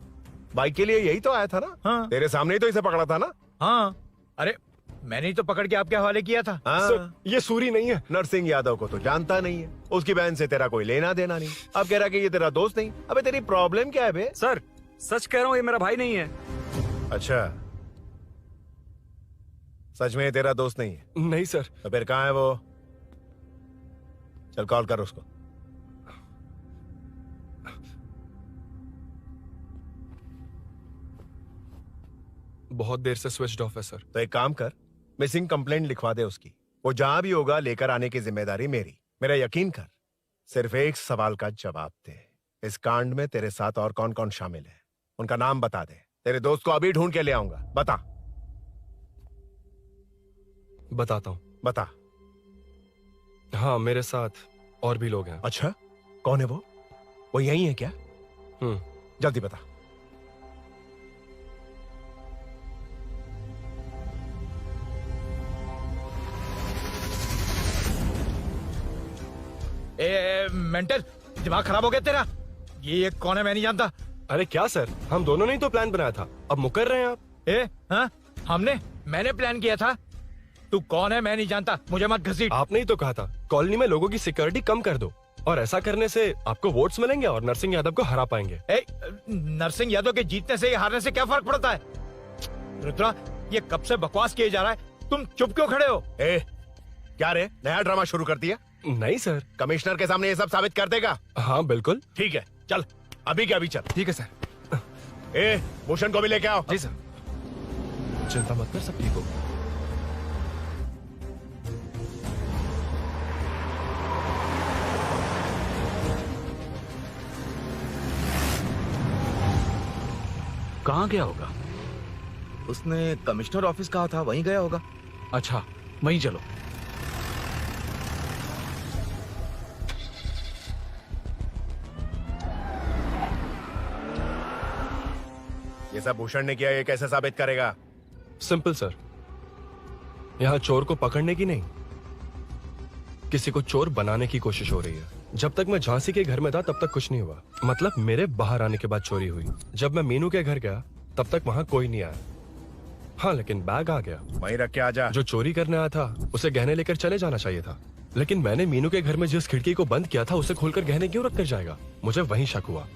बाइक के लिए यही तो आया था ना? हाँ। तेरे सामने ही तो इसे पकड़ा था ना? हाँ, अरे मैंने ही तो पकड़ के आपके हवाले किया था। हाँ। सर ये सूरी नहीं है। नरसिंह यादव को तो जानता नहीं है, उसकी बहन से तेरा कोई लेना देना नहीं, अब कह रहा कि ये तेरा दोस्त नहीं। अबे तेरी प्रॉब्लम क्या है बे? सर सच कह रहा हूँ, ये मेरा भाई नहीं है। अच्छा, सच में ये तेरा दोस्त नहीं है? नहीं सर। तो फिर कहाँ है वो? चल कॉल कर उसको। बहुत देर से स्विच्ड ऑफ है सर। तो एक काम कर, मिसिंग कंप्लेंट लिखवा दे उसकी, वो जहां भी होगा लेकर आने की जिम्मेदारी मेरी। मेरा यकीन कर, सिर्फ एक सवाल का जवाब दे, इस कांड में तेरे साथ और कौन कौन शामिल है, उनका नाम बता दे। तेरे दोस्त को अभी ढूंढ के ले आऊंगा। बता। बताता हूँ। बता। हाँ, मेरे साथ और भी लोग हैं। अच्छा, कौन है वो यही है क्या? जल्दी बता। मेंटल दिमाग खराब हो गया तेरा? ये कौन है? मैं नहीं जानता। अरे क्या सर, हम दोनों ने ही तो प्लान बनाया था, अब मुकर रहे हैं आप। हाँ? मैंने प्लान किया था। तू कौन है? मैं नहीं जानता, मुझे मत घसीट। आपने ही तो कहा था कॉलोनी में लोगों की सिक्योरिटी कम कर दो, और ऐसा करने से आपको वोट्स मिलेंगे और नरसिंह यादव को हरा पाएंगे। नरसिंह यादव के जीतने से या हारने से क्या फर्क पड़ता है? रुद्रा, ये कब से बकवास किए जा रहा है, तुम चुप क्यों खड़े हो? क्या रे, नया ड्रामा शुरू कर दिया? नहीं सर। कमिश्नर के सामने ये सब साबित कर देगा? हाँ बिल्कुल। ठीक है, चल अभी के अभी चल। ठीक है सर। भूषण को भी लेके आओ। जी सर। चिंता मत कर, सब ठीक हो। कहाँ गया होगा? उसने कमिश्नर ऑफिस कहा था, वहीं गया होगा। अच्छा, वहीं चलो। ये सब भूषण ने किया, ये कैसे साबित करेगा? सिंपल सर, यहाँ चोर को पकड़ने की नहीं, किसी को चोर बनाने की कोशिश हो रही है। जब तक मैं झांसी के घर में था तब तक कुछ नहीं हुआ, मतलब मेरे बाहर आने के बाद चोरी हुई। जब मैं मीनू के घर गया तब तक वहाँ कोई नहीं आया। हाँ, लेकिन बैग आ गया। वहीं रख के आजा। जो चोरी करने आया था उसे गहने लेकर चले जाना चाहिए था, लेकिन मैंने मीनू के घर में जिस खिड़की को बंद किया था उसे खोलकर गहने क्यों रख कर जाएगा? मुझे वहीं शक हुआ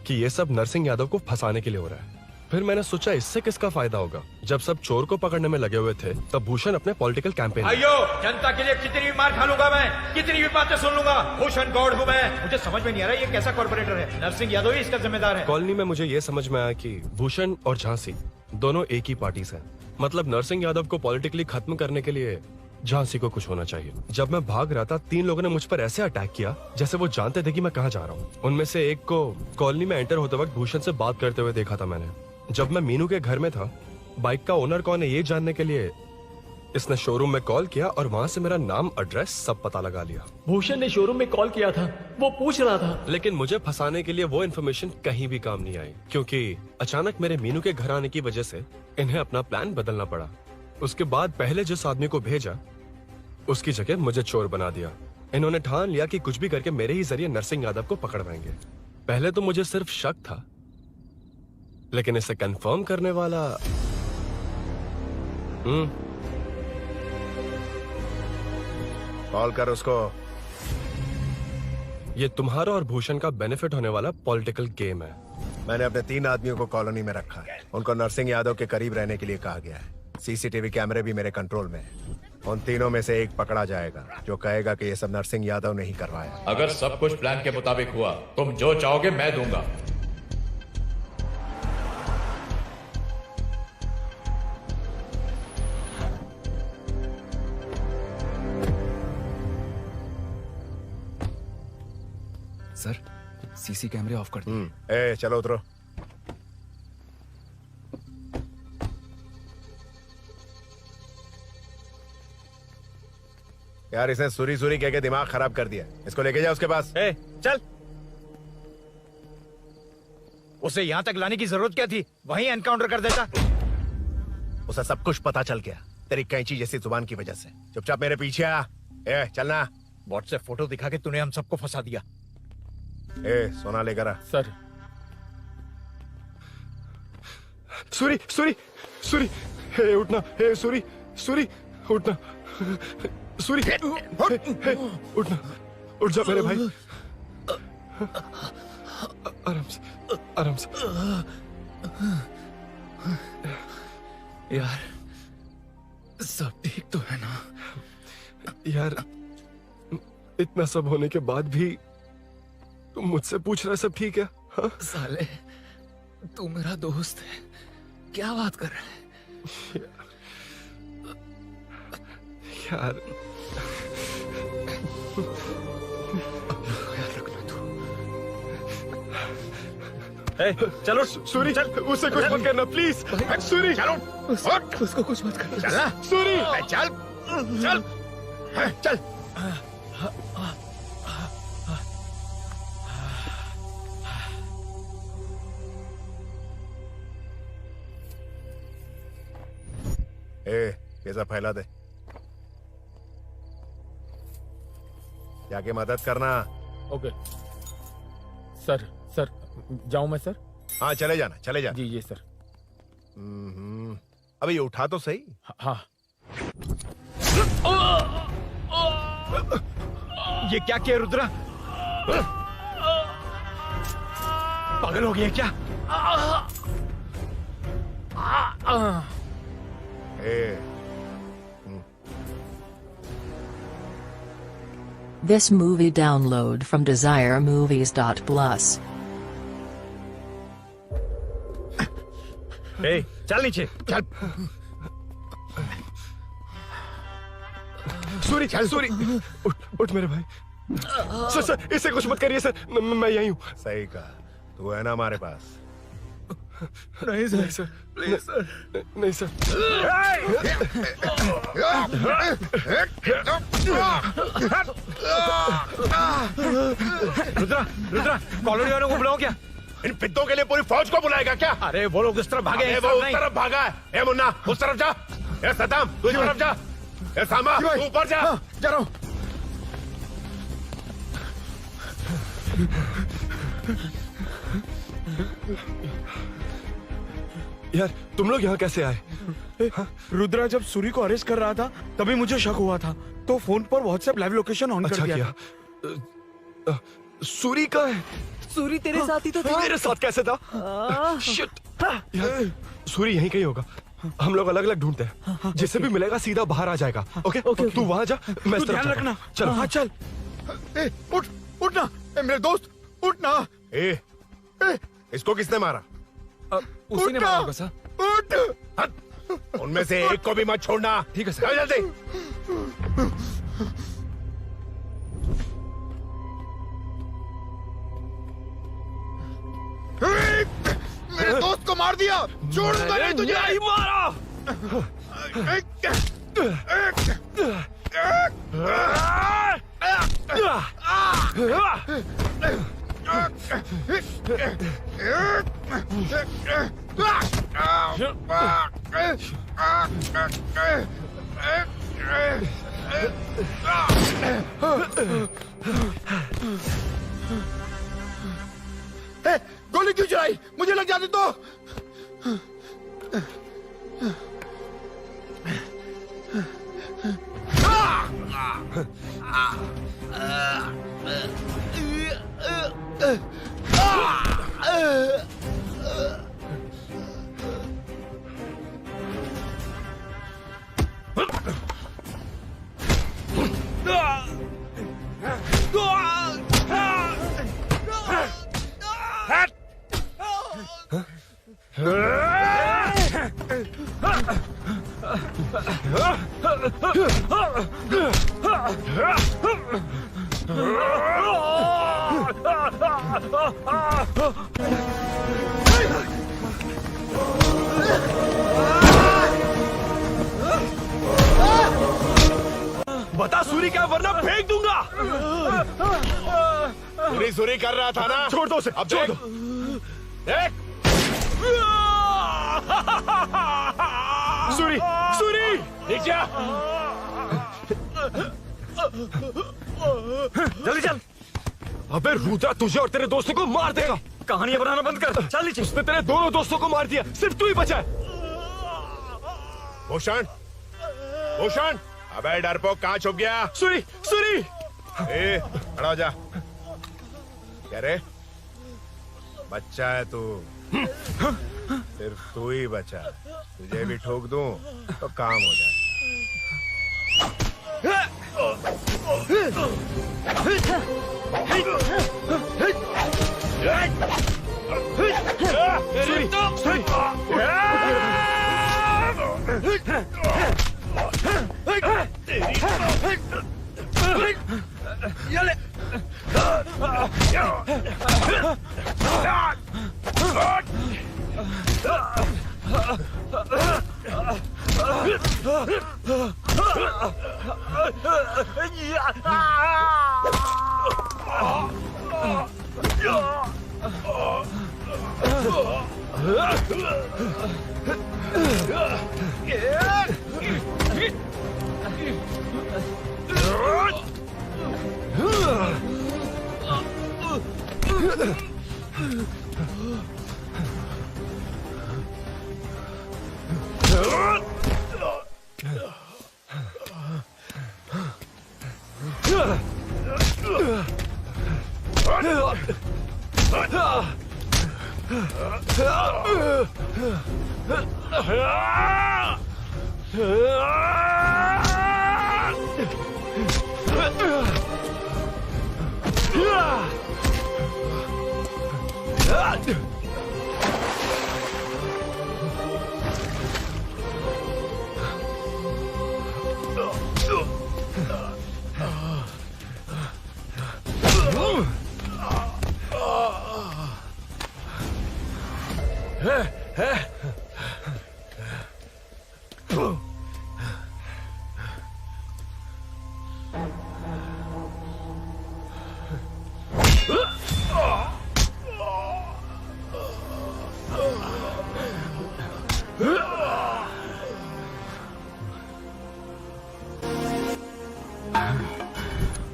कि ये सब नरसिंह यादव को फंसाने के लिए हो रहा है। फिर मैंने सोचा इससे किसका फायदा होगा। जब सब चोर को पकड़ने में लगे हुए थे तब भूषण अपने पॉलिटिकल कैंपेन। अयो, जनता के लिए कितनी भी मार खा लूंगा मैं, कितनी भी बातें सुन लूंगा, भूषण गॉड हूँ मैं। मुझे समझ में नहीं आ रहा ये कैसा कॉर्पोरेटर है। नरसिंह यादव ही इसका जिम्मेदार है। कॉलोनी में मुझे ये समझ में आया कि भूषण और झांसी दोनों एक ही पार्टी से हैं। मतलब नरसिंह यादव को पॉलिटिकली खत्म करने के लिए झांसी को कुछ होना चाहिए। जब मैं भाग रहा था 3 लोगों ने मुझ पर ऐसे अटैक किया जैसे वो जानते थे कि मैं कहाँ जा रहा हूँ। उनमें से एक को कॉलोनी में एंटर होते वक्त भूषण से बात करते हुए देखा था मैंने। जब मैं मीनू के घर में था, बाइक का ओनर कौन है ये जानने के लिए इसने शोरूम में कॉल किया और वहाँ से मेरा नाम, एड्रेस सब पता लगा लिया। भूषण ने शोरूम में कॉल किया था, वो पूछ रहा था। लेकिन मुझे फंसाने के लिए वो इन्फॉर्मेशन कहीं भी काम नहीं आई, क्योंकि अचानक मेरे मीनू के घर आने की वजह से इन्हें अपना प्लान बदलना पड़ा। उसके बाद पहले जिस आदमी को भेजा उसकी जगह मुझे चोर बना दिया। इन्होंने ठान लिया कि कुछ भी करके मेरे ही जरिए नरसिंह यादव को पकड़वाएंगे। पहले तो मुझे सिर्फ शक था, लेकिन इसे कंफर्म करने वाला कॉल कर उसको। ये तुम्हारा और भूषण का बेनिफिट होने वाला पॉलिटिकल गेम है। मैंने अपने 3 आदमियों को कॉलोनी में रखा है। उनको नरसिंह यादव के करीब रहने के लिए कहा गया है। सीसीटीवी कैमरे भी मेरे कंट्रोल में है। उन तीनों में से एक पकड़ा जाएगा जो कहेगा कि ये सब नरसिंह यादव ने ही करवाया। अगर सब कुछ प्लान के मुताबिक हुआ, तुम जो चाहोगे मैं दूंगा। सर, सीसी कैमरे ऑफ कर दो। चलो उतरो। यार इसने सुरी सुरी कह के दिमाग खराब कर दिया। इसको लेके जाओ उसके पास। चल। उसे यहाँ तक लाने की जरूरत क्या थी? वहीं एनकाउंटर कर देता। उसे सब कुछ पता चल गया तेरी कैंची जैसी जुबान की वजह से। चुपचाप मेरे पीछे आ। चलना। व्हाट्सएप फोटो दिखा के तूने हम सबको फंसा दिया। सोना लेकर आ। सर। सूरी सूरी सूरी, उठना। सूरी सूरी, उठना। सूरी, उठना। उठ जा मेरे भाई। आराम से, आराम से। यार सब ठीक तो है ना? यार इतना सब होने के बाद भी तुम मुझसे पूछ रहा सब ठीक है? हाँ? साले तू मेरा दोस्त है, क्या बात कर रहा है? यार चलो सूरी, चल। उसे कुछ मत करना प्लीज। सूरी चलो, उसको कुछ मत करना। चल सूरी, चल चल चल। ये सब फैला दे। जाके मदद करना। Okay sir. सर जाऊं मैं सर? हाँ चले जाना, चले जाना। जी सर। अबे ये उठा तो सही। हाँ। ये क्या किया रुद्रा? पागल हो गया क्या? This movie download from desiremovies.plus. ए, चल नीचे, चल। सूरी, सूरी, उठ मेरे भाई। सर इससे कुछ मत करिए सर, मैं यहीं हूँ। सही कहा, तू है ना हमारे पास? नहीं सर, प्लीज सर, नहीं सर। रुद्रा, कॉलोनी वालों को बुलाओ क्या? इन पिद्दों के लिए पूरी फौज को बुलाएगा क्या? अरे वो लोग उस तरफ भागे हैं। वो उस तरफ भागा है। ए मुन्ना, उस तरफ जा। ए सदाम, तू इस तरफ जा। ए सामा, तू ऊपर जा। जा रहा हूँ। यार तुम लोग यहाँ कैसे आए? रुद्रा जब सूरी को अरेस्ट कर रहा था तभी मुझे शक हुआ था, तो फोन पर व्हाट्सएप लाइव लोकेशन ऑन कर दिया था। सूरी का है? सूरी तेरे साथ ही तो था। मेरे साथ कैसे था? शिट। यार सूरी यहीं कहीं होगा, हम लोग अलग अलग ढूंढते हैं। जिसे भी मिलेगा सीधा बाहर आ जाएगा। ओके तू वहां जा, मैं इस तरफ ध्यान रखना। चल। हाँ चल। उठ ना, मेरे दोस्त उठ ना। इसको किसने मारा? उसी ने मारा होगा सर। उठ। उनमें से एक को भी मत छोड़ना। ठीक है सर। जल्दी। मेरे दोस्त को मार दिया, छोड़ूंगा नहीं तुझे। नहीं मारा। गोली क्यों चलाई? मुझे लग जाती तो। बता सूरी क्या, वरना फेंक दूंगा। सूरी कर रहा था ना? छोड़ दो उसे। अब देख। देख। सूरी, सूरी, देख जा। जल्दी चल। अबे रुद्रा तुझे और तेरे दोस्तों को मार देगा। कहानियां बनाना बंद कर, चल नीचे। उसने तेरे दोनों दोस्तों को मार दिया, सिर्फ तू ही बचा है। भूषण, भूषण, अबे डरपोक कहाँ छुप गया? सूरी, सूरी। खड़ा हो जा। क्या रे? बच्चा है तू, सिर्फ तू ही बचा। तुझे भी ठोक दूं तो काम हो जाए।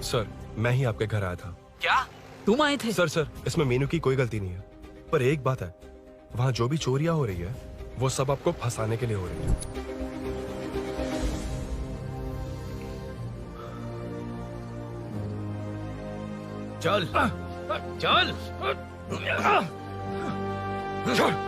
सर, मैं ही आपके घर आया था। क्या तुम आए थे? सर इसमें मीनू की कोई गलती नहीं है, पर एक बात है, वहाँ जो भी चोरियां हो रही है वो सब आपको फंसाने के लिए हो रही है। चल चल चल